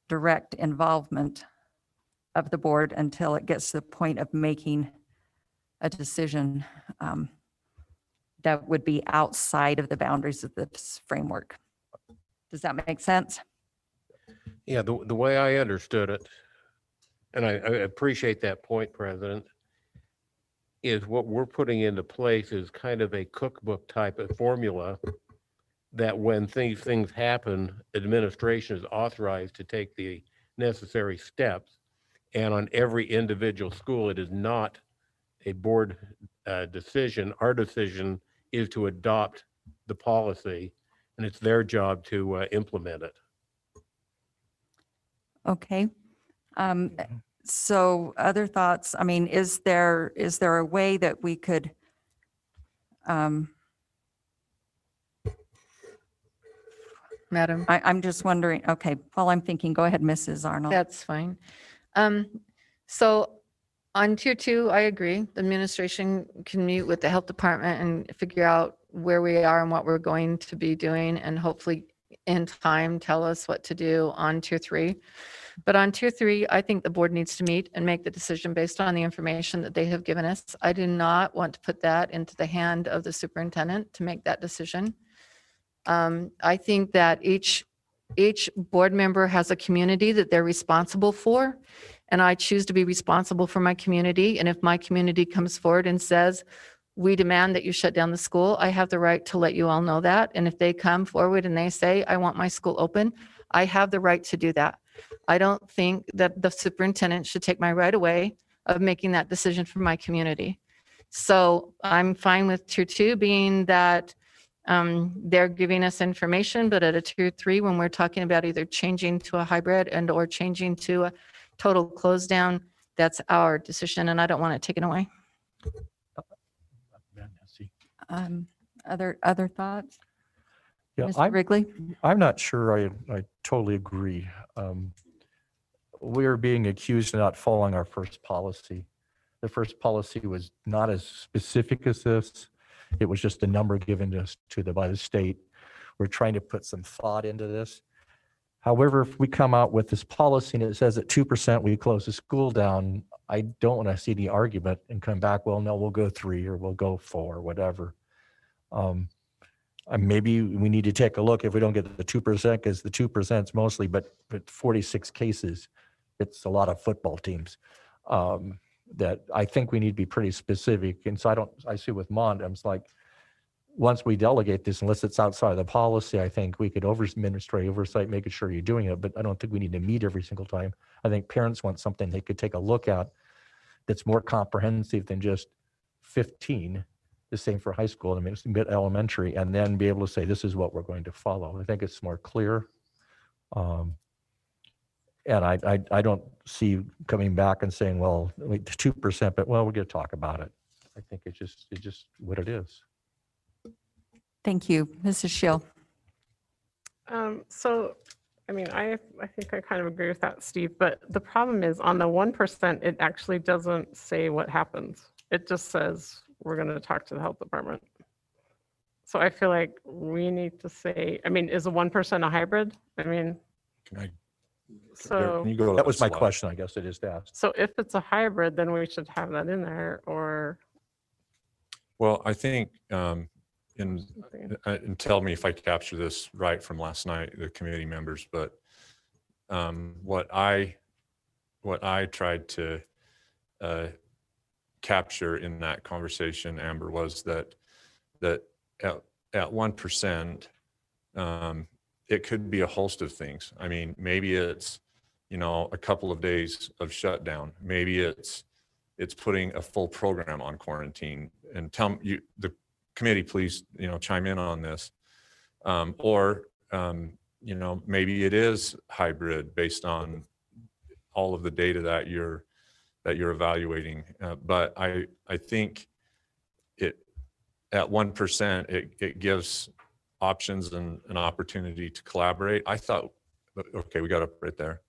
direct involvement of the board until it gets to the point of making a decision that would be outside of the boundaries of this framework. Does that make sense? Yeah, the way I understood it, and I appreciate that point, President, is what we're putting into place is kind of a cookbook type of formula that when these things happen, administration is authorized to take the necessary steps. And on every individual school, it is not a board decision. Our decision is to adopt the policy, and it's their job to implement it. Okay. So other thoughts, I mean, is there a way that we could Madam, I'm just wondering, okay, while I'm thinking, go ahead, Mrs. Arnold. that's fine. So on tier 2, I agree. The administration can meet with the health department and figure out where we are and what we're going to be doing, and hopefully in time tell us what to do on tier 3. But on tier 3, I think the board needs to meet and make the decision based on the information that they have given us. I do not want to put that into the hand of the superintendent to make that decision. I think that each board member has a community that they're responsible for, and I choose to be responsible for my community. And if my community comes forward and says, we demand that you shut down the school, I have the right to let you all know that. And if they come forward and they say, I want my school open, I have the right to do that. I don't think that the superintendent should take my right away of making that decision for my community. So I'm fine with tier 2 being that they're giving us information, but at a tier 3, when we're talking about either changing to a hybrid and or changing to a total close down, that's our decision and I don't want it taken away. Other thoughts? Yeah, Mr. Wrigley? I'm not sure I totally agree. We're being accused of not following our first policy. The first policy was not as specific as this. It was just a number given to us by the state. We're trying to put some thought into this. However, if we come out with this policy and it says at 2% we close the school down, I don't want to see the argument and come back, well, no, we'll go 3 or we'll go 4, whatever. Maybe we need to take a look if we don't get the 2%, because the 2% is mostly, but 46 cases, it's a lot of football teams. That I think we need to be pretty specific. And so I see with Mont, I'm like, once we delegate this, unless it's outside of the policy, I think we could administrate oversight, making sure you're doing it. But I don't think we need to meet every single time. I think parents want something they could take a look at that's more comprehensive than just 15, the same for high school, I mean, it's a bit elementary, and then be able to say, this is what we're going to follow. I think it's more clear. And I don't see coming back and saying, well, 2%, but well, we're going to talk about it. I think it's just what it is. Thank you. Mrs. Schill. So, I mean, I think I kind of agree with that, Steve, but the problem is on the 1%, it actually doesn't say what happens. It just says, we're going to talk to the health department. So I feel like we need to say, I mean, is a 1% a hybrid? I mean, Can so, you go to That was my slide? question, I guess it is to ask. so if it's a hybrid, then we should have that in there or Well, I think, and something. tell me if I capture this right from last night, the committee members, but what I tried to capture in that conversation, Amber, was that at 1%, it could be a host of things. I mean, maybe it's, a couple of days of shutdown. Maybe it's putting a full program on quarantine. And the committee, please, chime in on this. Or maybe it is hybrid based on all of the data that you're evaluating. But I think at 1%, it gives options and an opportunity to collaborate. I thought, okay, we got up right there.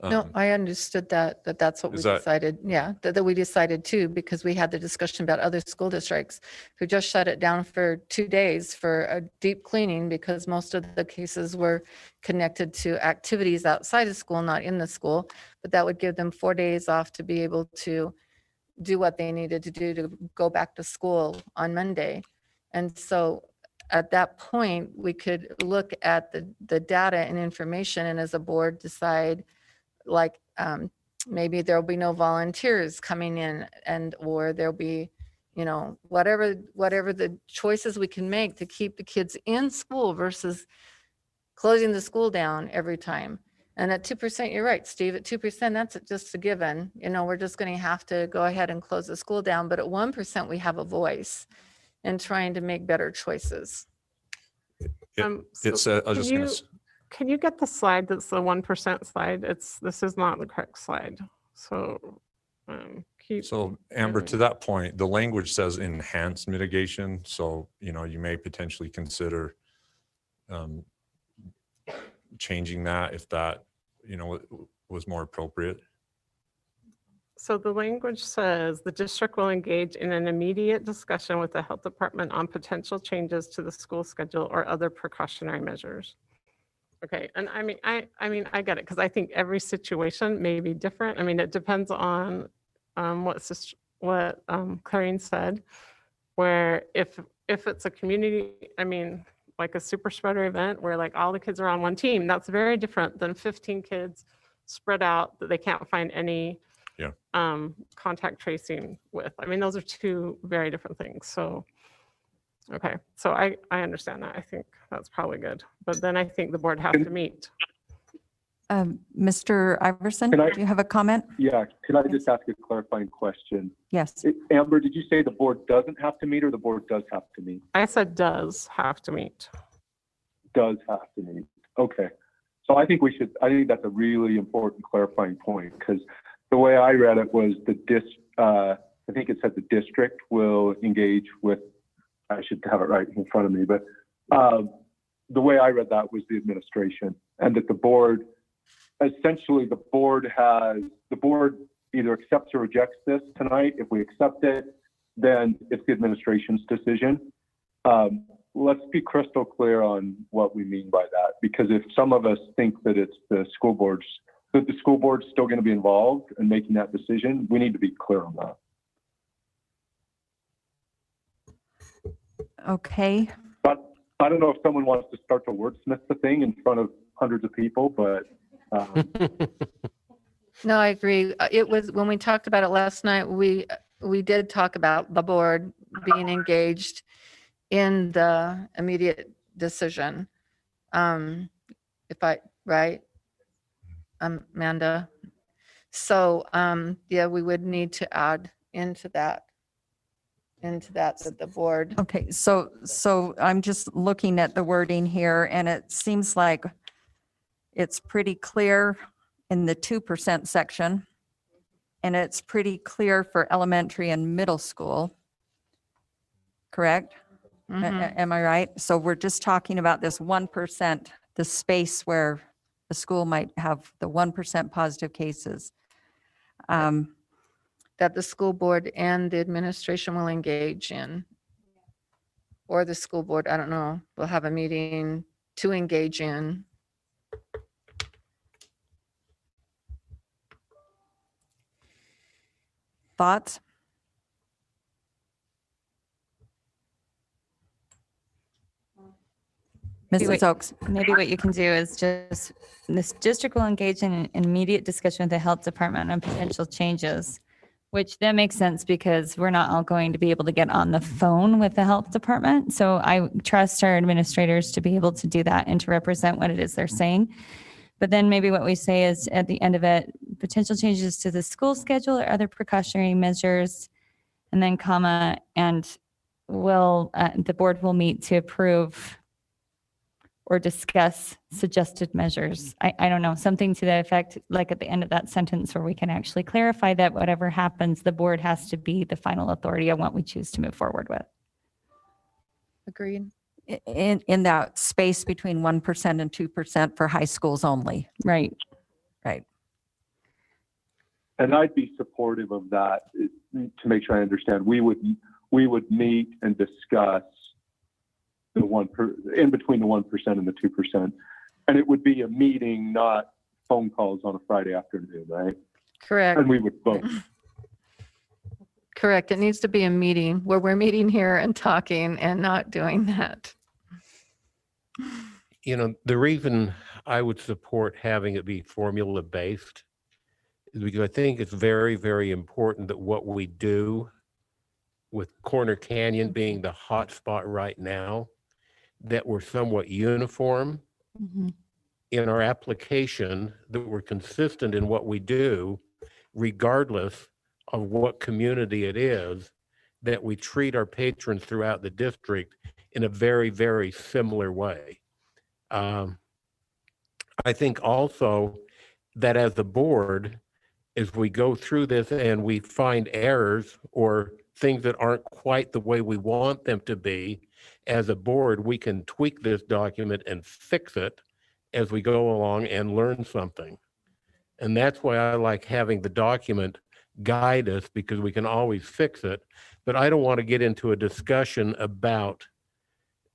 No, I understood that's what we Is that- decided. Yeah, that we decided too, because we had the discussion about other school districts who just shut it down for 2 days for a deep cleaning because most of the cases were connected to activities outside of school, not in the school. But that would give them 4 days off to be able to do what they needed to do to go back to school on Monday. And so at that point, we could look at the data and information and as a board decide like maybe there'll be no volunteers coming in or there'll be, whatever the choices we can make to keep the kids in school versus closing the school down every time. And at 2%, you're right, Steve, at 2%, that's just a given. We're just going to have to go ahead and close the school down. But at 1%, we have a voice in trying to make better choices. Can you get the slide that's the 1% slide? This is not the correct slide. So So Amber, to that point, the language says enhanced mitigation. So, you may potentially consider changing that if that, was more appropriate. So the language says the district will engage in an immediate discussion with the health department on potential changes to the school schedule or other precautionary measures. Okay, and I get it because I think every situation may be different. I mean, it depends on what Clarine said, where if it's a community, like a super spreader event where like all the kids are on one team, that's very different than 15 kids spread out that they can't find any contact tracing with. Those are two very different things. So, okay, so I understand that. I think that's probably good. But then I think the board has to meet. Mr. Iverson, Can I- do you have a comment? Yeah, can I just ask a clarifying question? Yes. Amber, did you say the board doesn't have to meet or the board does have to meet? I said does have to meet. Does have to meet. Okay. So I think that's a really important clarifying point because the way I read it was I think it said the district will engage with, I should have it right in front of me, but the way I read that was the administration, and that the board either accepts or rejects this tonight. If we accept it, then it's the administration's decision. Let's be crystal clear on what we mean by that, because if some of us think that it's the school board's still going to be involved in making that decision, we need to be clear on that. Okay. But I don't know if someone wants to start to wordsmith the thing in front of hundreds of people, but No, I agree. It was, when we talked about it last night, we did talk about the board being engaged in the immediate decision. Right? Amanda? So, yeah, we would need to add into that the board. Okay, so I'm just looking at the wording here, and it seems like it's pretty clear in the 2% section, and it's pretty clear for elementary and middle school, correct? Mhm. Am I right? So we're just talking about this 1%, the space where the school might have the 1% positive cases. That the school board and the administration will engage in. Or the school board, I don't know, will have a meeting to engage in. Thoughts? Mrs. Oaks? Maybe what you can do is just, this district will engage in an immediate discussion with the health department on potential changes, which that makes sense because we're not all going to be able to get on the phone with the health department. So I trust our administrators to be able to do that and to represent what it is they're saying. But then maybe what we say is at the end of it, potential changes to the school schedule or other precautionary measures, and then comma, and the board will meet to approve or discuss suggested measures. I don't know, something to that effect, like at the end of that sentence where we can actually clarify that whatever happens, the board has to be the final authority on what we choose to move forward with. Agreed. In that space between 1% and 2% for high schools only. Right. Right. and I'd be supportive of that to make sure I understand. We would meet and discuss in between the 1% and the 2%. And it would be a meeting, not phone calls on a Friday afternoon, right? Correct. And we would vote. Correct. It needs to be a meeting where we're meeting here and talking and not doing that. You know, the reason I would support having it be formula based is because I think it's very, very important that what we do with Corner Canyon being the hot spot right now, that we're somewhat uniform in our application, that we're consistent in what we do, regardless of what community it is, that we treat our patrons throughout the district in a very, very similar way. I think also that as a board, as we go through this and we find errors or things that aren't quite the way we want them to be, as a board, we can tweak this document and fix it as we go along and learn something. And that's why I like having the document guide us, because we can always fix it. But I don't want to get into a discussion about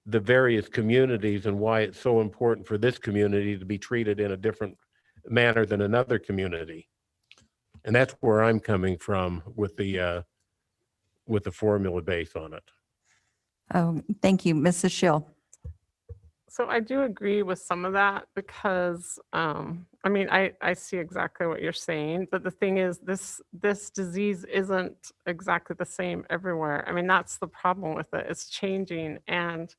the various communities and why it's so important for this community to be treated in a different manner than another community. And that's where I'm coming from with the formula base on it. Thank you, Mrs. Schill. So I do agree with some of that because, I mean, I see exactly what you're saying, but the thing is, this disease isn't exactly the same everywhere. I mean, that's the problem with it. It's changing. And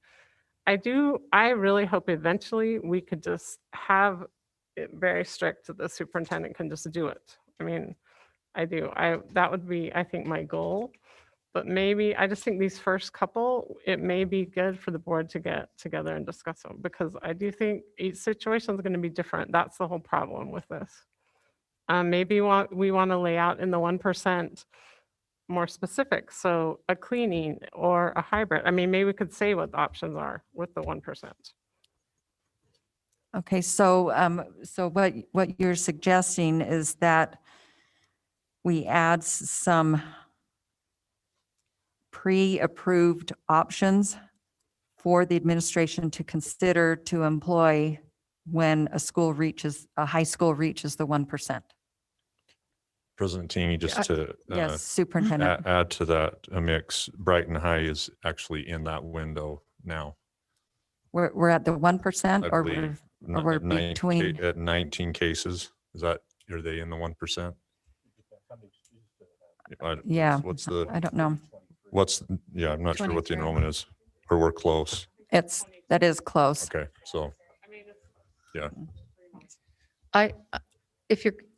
I really hope eventually we could just have very strict that the superintendent can just do it. I mean, I do. That would be, I think, my goal. But maybe, I just think these first couple, it may be good for the board to get together and discuss them, because I do think each situation is going to be different. That's the whole problem with this. Maybe we want to lay out in the 1% more specific. So a cleaning or a hybrid. I mean, maybe we could say what the options are with the 1%. Okay, so what you're suggesting is that we add some pre-approved options for the administration to consider to employ when a high school reaches the 1%. President Teeny, just to Yes, superintendent. add to that a mix, Brighton High is actually in that window now. We're at the 1% I or believe. we're between, At 19 cases, are they in the 1%? yeah, What's I don't know. I'm not sure what the 23. enrollment is, or we're close. That is close. Okay, so,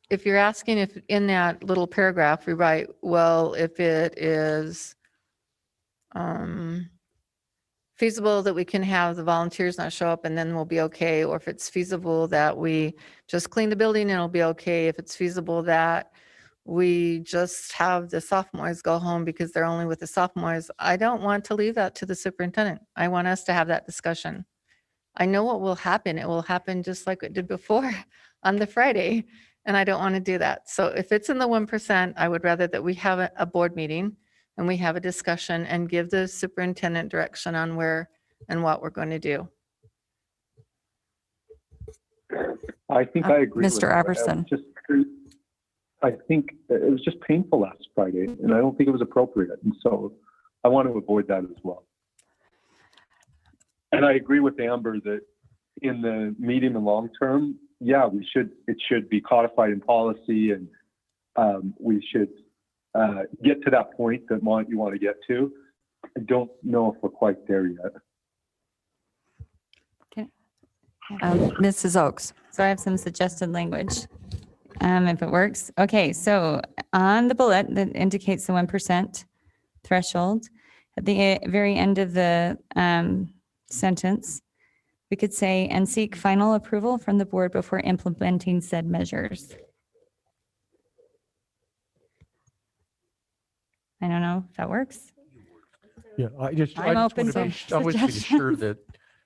If you're asking if in that little paragraph, we write, well, if it is feasible that we can have the volunteers not show up and then we'll be okay, or if it's feasible that we just clean the building and it'll be okay, if it's feasible that we just have the sophomores go home because they're only with the sophomores, I don't want to leave that to the superintendent. I want us to have that discussion. I know what will happen. It will happen just like it did before on the Friday, and I don't want to do that. So if it's in the 1%, I would rather that we have a board meeting and we have a discussion and give the superintendent direction on where and what we're going to do. I think I agree. Mr. Iverson. I think it was just painful last Friday, and I don't think it was appropriate. And so I want to avoid that as well. And I agree with Amber that in the medium and long term, yeah, it should be codified in policy, and we should get to that point that you want to get to. I don't know if we're quite there yet. Mrs. Oaks. So I have some suggested language, if it works. Okay, so on the bullet that indicates the 1% threshold, at the very end of the sentence, we could say, and seek final approval from the board before implementing said measures. I don't know if that works. Yeah, I just I'm open want to I want to be sure suggestions. that,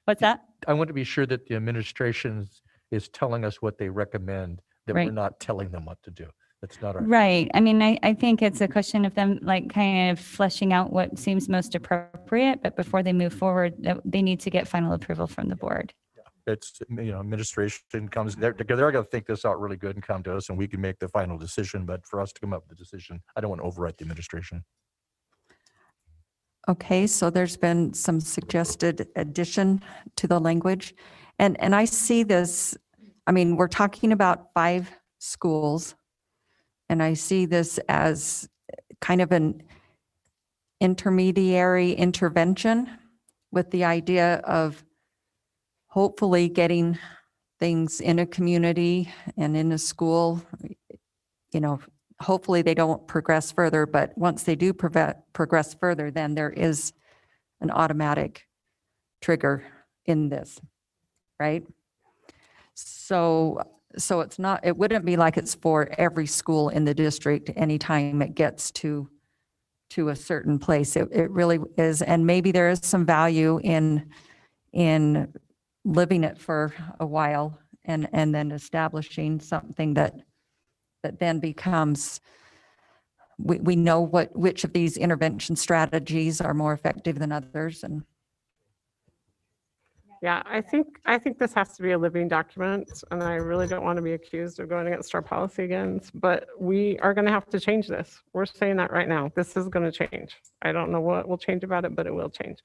What's that? I want to be sure that the administration is telling us what they recommend, that we're Right. not telling them what to do. That's not our. Right. I mean, I think it's a question of them like kind of fleshing out what seems most appropriate, but before they move forward, they need to get final approval from the board. It's, administration comes, they're going to think this out really good and come to us, and we can make the final decision. But for us to come up with the decision, I don't want to overwrite the administration. Okay, so there's been some suggested addition to the language. And I see this, I mean, we're talking about 5 schools. And I see this as kind of an intermediary intervention with the idea of hopefully getting things in a community and in a school, hopefully they don't progress further, but once they do progress further, then there is an automatic trigger in this, right? So it wouldn't be like it's for every school in the district anytime it gets to a certain place. It really is, and maybe there is some value in living it for a while and then establishing something that then becomes, we know which of these intervention strategies are more effective than others. And Yeah, I think this has to be a living document, and I really don't want to be accused of going against our policy again, but we are going to have to change this. We're saying that right now. This is going to change. I don't know what will change about it, but it will change.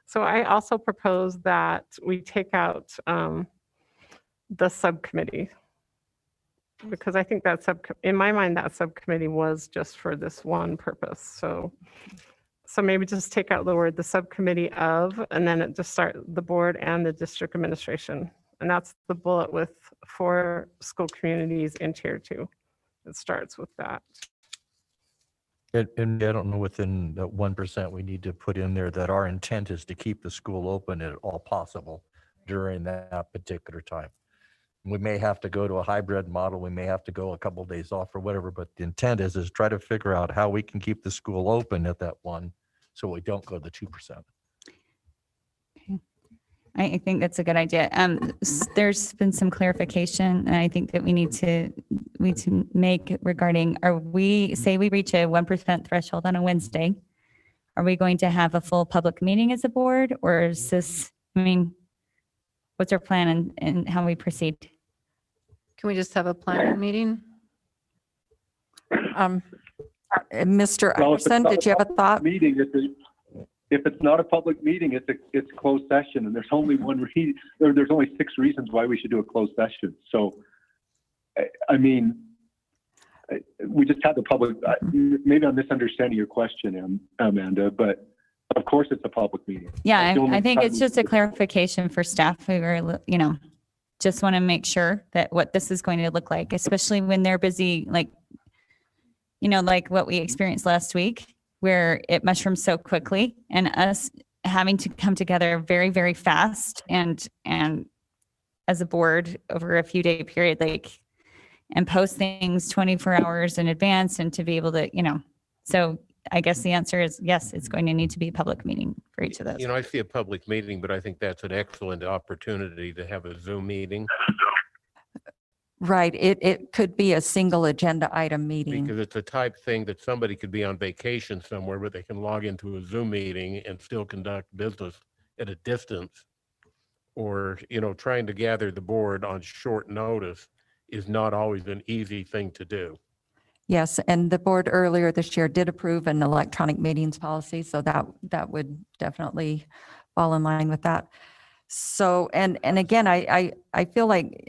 So I also propose that we take out the subcommittee, because I think that in my mind, that subcommittee was just for this one purpose. So maybe just take out the word the subcommittee of, and then it just start the board and the district administration. And that's the bullet with 4 school communities in tier 2. It starts with that. And I don't know, within that 1%, we need to put in there that our intent is to keep the school open at all possible during that particular time. We may have to go to a hybrid model. We may have to go a couple of days off or whatever, but the intent is try to figure out how we can keep the school open at that 1, so we don't go to the 2%. I think that's a good idea. There's been some clarification, and I think that we need to make regarding, say we reach a 1% threshold on a Wednesday, are we going to have a full public meeting as a board, or is this, what's our plan and how we proceed? Can we just have a planning meeting? Mr. Well, if it's Iverson, not did you have a thought? Meeting, if it's not a public meeting, it's closed session, and there's only there's only 6 reasons why we should do a closed session. So, we just had the public, maybe I'm misunderstanding your question, Amanda, but of course it's a public meeting. Yeah, That's the only I think time it's just a clarification for staff who are, just want to make sure that what this is going to look like, especially when they're busy, like what we experienced last week, where it mushrooms so quickly, and us having to come together very, very fast and as a board over a few day period, and post things 24 hours in advance, and to be able to, so I guess the answer is yes, it's going to need to be a public meeting for each of those. I see a public meeting, but I think that's an excellent opportunity to have a Zoom meeting, Right. It could be a single agenda item meeting. because it's a type thing that somebody could be on vacation somewhere, but they can log into a Zoom meeting and still conduct business at a distance. Or, trying to gather the board on short notice is not always an easy thing to do. Yes, and the board earlier this year did approve an electronic meetings policy, so that would definitely fall in line with that. So, and again, I feel like,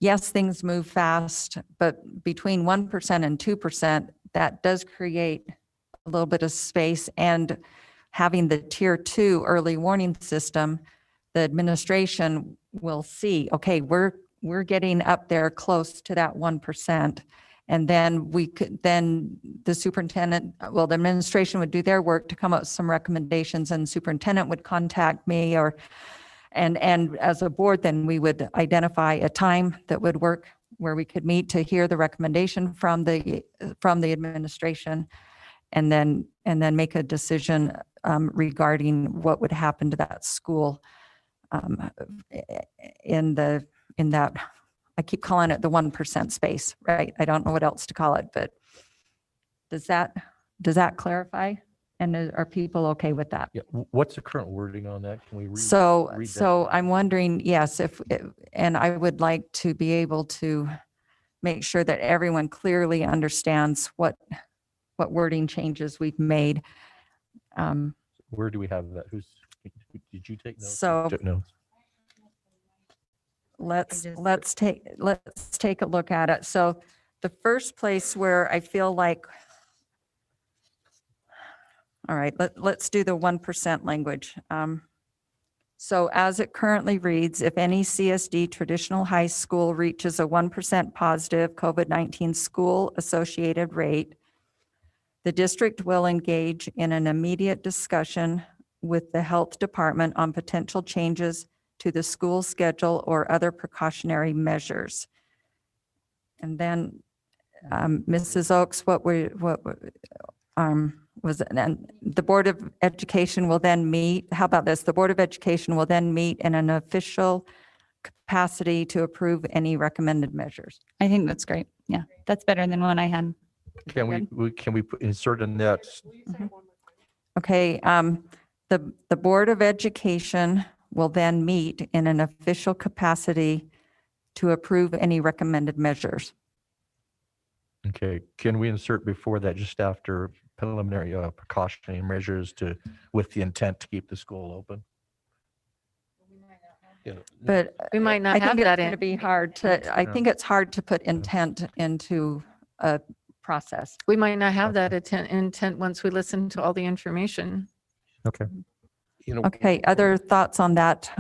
yes, things move fast, but between 1% and 2%, that does create a little bit of space. And having the tier 2 early warning system, the administration will see, okay, we're getting up there close to that 1%. And then the superintendent, the administration would do their work to come up with some recommendations, and the superintendent would contact me, and as a board, then we would identify a time that would work where we could meet to hear the recommendation from the administration, and then make a decision regarding what would happen to that school in that, I keep calling it the 1% space, right? I don't know what else to call it, but does that clarify? And are people okay with that? Yeah. What's the current wording on that? Can we read? So read that? I'm wondering, yes, and I would like to be able to make sure that everyone clearly understands what wording changes we've made. Where do we have that? Did you take notes? So- Took notes. Let's take a look at it. So the first place where I feel like, all right, let's do the 1% language. So as it currently reads, if any CSD traditional high school reaches a 1% positive COVID-19 school associated rate, the district will engage in an immediate discussion with the health department on potential changes to the school schedule or other precautionary measures. And then, Mrs. Oaks, was it? And the Board of Education will then meet, how about this? The Board of Education will then meet in an official capacity to approve any recommended measures. I think that's great. Yeah, that's better than one I had. Can we insert in that? Okay, the Board of Education will then meet in an official capacity to approve any recommended measures. Okay, can we insert before that, just after preliminary precautionary measures with the intent to keep the school open? But We might not I have think it's that going to in. be hard to, I think it's hard to put intent into a process. We might not have that intent once we listen to all the information. Okay. You know, Okay, other thoughts on that,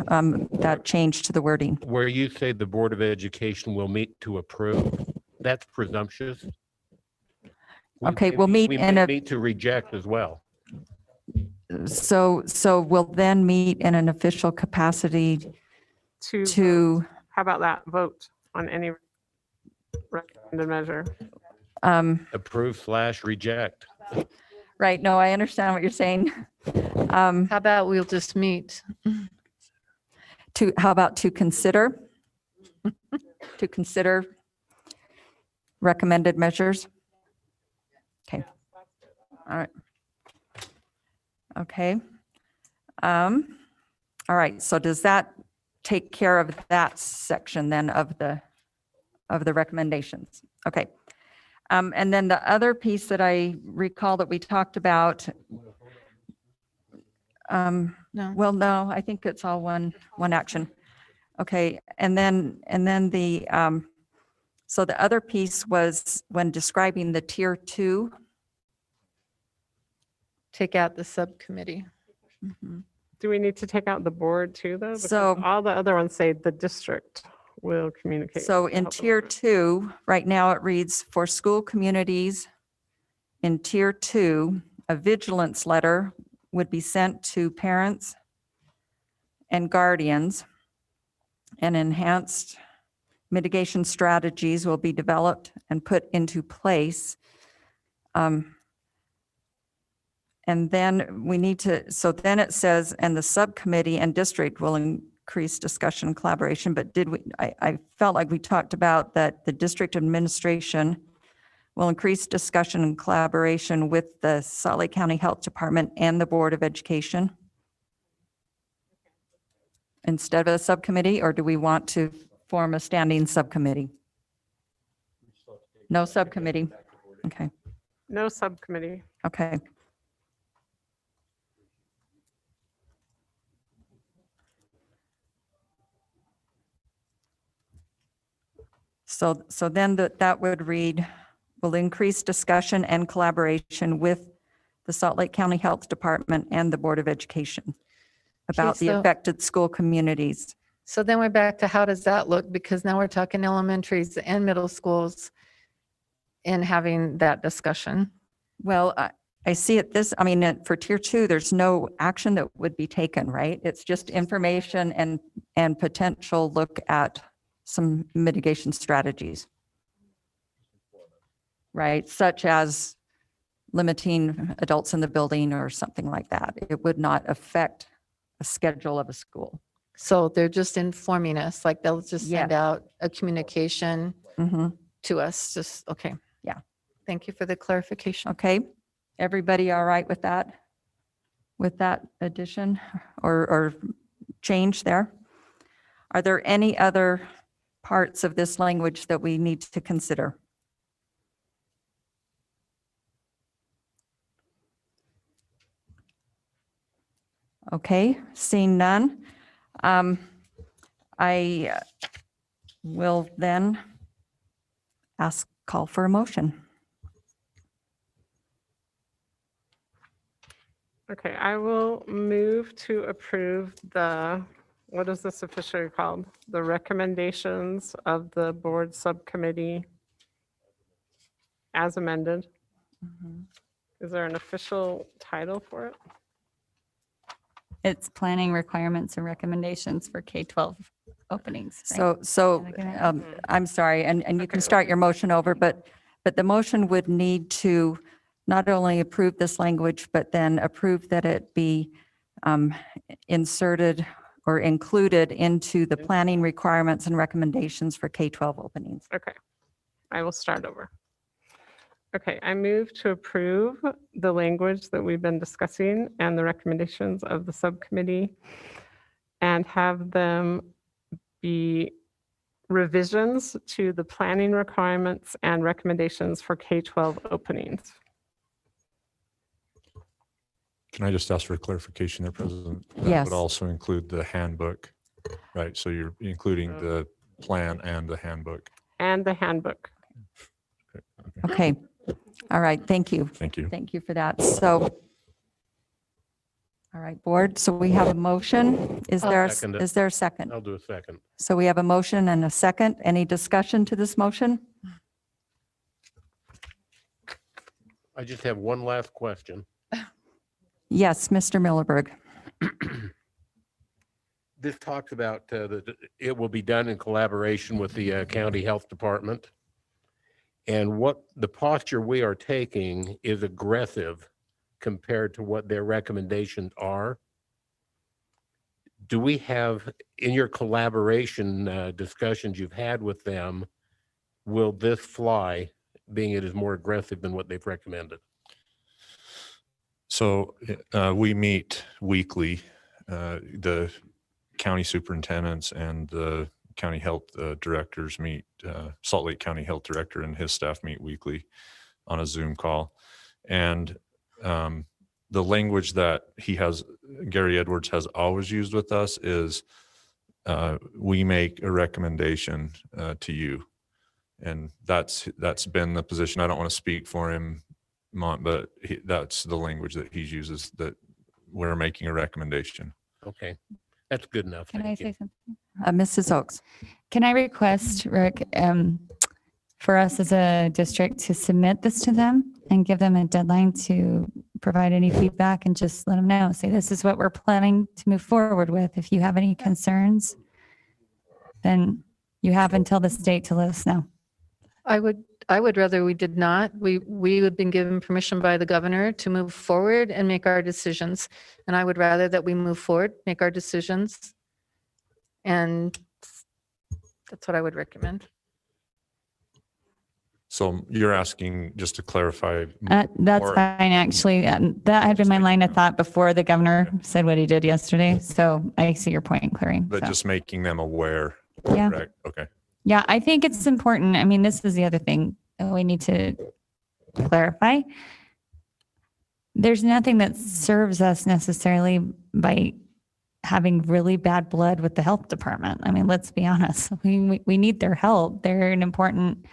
that change to the wording? where you say the Board of Education will meet to approve, that's presumptuous. Okay, we'll meet We in may a, meet to reject as well. so we'll then meet in an official capacity to, how about that, vote on any recommended measure? Approve/reject. right, no, I understand what you're saying. How about we'll just meet? How about to consider? To consider recommended measures? Okay. All right. Okay. All right, so does that take care of that section then of the recommendations? Okay. And then the other piece that I recall that we talked about, No. well, no, I think it's all one action. Okay, and then so the other piece was when describing the tier 2. Take out the subcommittee. Do we need to take out the board too, though? Because So- all the other ones say the district will communicate. So to in help the tier board. 2, right now it reads, for school communities, in tier 2, a vigilance letter would be sent to parents and guardians, and enhanced mitigation strategies will be developed and put into place. And then we need to, so then it says, and the subcommittee and district will increase discussion and collaboration, but did we, I felt like we talked about that the district administration will increase discussion and collaboration with the Salt Lake County Health Department and the Board of Education instead of a subcommittee, or do we want to form a standing subcommittee? No subcommittee. Okay, No subcommittee. okay. So then that would read, will increase discussion and collaboration with the Salt Lake County Health Department and the Board of Education about Okay, the so- affected school communities. So then we're back to how does that look? Because now we're talking elementaries and middle schools and having that discussion. Well, I see it this, I mean, for tier 2, there's no action that would be taken, right? It's just information and potential look at some mitigation strategies. Right, such as limiting adults in the building or something like that. It would not affect a schedule of a school. So they're just informing us, like they'll just send Yes. out a communication Mhm. to us, just, okay. Yeah. Thank you for the clarification. Okay, everybody all right with that? With that addition or change there? Are there any other parts of this language that we need to consider? Okay, seeing none. I will then call for a motion. Okay, I will move to approve the, what is this officially called? The recommendations of the board subcommittee as amended. Is there an official title for it? It's planning requirements and recommendations for K-12 openings. right? So, Did I get it? I'm sorry, and you can Okay. start your motion over, but the motion would need to not only approve this language, but then approve that it be inserted or included into the planning requirements and recommendations for K-12 openings. Okay, I will start over. Okay, I move to approve the language that we've been discussing and the recommendations of the subcommittee and have them be revisions to the planning requirements and recommendations for K-12 openings. Can I just ask for clarification there, President? That Yes. would also include the handbook, right? So you're including the plan and the handbook. And the handbook. Okay, all right, thank you. Thank you. Thank you for that. So All right, board, so we have a motion. Is there, Second it. is there a second? I'll do a second. So we have a motion and a second. Any discussion to this motion? I just have one last question. Yes, Mr. Millerberg. This talks about that it will be done in collaboration with the county health department. And what the posture we are taking is aggressive compared to what their recommendations are. Do we have, in your collaboration discussions you've had with them, will this fly, being it is more aggressive than what they've recommended? So we meet weekly, the county superintendents and the county health directors meet, Salt Lake County Health Director and his staff meet weekly on a Zoom call. And the language that Gary Edwards has always used with us is we make a recommendation to you. And that's been the position. I don't want to speak for him, Mont, but that's the language that he uses, that we're making a recommendation. Okay, that's good enough. Can I Thank you. say something? Mrs. Oaks. Can I request, Rick, for us as a district to submit this to them and give them a deadline to provide any feedback and just let them know, say, this is what we're planning to move forward with. If you have any concerns, then you have until this date to let us know. I would rather we did not. We have been given permission by the governor to move forward and make our decisions. And I would rather that we move forward, make our decisions. And that's what I would recommend. So you're asking, just to clarify, That's Or- fine, actually. That had been my line of thought before the governor said what he did yesterday. So I see your point, Clary. but So, just making them aware. Yeah. Correct? Okay. yeah, I think it's important. I mean, this is the other thing that we need to clarify. There's nothing that serves us necessarily by having really bad blood with the health department. I mean, let's be honest. We need their help. They're an important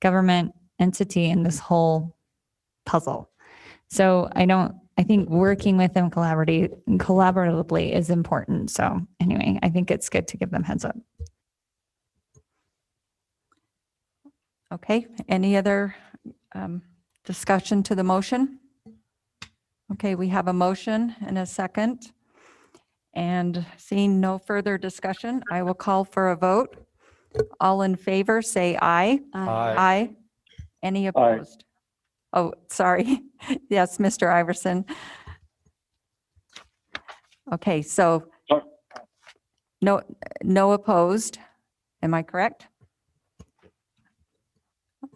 government entity in this whole puzzle. So I think working with them collaboratively is important. So anyway, I think it's good to give them heads up. Okay, any other discussion to the motion? Okay, we have a motion and a second. And seeing no further discussion, I will call for a vote. All in favor, say aye. Aye. Aye. Any opposed? Oh, sorry. Yes, Mr. Iverson. Okay, so no opposed. Am I correct?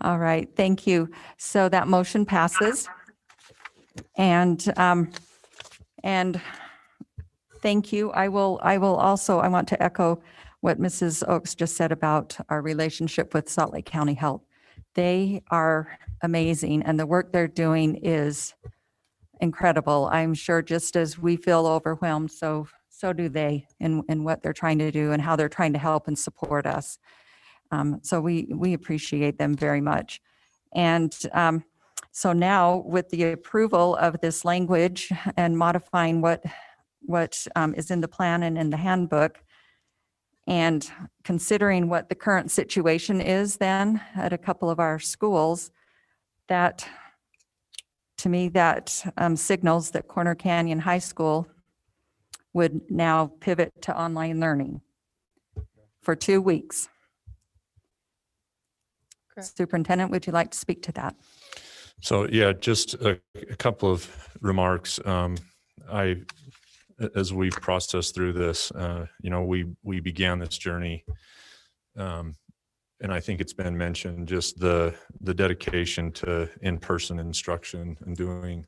All right, thank you. So that motion passes. And thank you. I want to echo what Mrs. Oaks just said about our relationship with Salt Lake County Health. They are amazing, and the work they're doing is incredible. I'm sure just as we feel overwhelmed, so do they in what they're trying to do and how they're trying to help and support us. So we appreciate them very much. And so now with the approval of this language and modifying what is in the plan and in the handbook, and considering what the current situation is then at a couple of our schools, that, to me, that signals that Corner Canyon High School would now pivot to online learning for 2 weeks. Correct. Superintendent, would you like to speak to that? So yeah, just a couple of remarks. As we've processed through this, we began this journey, and I think it's been mentioned, just the dedication to in-person instruction and doing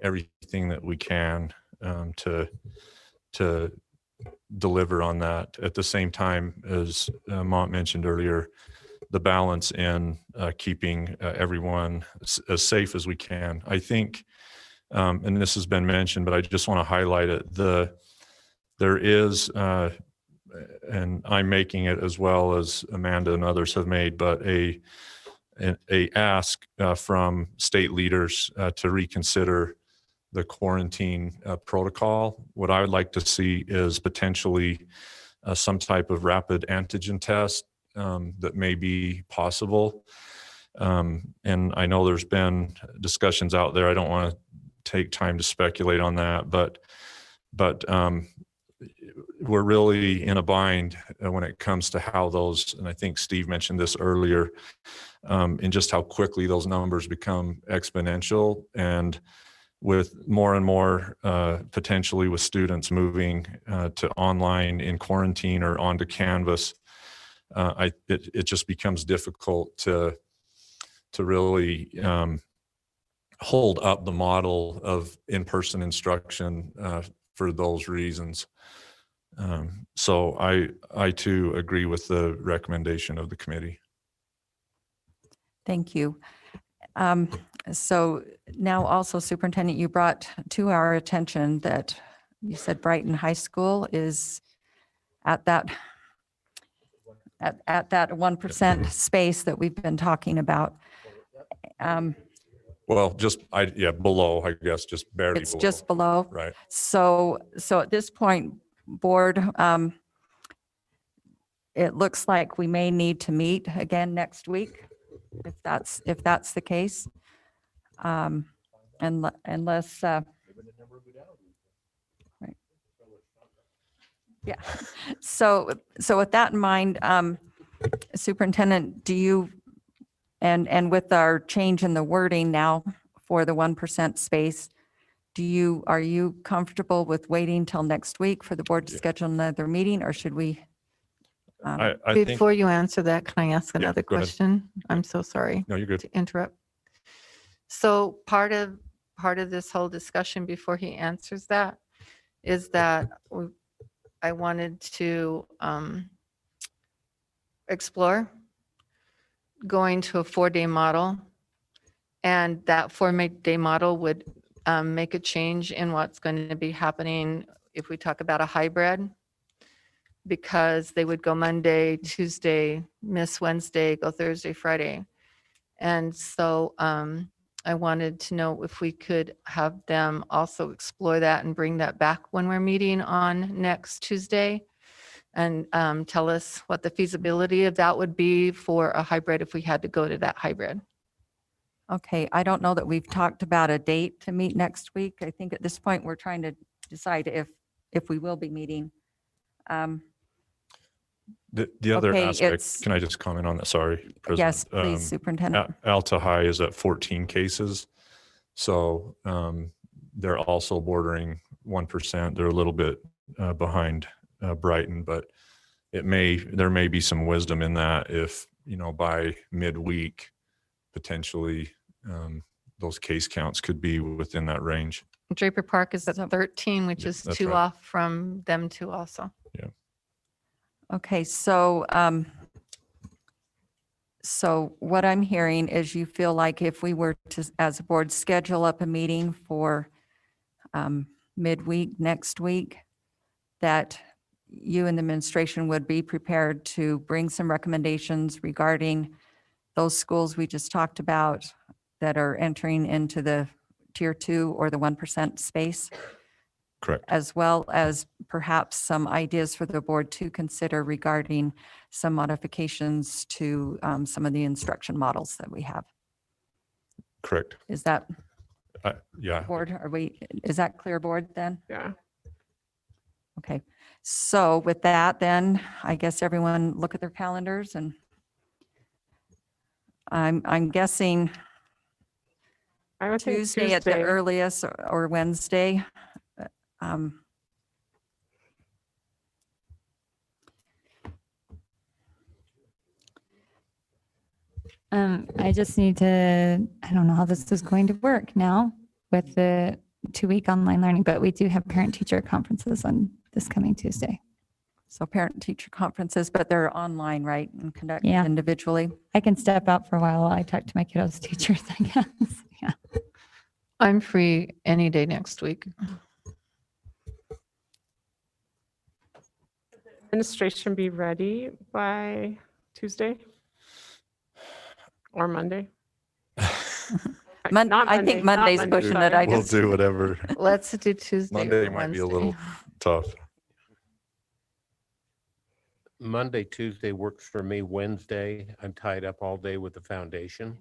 everything that we can to deliver on that. At the same time, as Mont mentioned earlier, the balance in keeping everyone as safe as we can. I think, and this has been mentioned, but I just want to highlight it. There is, and I'm making it as well as Amanda and others have made, but a ask from state leaders to reconsider the quarantine protocol. What I would like to see is potentially some type of rapid antigen test that may be possible. And I know there's been discussions out there. I don't want to take time to speculate on that, but we're really in a bind when it comes to how those, and I think Steve mentioned this earlier, in just how quickly those numbers become exponential, and with more and more potentially with students moving to online in quarantine or onto Canvas, it just becomes difficult to really hold up the model of in-person instruction for those reasons. So I too agree with the recommendation of the committee. Thank you. So now also, Superintendent, you brought to our attention that you said Brighton High School is at that 1% space that we've been talking about. Well, below, I guess, just barely It's below. just below. Right. So at this point, board, it looks like we may need to meet again next week, if that's the case. Unless, right. Yeah. So with that in mind, Superintendent, do you, and with our change in the wording now for the 1% space, are you comfortable with waiting till next week for the board to schedule another meeting, or should we? I think, Before you answer that, can I ask Yeah, another go ahead. question? I'm so sorry no, you're good. to interrupt. So part of this whole discussion before he answers that is that I wanted to explore going to a 4-day model, and that 4-day model would make a change in what's going to be happening if we talk about a hybrid, because they would go Monday, Tuesday, miss Wednesday, go Thursday, Friday. And so I wanted to know if we could have them also explore that and bring that back when we're meeting on next Tuesday, and tell us what the feasibility of that would be for a hybrid if we had to go to that hybrid. Okay, I don't know that we've talked about a date to meet next week. I think at this point, we're trying to decide if we will be meeting. The other Okay, aspect, can I just comment on that? Sorry, President. Yes, please, Superintendent. Alta High is at 14 cases. So they're also bordering 1%. They're a little bit behind Brighton, but there may be some wisdom in that if, by midweek, potentially those case counts could be within that range. Draper Park is at 13, which Yeah, is that's 2 right. off from them too also. Okay, so what I'm hearing is you feel like if we were to, as a board, schedule up a meeting for midweek next week, that you and the administration would be prepared to bring some recommendations regarding those schools we just talked about that are entering into the tier 2 or the 1% space, Correct. as well as perhaps some ideas for the board to consider regarding some modifications to some of the instruction models that we have. Correct. Is that Yeah. board? Is that clear, board, then? Yeah. Okay. So with that, then I guess everyone look at their calendars, and I'm guessing I would think Tuesday at the Tuesday. earliest or Wednesday. Um, I just need to, I don't know how this is going to work now with the 2-week online learning, but we do have parent-teacher conferences on this coming Tuesday. So parent-teacher conferences, but they're online, right, and conducted Yeah. individually? I can step out for a while while I talk to my kiddos' teachers, I guess. Yeah. I'm free any day next week. Administration be ready by Tuesday or Monday? Not I think not Monday's Monday, pushing it. sorry. I We'll just, do whatever. Let's do Tuesday. Monday or might be a Wednesday. little tough. Monday, Tuesday works for me. Wednesday, I'm tied up all day with the foundation.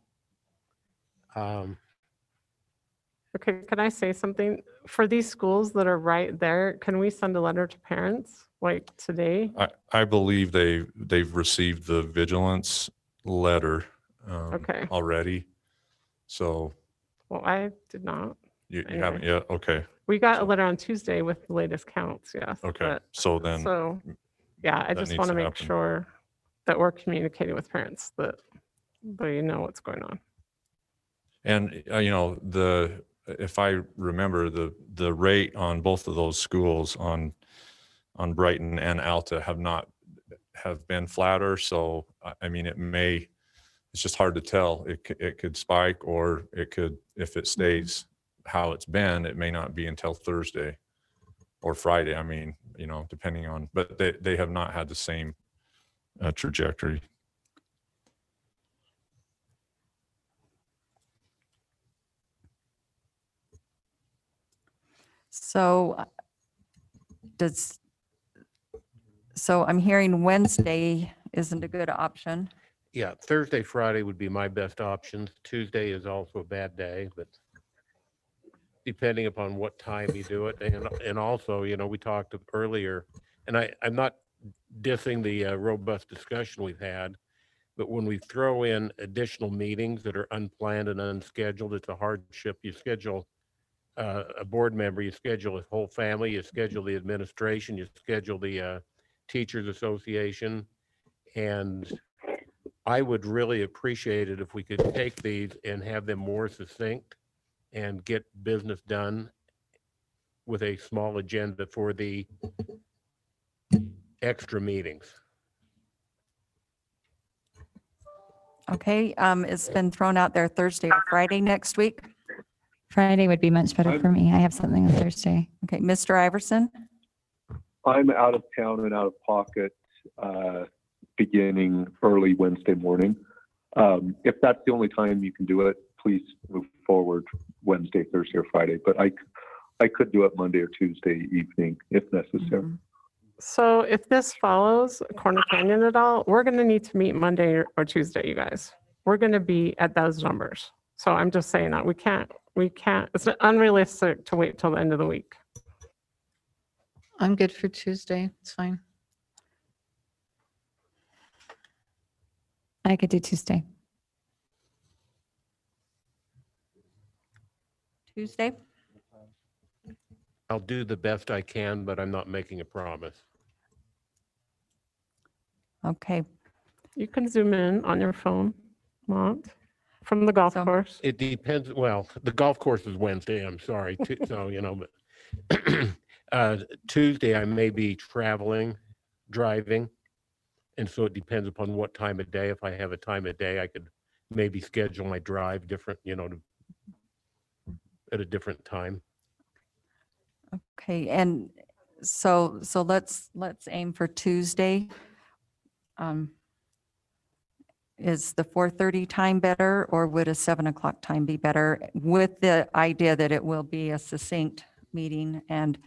Okay, can I say something? For these schools that are right there, can we send a letter to parents like today? I believe they've received the vigilance letter Okay. already. So Well, I did not. you Anyway. haven't yet? Okay, We got a So- letter on Tuesday with the latest counts, yes. okay. but- So then, So, yeah, I that just needs want to to make happen. sure that we're communicating with parents that they know what's going on. and you know, if I remember, the rate on both of those schools on Brighton and Alta have been flatter. So I mean, it's just hard to tell. It could spike, or it could, if it stays how it's been, it may not be until Thursday or Friday. I mean, you know, depending on, but they have not had the same trajectory. so so I'm hearing Wednesday isn't a good option. Yeah, Thursday, Friday would be my best options. Tuesday is also a bad day, but depending upon what time you do it. And also, you know, we talked earlier, and I'm not dissing the robust discussion we've had, but when we throw in additional meetings that are unplanned and unscheduled, it's a hardship. You schedule a board member, you schedule his whole family, you schedule the administration, you schedule the teachers association. And I would really appreciate it if we could take these and have them more succinct and get business done with a small agenda for the extra meetings. Okay, it's been thrown out there Thursday or Friday next week. Friday would be much better for me. I have something on Thursday. Okay, Mr. Iverson? I'm out of town and out of pocket beginning early Wednesday morning. If that's the only time you can do it, please move forward Wednesday, Thursday, or Friday. But I could do it Monday or Tuesday evening if necessary. Mhm. So if this follows Corner Canyon at all, we're going to need to meet Monday or Tuesday, you guys. We're going to be at those numbers. So I'm just saying that we can't, it's unrealistic to wait till the end of the week. I'm good for Tuesday. It's fine. I could do Tuesday. Tuesday? I'll do the best I can, but I'm not making a promise. Okay, You can zoom in on your phone, Mont, from the golf So- course. It depends. Well, the golf course is Wednesday. I'm sorry. So, you know, but Tuesday I may be driving. And so it depends upon what time of day. If I have a time of day, I could maybe schedule my drive different, you know, at a different time. okay, and so let's aim for Tuesday. Is the 4:30 time better, or would a 7 o'clock time be better, with the idea that it will be a succinct meeting? And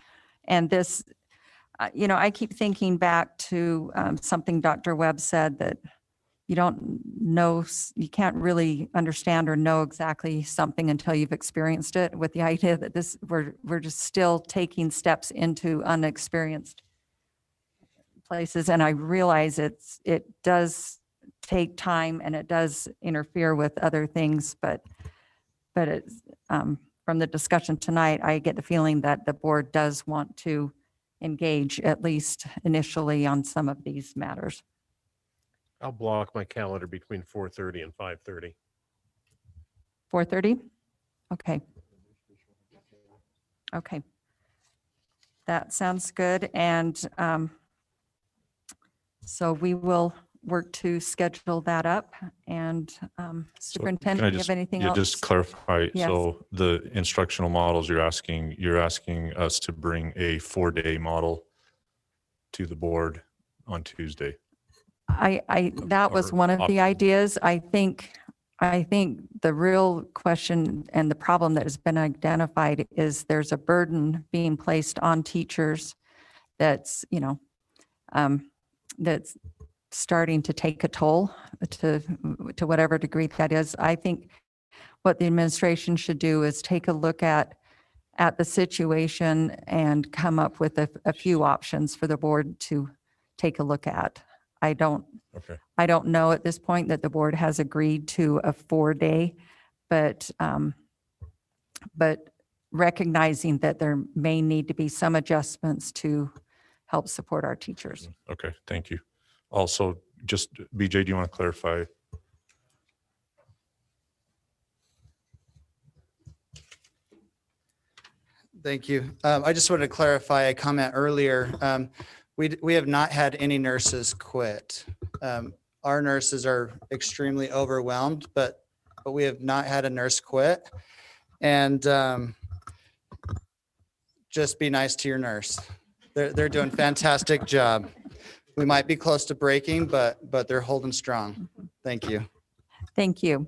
this, you know, I keep thinking back to something Dr. Webb said, that you don't know, you can't really understand or know exactly something until you've experienced it, with the idea that we're just still taking steps into unexperienced places. And I realize it does take time and it does interfere with other things, but it's, from the discussion tonight, I get the feeling that the board does want to engage, at least initially, on some of these matters. I'll block my calendar between 4:30 and 5:30. 4:30? Okay. Okay. That sounds good. And so we will work to schedule that up. And So Superintendent, can I do you have anything yeah, else? just clarify. Yes. So the instructional models you're asking us to bring a 4-day model to the board on Tuesday. That was or one of the option. ideas. I think I think the real question and the problem that has been identified is there's a burden being placed on teachers that's, that's starting to take a toll to whatever degree that is. I think what the administration should do is take a look at the situation and come up with a few options for the board to take a look at. Okay. I don't know at this point that the board has agreed to a 4-day, but recognizing that there may need to be some adjustments to help support our teachers. Okay, thank you. Also, just BJ, do you want to clarify? Thank you. I just wanted to clarify a comment earlier. We have not had any nurses quit. Our nurses are extremely overwhelmed, but we have not had a nurse quit. And just be nice to your nurse. They're doing a fantastic job. We might be close to breaking, but they're holding strong. Thank you. Thank you.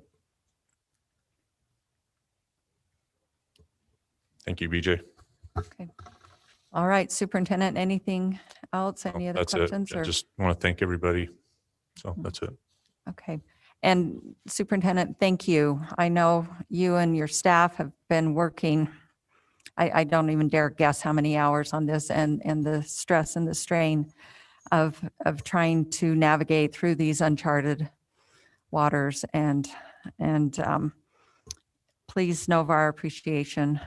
Thank you, BJ. Okay. All right, Superintendent, anything else? Any No, other that's it. questions? I Or just want to thank everybody. So that's it. okay. And Superintendent, thank you. I know you and your staff have been working, I don't even dare guess how many hours on this, and the stress and the strain of trying to navigate through these uncharted waters, and please know of our appreciation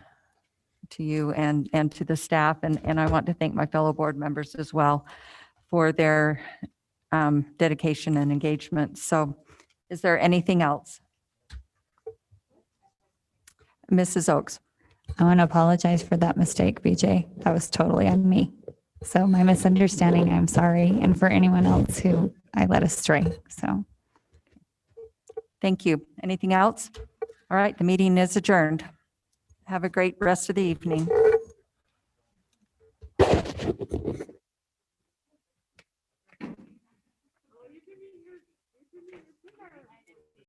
to you and to the staff. And I want to thank my fellow board members as well for their dedication and engagement. So is there anything else? Mrs. Oaks? I want to apologize for that mistake, BJ. That was totally on me. So my misunderstanding, I'm sorry. And for anyone else who I led astray. So Thank you. Anything else? All right, the meeting is adjourned. Have a great rest of the evening.